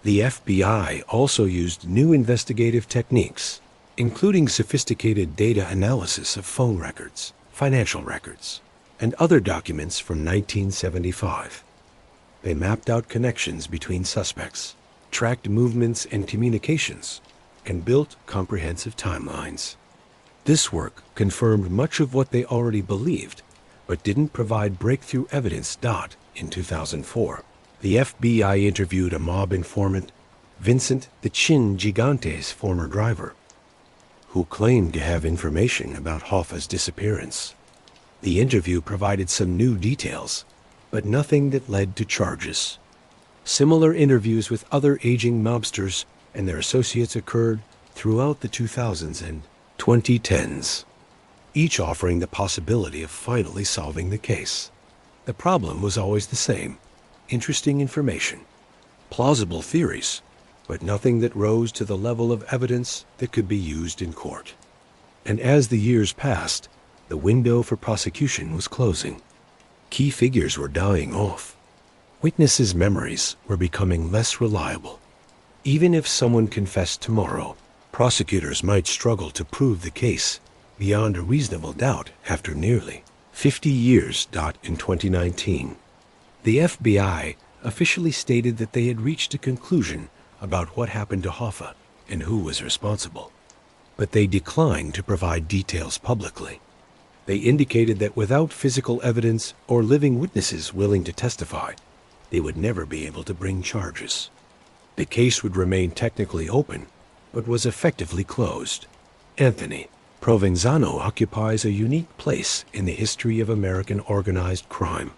The FBI also used new investigative techniques, including sophisticated data analysis of phone records, financial records, and other documents from 1975. They mapped out connections between suspects, tracked movements and communications, and built comprehensive timelines. This work confirmed much of what they already believed, but didn't provide breakthrough evidence. In 2004, the FBI interviewed a mob informant, Vincent the Chin Gigante's former driver, who claimed to have information about Hoffa's disappearance. The interview provided some new details, but nothing that led to charges. Similar interviews with other aging mobsters and their associates occurred throughout the 2000s and 2010s, each offering the possibility of finally solving the case. The problem was always the same: interesting information, plausible theories, but nothing that rose to the level of evidence that could be used in court. And as the years passed, the window for prosecution was closing. Key figures were dying off. Witnesses' memories were becoming less reliable. Even if someone confessed tomorrow, prosecutors might struggle to prove the case beyond a reasonable doubt after nearly 50 years. In 2019, the FBI officially stated that they had reached a conclusion about what happened to Hoffa and who was responsible, but they declined to provide details publicly. They indicated that without physical evidence or living witnesses willing to testify, they would never be able to bring charges. The case would remain technically open, but was effectively closed. Anthony Provenzano occupies a unique place in the history of American organized crime.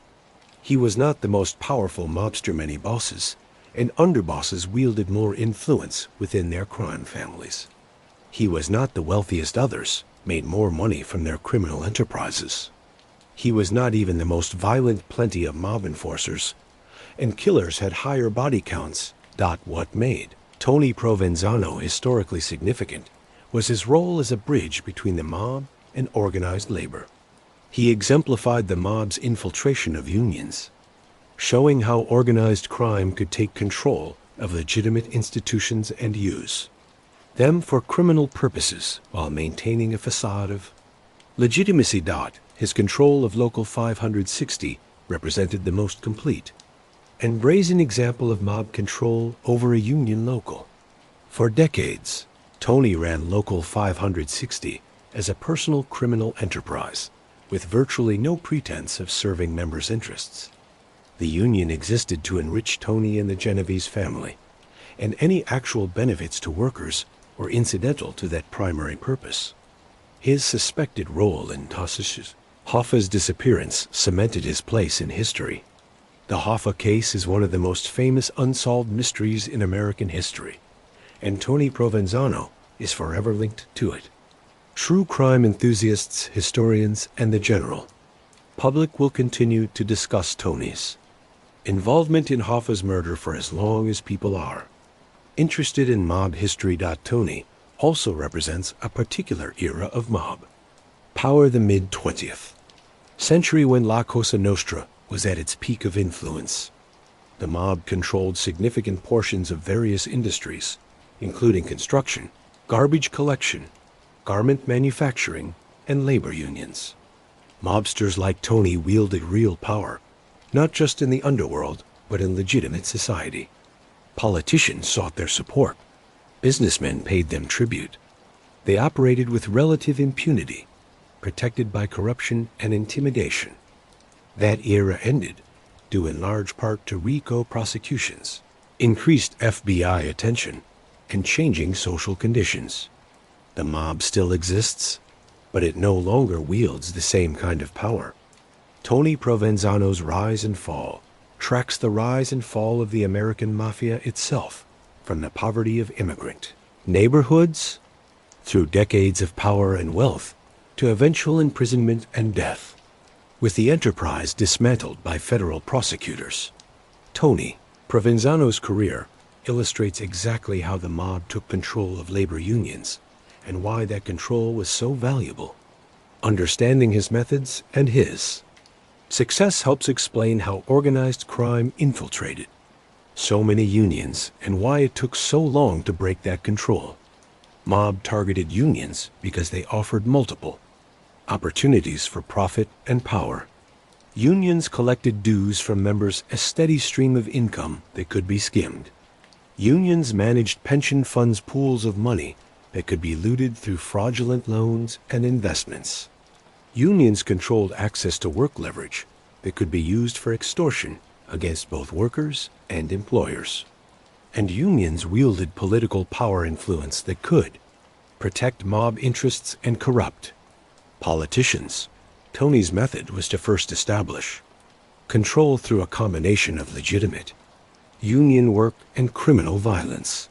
He was not the most powerful mobster. Many bosses and underbosses wielded more influence within their crime families. He was not the wealthiest. Others made more money from their criminal enterprises. He was not even the most violent. Plenty of mob enforcers and killers had higher body counts. What made Tony Provenzano historically significant was his role as a bridge between the mob and organized labor. He exemplified the mob's infiltration of unions, showing how organized crime could take control of legitimate institutions and use them for criminal purposes while maintaining a facade of legitimacy. His control of Local 560 represented the most complete and brazen example of mob control over a union local. For decades, Tony ran Local 560 as a personal criminal enterprise, with virtually no pretense of serving members' interests. The union existed to enrich Tony and the Genovese family, and any actual benefits to workers were incidental to that primary purpose. His suspected role in Hoffa's disappearance cemented his place in history. The Hoffa case is one of the most famous unsolved mysteries in American history, and Tony Provenzano is forever linked to it. True crime enthusiasts, historians, and the general public will continue to discuss Tony's involvement in Hoffa's murder for as long as people are interested in mob history. Tony also represents a particular era of mob power, the mid-20th century, when La Cosa Nostra was at its peak of influence. The mob controlled significant portions of various industries, including construction, garbage collection, garment manufacturing, and labor unions. Mobsters like Tony wielded real power, not just in the underworld, but in legitimate society. Politicians sought their support. Businessmen paid them tribute. They operated with relative impunity, protected by corruption and intimidation. That era ended, due in large part to RICO prosecutions, increased FBI attention, and changing social conditions. The mob still exists, but it no longer wields the same kind of power. Tony Provenzano's rise and fall tracks the rise and fall of the American Mafia itself, from the poverty of immigrant neighborhoods, through decades of power and wealth, to eventual imprisonment and death. With the enterprise dismantled by federal prosecutors, Tony Provenzano's career illustrates exactly how the mob took control of labor unions and why that control was so valuable. Understanding his methods and his success helps explain how organized crime infiltrated so many unions and why it took so long to break that control. Mob targeted unions because they offered multiple opportunities for profit and power. Unions collected dues from members, a steady stream of income that could be skimmed. Unions managed pension funds' pools of money that could be looted through fraudulent loans and investments. Unions controlled access to work leverage that could be used for extortion against both workers and employers. And unions wielded political power influence that could protect mob interests and corrupt politicians. Tony's method was to first establish control through a combination of legitimate union work and criminal violence.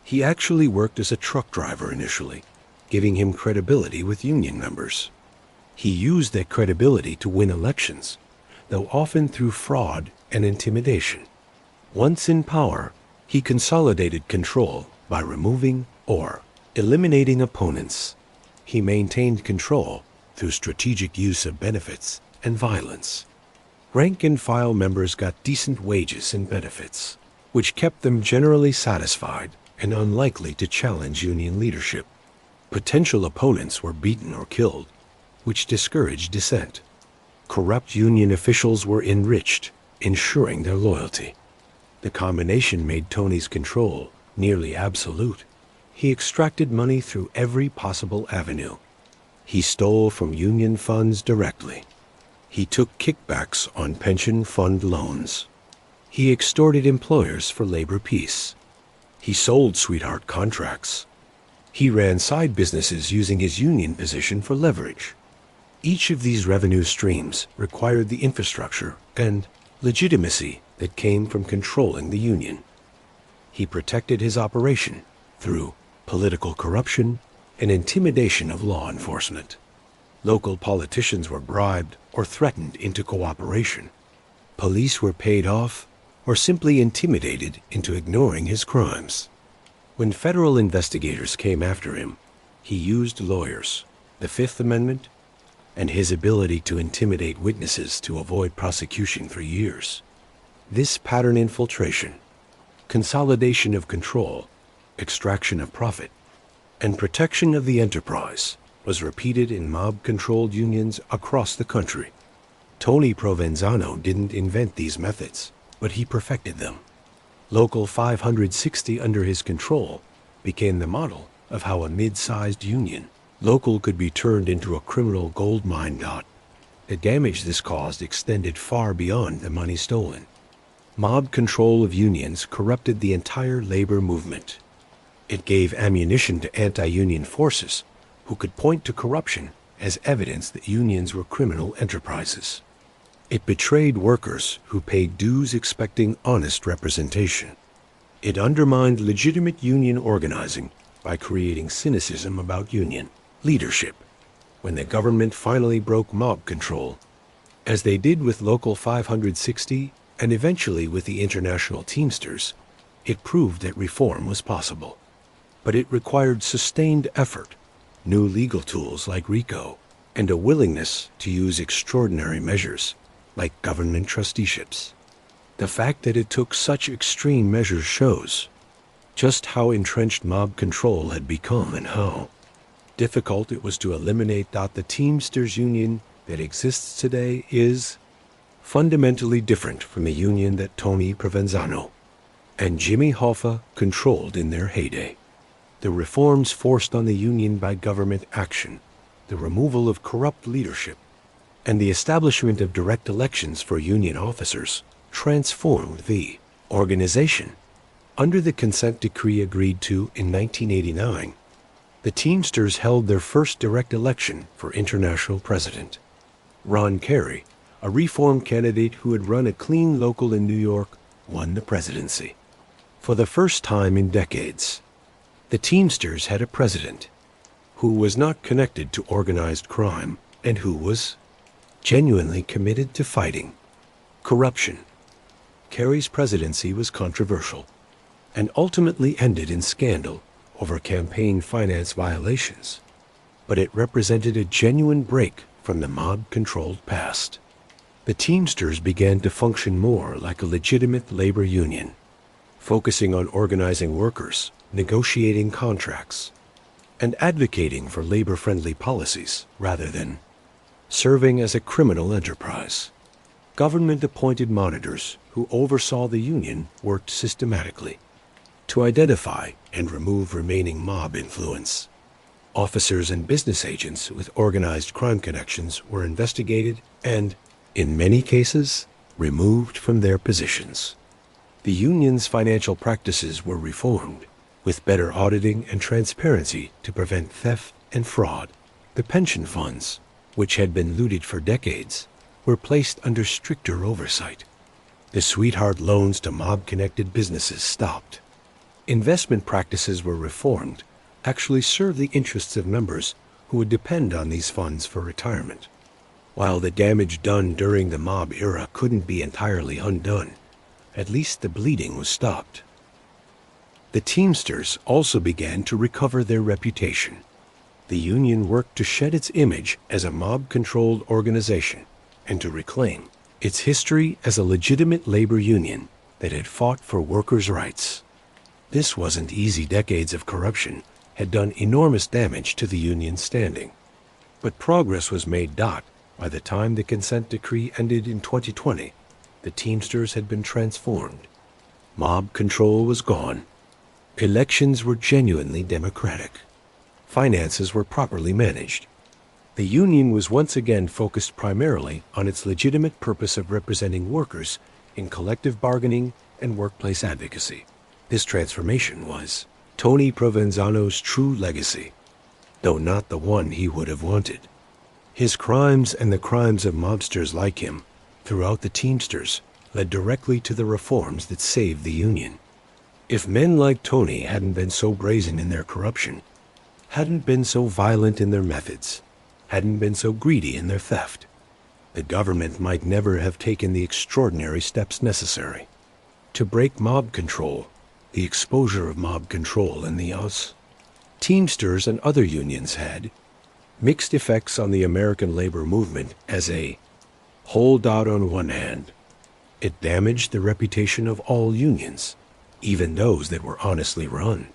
He actually worked as a truck driver initially, giving him credibility with union members. He used that credibility to win elections, though often through fraud and intimidation. Once in power, he consolidated control by removing or eliminating opponents. He maintained control through strategic use of benefits and violence. Rank-and-file members got decent wages and benefits, which kept them generally satisfied and unlikely to challenge union leadership. Potential opponents were beaten or killed, which discouraged dissent. Corrupt union officials were enriched, ensuring their loyalty. The combination made Tony's control nearly absolute. He extracted money through every possible avenue. He stole from union funds directly. He took kickbacks on pension fund loans. He extorted employers for labor peace. He sold sweetheart contracts. He ran side businesses using his union position for leverage. Each of these revenue streams required the infrastructure and legitimacy that came from controlling the union. He protected his operation through political corruption and intimidation of law enforcement. Local politicians were bribed or threatened into cooperation. Police were paid off or simply intimidated into ignoring his crimes. When federal investigators came after him, he used lawyers, the Fifth Amendment, and his ability to intimidate witnesses to avoid prosecution for years. This pattern infiltration, consolidation of control, extraction of profit, and protection of the enterprise was repeated in mob-controlled unions across the country. Tony Provenzano didn't invent these methods, but he perfected them. Local 560 under his control became the model of how a mid-sized union local could be turned into a criminal gold mine. The damage this caused extended far beyond the money stolen. Mob control of unions corrupted the entire labor movement. It gave ammunition to anti-union forces who could point to corruption as evidence that unions were criminal enterprises. It betrayed workers who paid dues expecting honest representation. It undermined legitimate union organizing by creating cynicism about union leadership. When the government finally broke mob control, as they did with Local 560 and eventually with the International Teamsters, it proved that reform was possible. But it required sustained effort, new legal tools like RICO, and a willingness to use extraordinary measures like government trusteeships. The fact that it took such extreme measures shows just how entrenched mob control had become and how difficult it was to eliminate. The Teamsters Union that exists today is fundamentally different from the union that Tony Provenzano and Jimmy Hoffa controlled in their heyday. The reforms forced on the union by government action, the removal of corrupt leadership, and the establishment of direct elections for union officers transformed the organization. Under the consent decree agreed to in 1989, the Teamsters held their first direct election for international president. Ron Carey, a reform candidate who had run a clean local in New York, won the presidency. For the first time in decades, the Teamsters had a president who was not connected to organized crime and who was genuinely committed to fighting corruption. Carey's presidency was controversial and ultimately ended in scandal over campaign finance violations, but it represented a genuine break from the mob-controlled past. The Teamsters began to function more like a legitimate labor union, focusing on organizing workers, negotiating contracts, and advocating for labor-friendly policies rather than serving as a criminal enterprise. Government-appointed monitors who oversaw the union worked systematically to identify and remove remaining mob influence. Officers and business agents with organized crime connections were investigated and, in many cases, removed from their positions. The union's financial practices were reformed, with better auditing and transparency to prevent theft and fraud. The pension funds, which had been looted for decades, were placed under stricter oversight. The sweetheart loans to mob-connected businesses stopped. Investment practices were reformed, actually served the interests of members who would depend on these funds for retirement. While the damage done during the mob era couldn't be entirely undone, at least the bleeding was stopped. The Teamsters also began to recover their reputation. The union worked to shed its image as a mob-controlled organization and to reclaim its history as a legitimate labor union that had fought for workers' rights. This wasn't easy. Decades of corruption had done enormous damage to the union's standing. But progress was made. By the time the consent decree ended in 2020, the Teamsters had been transformed. Mob control was gone. Elections were genuinely democratic. Finances were properly managed. The union was once again focused primarily on its legitimate purpose of representing workers in collective bargaining and workplace advocacy. This transformation was Tony Provenzano's true legacy, though not the one he would have wanted. His crimes and the crimes of mobsters like him throughout the Teamsters led directly to the reforms that saved the union. If men like Tony hadn't been so brazen in their corruption, hadn't been so violent in their methods, hadn't been so greedy in their theft, the government might never have taken the extraordinary steps necessary to break mob control. The exposure of mob control in the US, Teamsters and other unions had mixed effects on the American labor movement as a whole. On one hand, It damaged the reputation of all unions, even those that were honestly run.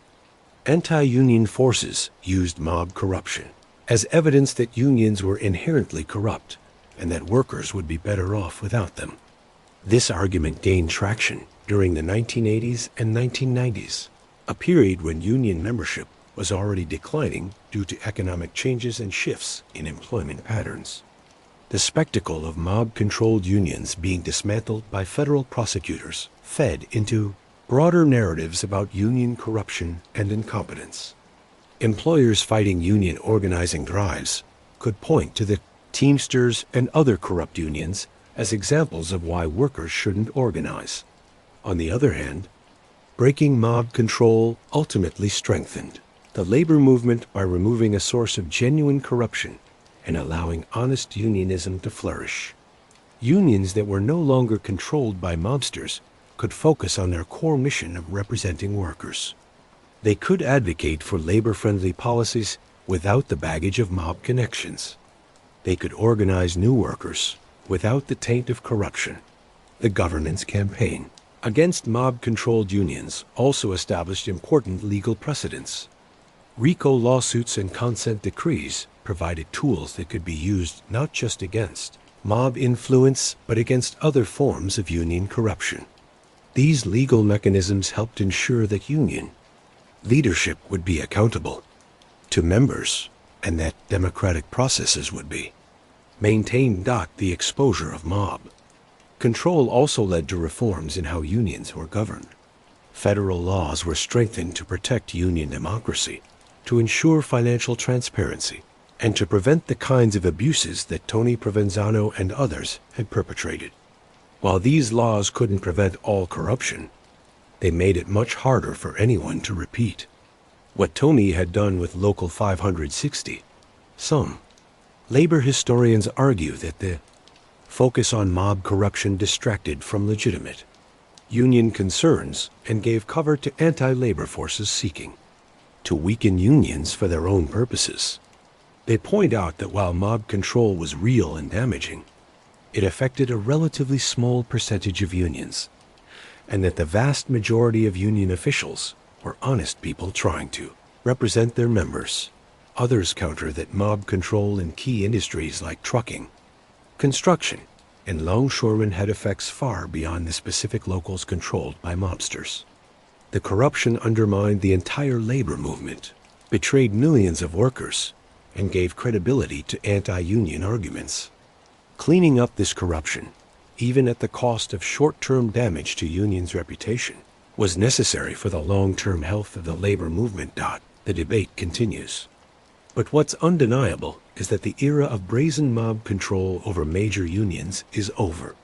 Anti-union forces used mob corruption as evidence that unions were inherently corrupt and that workers would be better off without them. This argument gained traction during the 1980s and 1990s, a period when union membership was already declining due to economic changes and shifts in employment patterns. The spectacle of mob-controlled unions being dismantled by federal prosecutors fed into broader narratives about union corruption and incompetence. Employers fighting union organizing drives could point to the Teamsters and other corrupt unions as examples of why workers shouldn't organize. On the other hand, breaking mob control ultimately strengthened the labor movement by removing a source of genuine corruption and allowing honest unionism to flourish. Unions that were no longer controlled by mobsters could focus on their core mission of representing workers. They could advocate for labor-friendly policies without the baggage of mob connections. They could organize new workers without the taint of corruption. The governance campaign against mob-controlled unions also established important legal precedents. RICO lawsuits and consent decrees provided tools that could be used not just against mob influence, but against other forms of union corruption. These legal mechanisms helped ensure that union leadership would be accountable to members and that democratic processes would be maintained. The exposure of mob control also led to reforms in how unions were governed. Federal laws were strengthened to protect union democracy, to ensure financial transparency, and to prevent the kinds of abuses that Tony Provenzano and others had perpetrated. While these laws couldn't prevent all corruption, they made it much harder for anyone to repeat what Tony had done with Local 560. Some labor historians argue that the focus on mob corruption distracted from legitimate union concerns and gave cover to anti-labor forces seeking to weaken unions for their own purposes. They point out that while mob control was real and damaging, it affected a relatively small percentage of unions, and that the vast majority of union officials were honest people trying to represent their members. Others counter that mob control in key industries like trucking, construction, and longshoremen had effects far beyond the specific locals controlled by mobsters. The corruption undermined the entire labor movement, betrayed millions of workers, and gave credibility to anti-union arguments. Cleaning up this corruption, even at the cost of short-term damage to unions' reputation, was necessary for the long-term health of the labor movement. The debate continues. But what's undeniable is that the era of brazen mob control over major unions is over.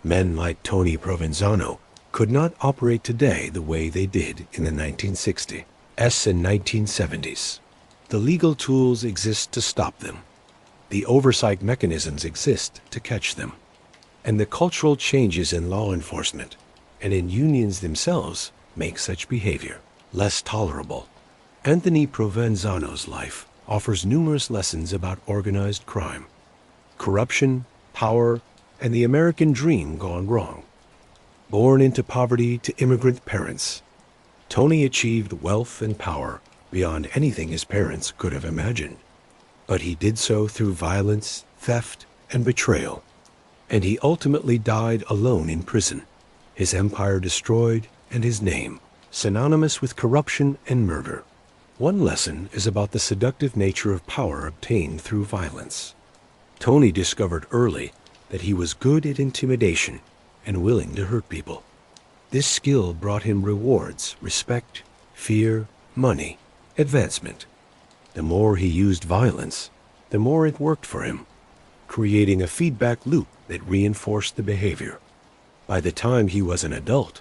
Men like Tony Provenzano could not operate today the way they did in the 1960s and 1970s. The legal tools exist to stop them. The oversight mechanisms exist to catch them. And the cultural changes in law enforcement and in unions themselves make such behavior less tolerable. Anthony Provenzano's life offers numerous lessons about organized crime, corruption, power, and the American dream gone wrong. Born into poverty to immigrant parents, Tony achieved wealth and power beyond anything his parents could have imagined. But he did so through violence, theft, and betrayal. And he ultimately died alone in prison, his empire destroyed and his name synonymous with corruption and murder. One lesson is about the seductive nature of power obtained through violence. Tony discovered early that he was good at intimidation and willing to hurt people. This skill brought him rewards, respect, fear, money, advancement. The more he used violence, the more it worked for him, creating a feedback loop that reinforced the behavior. By the time he was an adult,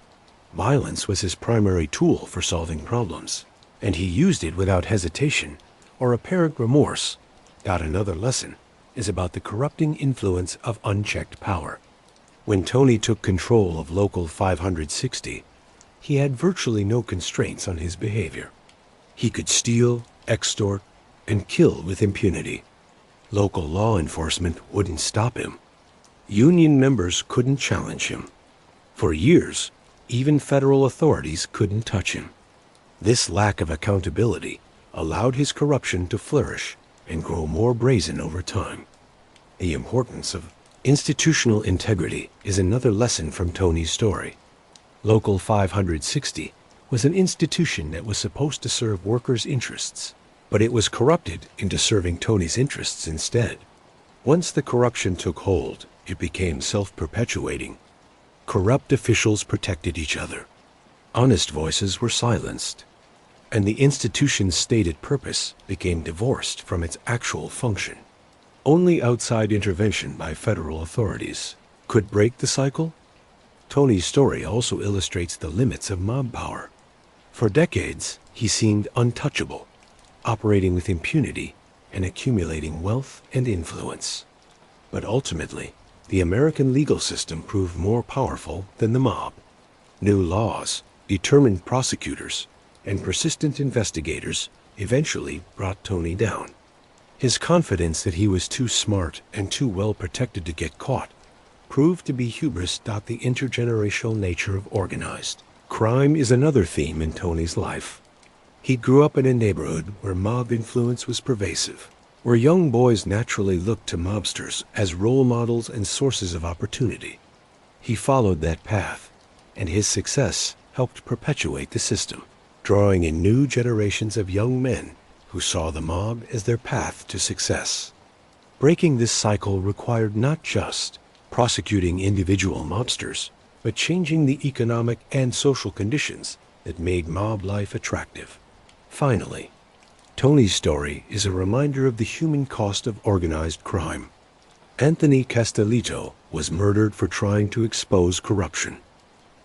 violence was his primary tool for solving problems, and he used it without hesitation or apparent remorse. Another lesson is about the corrupting influence of unchecked power. When Tony took control of Local 560, he had virtually no constraints on his behavior. He could steal, extort, and kill with impunity. Local law enforcement wouldn't stop him. Union members couldn't challenge him. For years, even federal authorities couldn't touch him. This lack of accountability allowed his corruption to flourish and grow more brazen over time. The importance of institutional integrity is another lesson from Tony's story. Local 560 was an institution that was supposed to serve workers' interests, but it was corrupted into serving Tony's interests instead. Once the corruption took hold, it became self-perpetuating. Corrupt officials protected each other. Honest voices were silenced, and the institution's stated purpose became divorced from its actual function. Only outside intervention by federal authorities could break the cycle. Tony's story also illustrates the limits of mob power. For decades, he seemed untouchable, operating with impunity and accumulating wealth and influence. But ultimately, the American legal system proved more powerful than the mob. New laws, determined prosecutors, and persistent investigators eventually brought Tony down. His confidence that he was too smart and too well protected to get caught proved to be hubris. The intergenerational nature of organized crime is another theme in Tony's life. He grew up in a neighborhood where mob influence was pervasive, where young boys naturally looked to mobsters as role models and sources of opportunity. He followed that path, and his success helped perpetuate the system, drawing in new generations of young men who saw the mob as their path to success. Breaking this cycle required not just prosecuting individual mobsters, but changing the economic and social conditions that made mob life attractive. Finally, Tony's story is a reminder of the human cost of organized crime. Anthony Castellito was murdered for trying to expose corruption.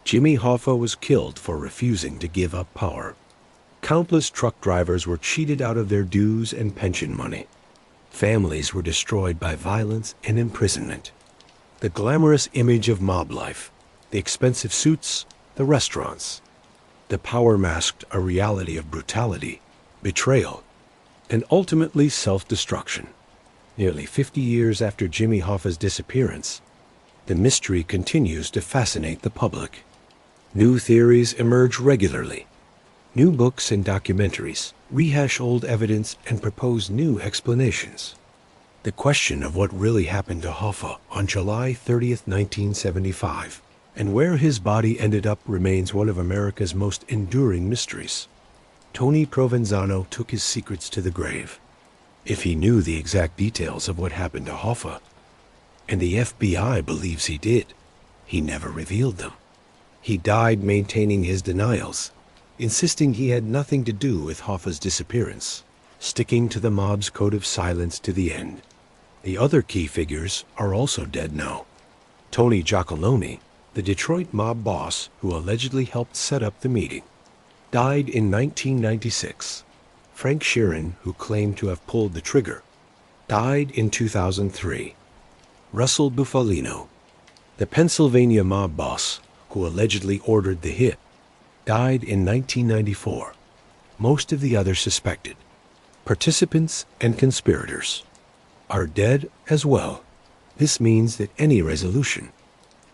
Jimmy Hoffa was killed for refusing to give up power. Countless truck drivers were cheated out of their dues and pension money. Families were destroyed by violence and imprisonment. The glamorous image of mob life, the expensive suits, the restaurants. The power masked a reality of brutality, betrayal, and ultimately self-destruction. Nearly 50 years after Jimmy Hoffa's disappearance, the mystery continues to fascinate the public. New theories emerge regularly. New books and documentaries rehash old evidence and propose new explanations. The question of what really happened to Hoffa on July 30th, 1975, and where his body ended up remains one of America's most enduring mysteries. Tony Provenzano took his secrets to the grave. If he knew the exact details of what happened to Hoffa, and the FBI believes he did, he never revealed them. He died maintaining his denials, insisting he had nothing to do with Hoffa's disappearance, sticking to the mob's code of silence to the end. The other key figures are also dead now. Tony Giacalone, the Detroit mob boss who allegedly helped set up the meeting, died in 1996. Frank Sheeran, who claimed to have pulled the trigger, died in 2003. Russell Bufalino, the Pennsylvania mob boss who allegedly ordered the hit, died in 1994. Most of the other suspected participants and conspirators are dead as well. This means that any resolution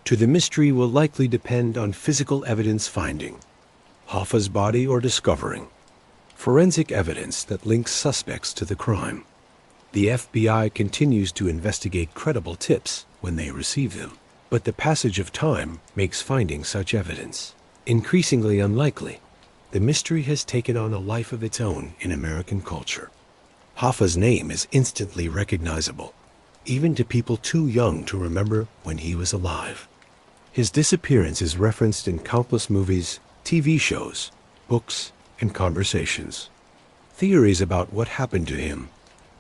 to the mystery will likely depend on physical evidence finding Hoffa's body or discovering forensic evidence that links suspects to the crime. The FBI continues to investigate credible tips when they receive them, but the passage of time makes finding such evidence increasingly unlikely. The mystery has taken on a life of its own in American culture. Hoffa's name is instantly recognizable, even to people too young to remember when he was alive. His disappearance is referenced in countless movies, TV shows, books, and conversations. Theories about what happened to him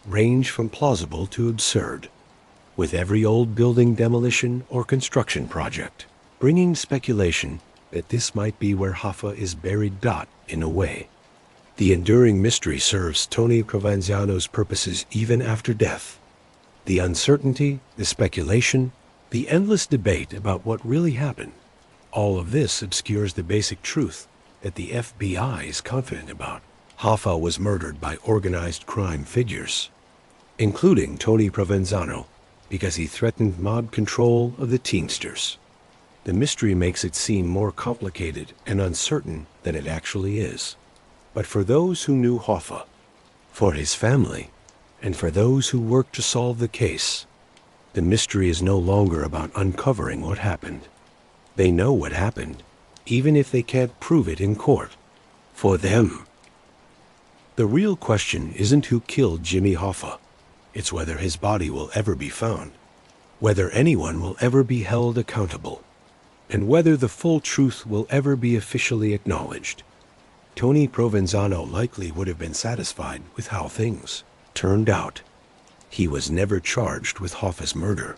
range from plausible to absurd, with every old building demolition or construction project bringing speculation that this might be where Hoffa is buried. In a way, the enduring mystery serves Tony Provenzano's purposes even after death. The uncertainty, the speculation, the endless debate about what really happened, all of this obscures the basic truth that the FBI is confident about. Hoffa was murdered by organized crime figures, including Tony Provenzano, because he threatened mob control of the Teamsters. The mystery makes it seem more complicated and uncertain than it actually is. But for those who knew Hoffa, for his family, and for those who worked to solve the case, the mystery is no longer about uncovering what happened. They know what happened, even if they can't prove it in court. For them. The real question isn't who killed Jimmy Hoffa. It's whether his body will ever be found, whether anyone will ever be held accountable, and whether the full truth will ever be officially acknowledged. Tony Provenzano likely would have been satisfied with how things turned out. He was never charged with Hoffa's murder.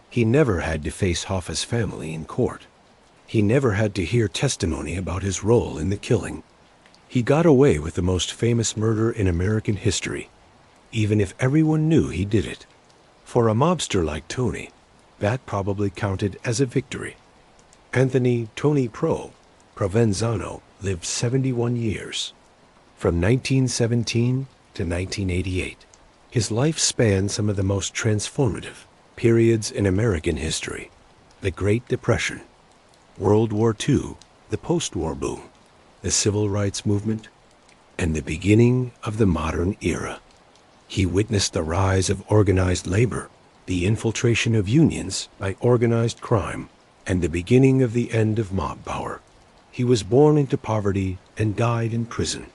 He never had to face Hoffa's family in court. He never had to hear testimony about his role in the killing. He got away with the most famous murder in American history, even if everyone knew he did it. For a mobster like Tony, that probably counted as a victory. Anthony "Tony Provenzano lived 71 years. From 1917 to 1988, his life spanned some of the most transformative periods in American history: the Great Depression, World War II, the post-war boom, the Civil Rights Movement, and the beginning of the modern era. He witnessed the rise of organized labor, the infiltration of unions by organized crime, and the beginning of the end of mob power. He was born into poverty and died in prison.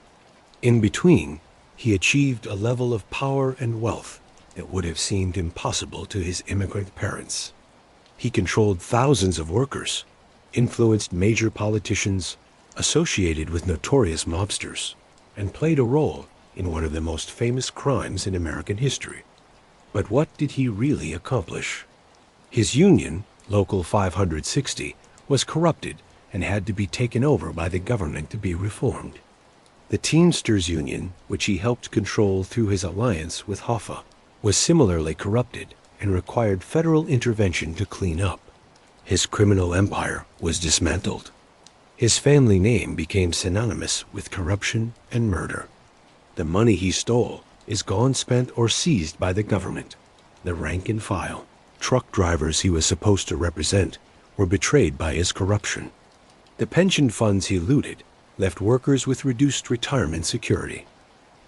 In between, he achieved a level of power and wealth that would have seemed impossible to his immigrant parents. He controlled thousands of workers, influenced major politicians, associated with notorious mobsters, and played a role in one of the most famous crimes in American history. But what did he really accomplish? His union, Local 560, was corrupted and had to be taken over by the government to be reformed. The Teamsters Union, which he helped control through his alliance with Hoffa, was similarly corrupted and required federal intervention to clean up. His criminal empire was dismantled. His family name became synonymous with corruption and murder. The money he stole is gone, spent, or seized by the government. The rank and file, truck drivers he was supposed to represent, were betrayed by his corruption. The pension funds he looted left workers with reduced retirement security.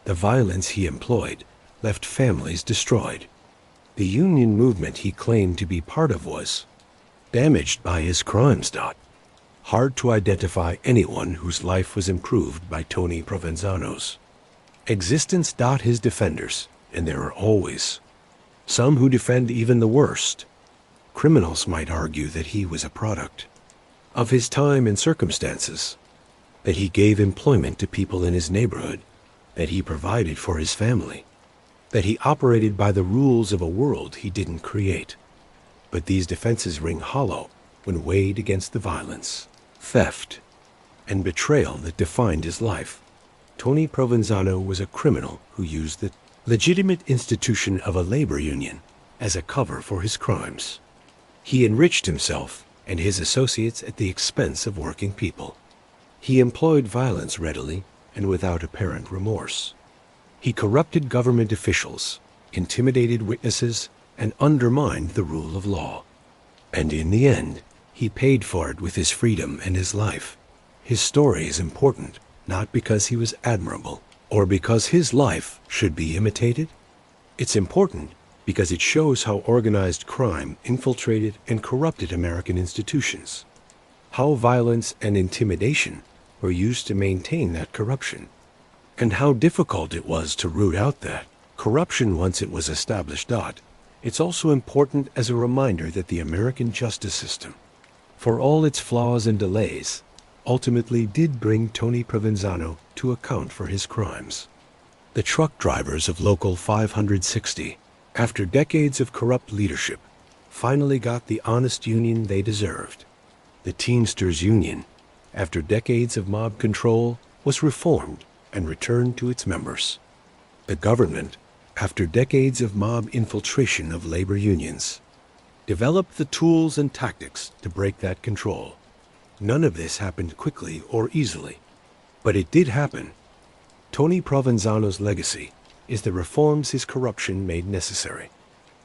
The violence he employed left families destroyed. The union movement he claimed to be part of was damaged by his crimes. Hard to identify anyone whose life was improved by Tony Provenzano's existence. His defenders, and there are always some who defend even the worst. Criminals might argue that he was a product of his time and circumstances, that he gave employment to people in his neighborhood, that he provided for his family, that he operated by the rules of a world he didn't create. But these defenses ring hollow when weighed against the violence, theft, and betrayal that defined his life. Tony Provenzano was a criminal who used the legitimate institution of a labor union as a cover for his crimes. He enriched himself and his associates at the expense of working people. He employed violence readily and without apparent remorse. He corrupted government officials, intimidated witnesses, and undermined the rule of law. And in the end, he paid for it with his freedom and his life. His story is important, not because he was admirable, or because his life should be imitated. It's important because it shows how organized crime infiltrated and corrupted American institutions, how violence and intimidation were used to maintain that corruption, and how difficult it was to root out that corruption once it was established. It's also important as a reminder that the American justice system, for all its flaws and delays, ultimately did bring Tony Provenzano to account for his crimes. The truck drivers of Local 560, after decades of corrupt leadership, finally got the honest union they deserved. The Teamsters Union, after decades of mob control, was reformed and returned to its members. The government, after decades of mob infiltration of labor unions, developed the tools and tactics to break that control. None of this happened quickly or easily, but it did happen. Tony Provenzano's legacy is the reforms his corruption made necessary.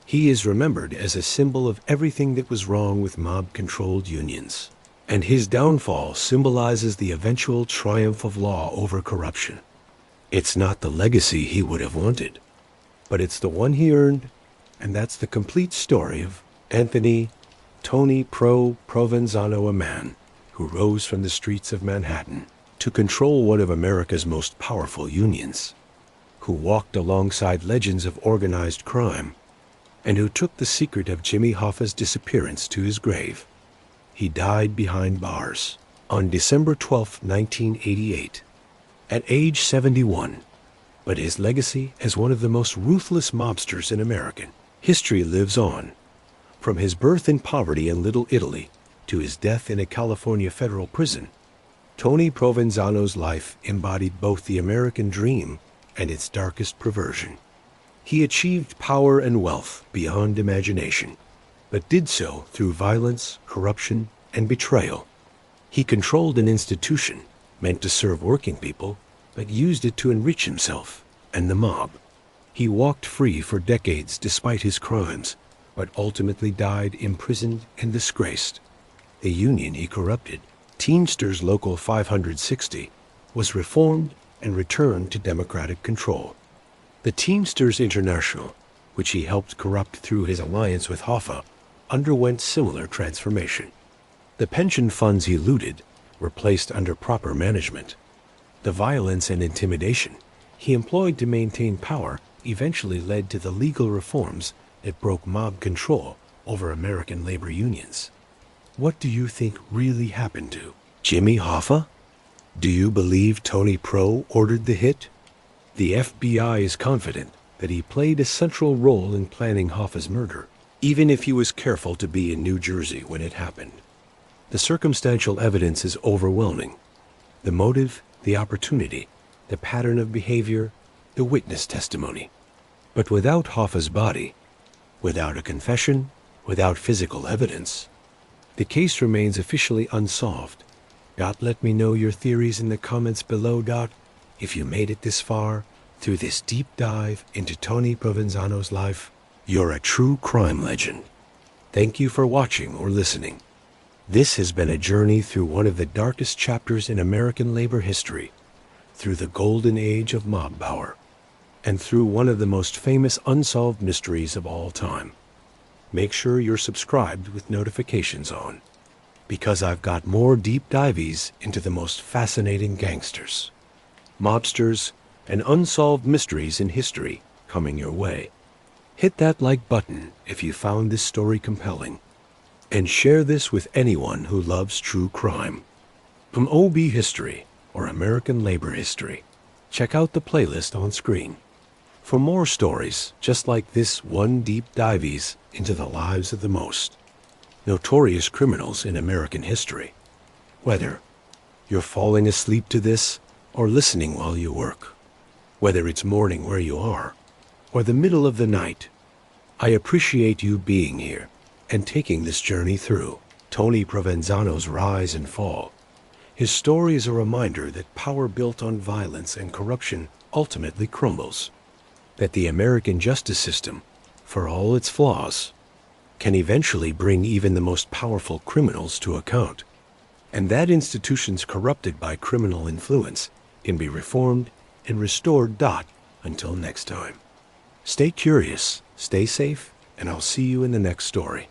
He is remembered as a symbol of everything that was wrong with mob-controlled unions, and his downfall symbolizes the eventual triumph of law over corruption. It's not the legacy he would have wanted, but it's the one he earned, and that's the complete story of Anthony Tony Provenzano, a man who rose from the streets of Manhattan to control one of America's most powerful unions, who walked alongside legends of organized crime, and who took the secret of Jimmy Hoffa's disappearance to his grave. He died behind bars on December 12, 1988, at age 71, but his legacy as one of the most ruthless mobsters in American history lives on. From his birth in poverty in Little Italy to his death in a California federal prison, Tony Provenzano's life embodied both the American dream and its darkest perversion. He achieved power and wealth beyond imagination, but did so through violence, corruption, and betrayal. He controlled an institution meant to serve working people, but used it to enrich himself and the mob. He walked free for decades despite his crimes, but ultimately died imprisoned and disgraced. The union he corrupted, Teamsters Local 560, was reformed and returned to democratic control. The Teamsters International, which he helped corrupt through his alliance with Hoffa, underwent similar transformation. The pension funds he looted were placed under proper management. The violence and intimidation he employed to maintain power eventually led to the legal reforms that broke mob control over American labor unions. What do you think really happened to Jimmy Hoffa? Do you believe Tony Pro ordered the hit? The FBI is confident that he played a central role in planning Hoffa's murder, even if he was careful to be in New Jersey when it happened. The circumstantial evidence is overwhelming. The motive, the opportunity, the pattern of behavior, the witness testimony. But without Hoffa's body, without a confession, without physical evidence, the case remains officially unsolved. Let me know your theories in the comments below. If you made it this far through this deep dive into Tony Provenzano's life, you're a true crime legend. Thank you for watching or listening. This has been a journey through one of the darkest chapters in American labor history, through the golden age of mob power, and through one of the most famous unsolved mysteries of all time. Make sure you're subscribed with notifications on, because I've got more deep dives into the most fascinating gangsters, mobsters, and unsolved mysteries in history coming your way. Hit that like button if you found this story compelling, and share this with anyone who loves true crime. From OB history or American labor history, check out the playlist on screen. For more stories just like this one deep dives into the lives of the most notorious criminals in American history. Whether you're falling asleep to this or listening while you work, whether it's morning where you are or the middle of the night, I appreciate you being here and taking this journey through Tony Provenzano's rise and fall. His story is a reminder that power built on violence and corruption ultimately crumbles, that the American justice system, for all its flaws, can eventually bring even the most powerful criminals to account, and that institutions corrupted by criminal influence can be reformed and restored. Until next time, stay curious, stay safe, and I'll see you in the next story.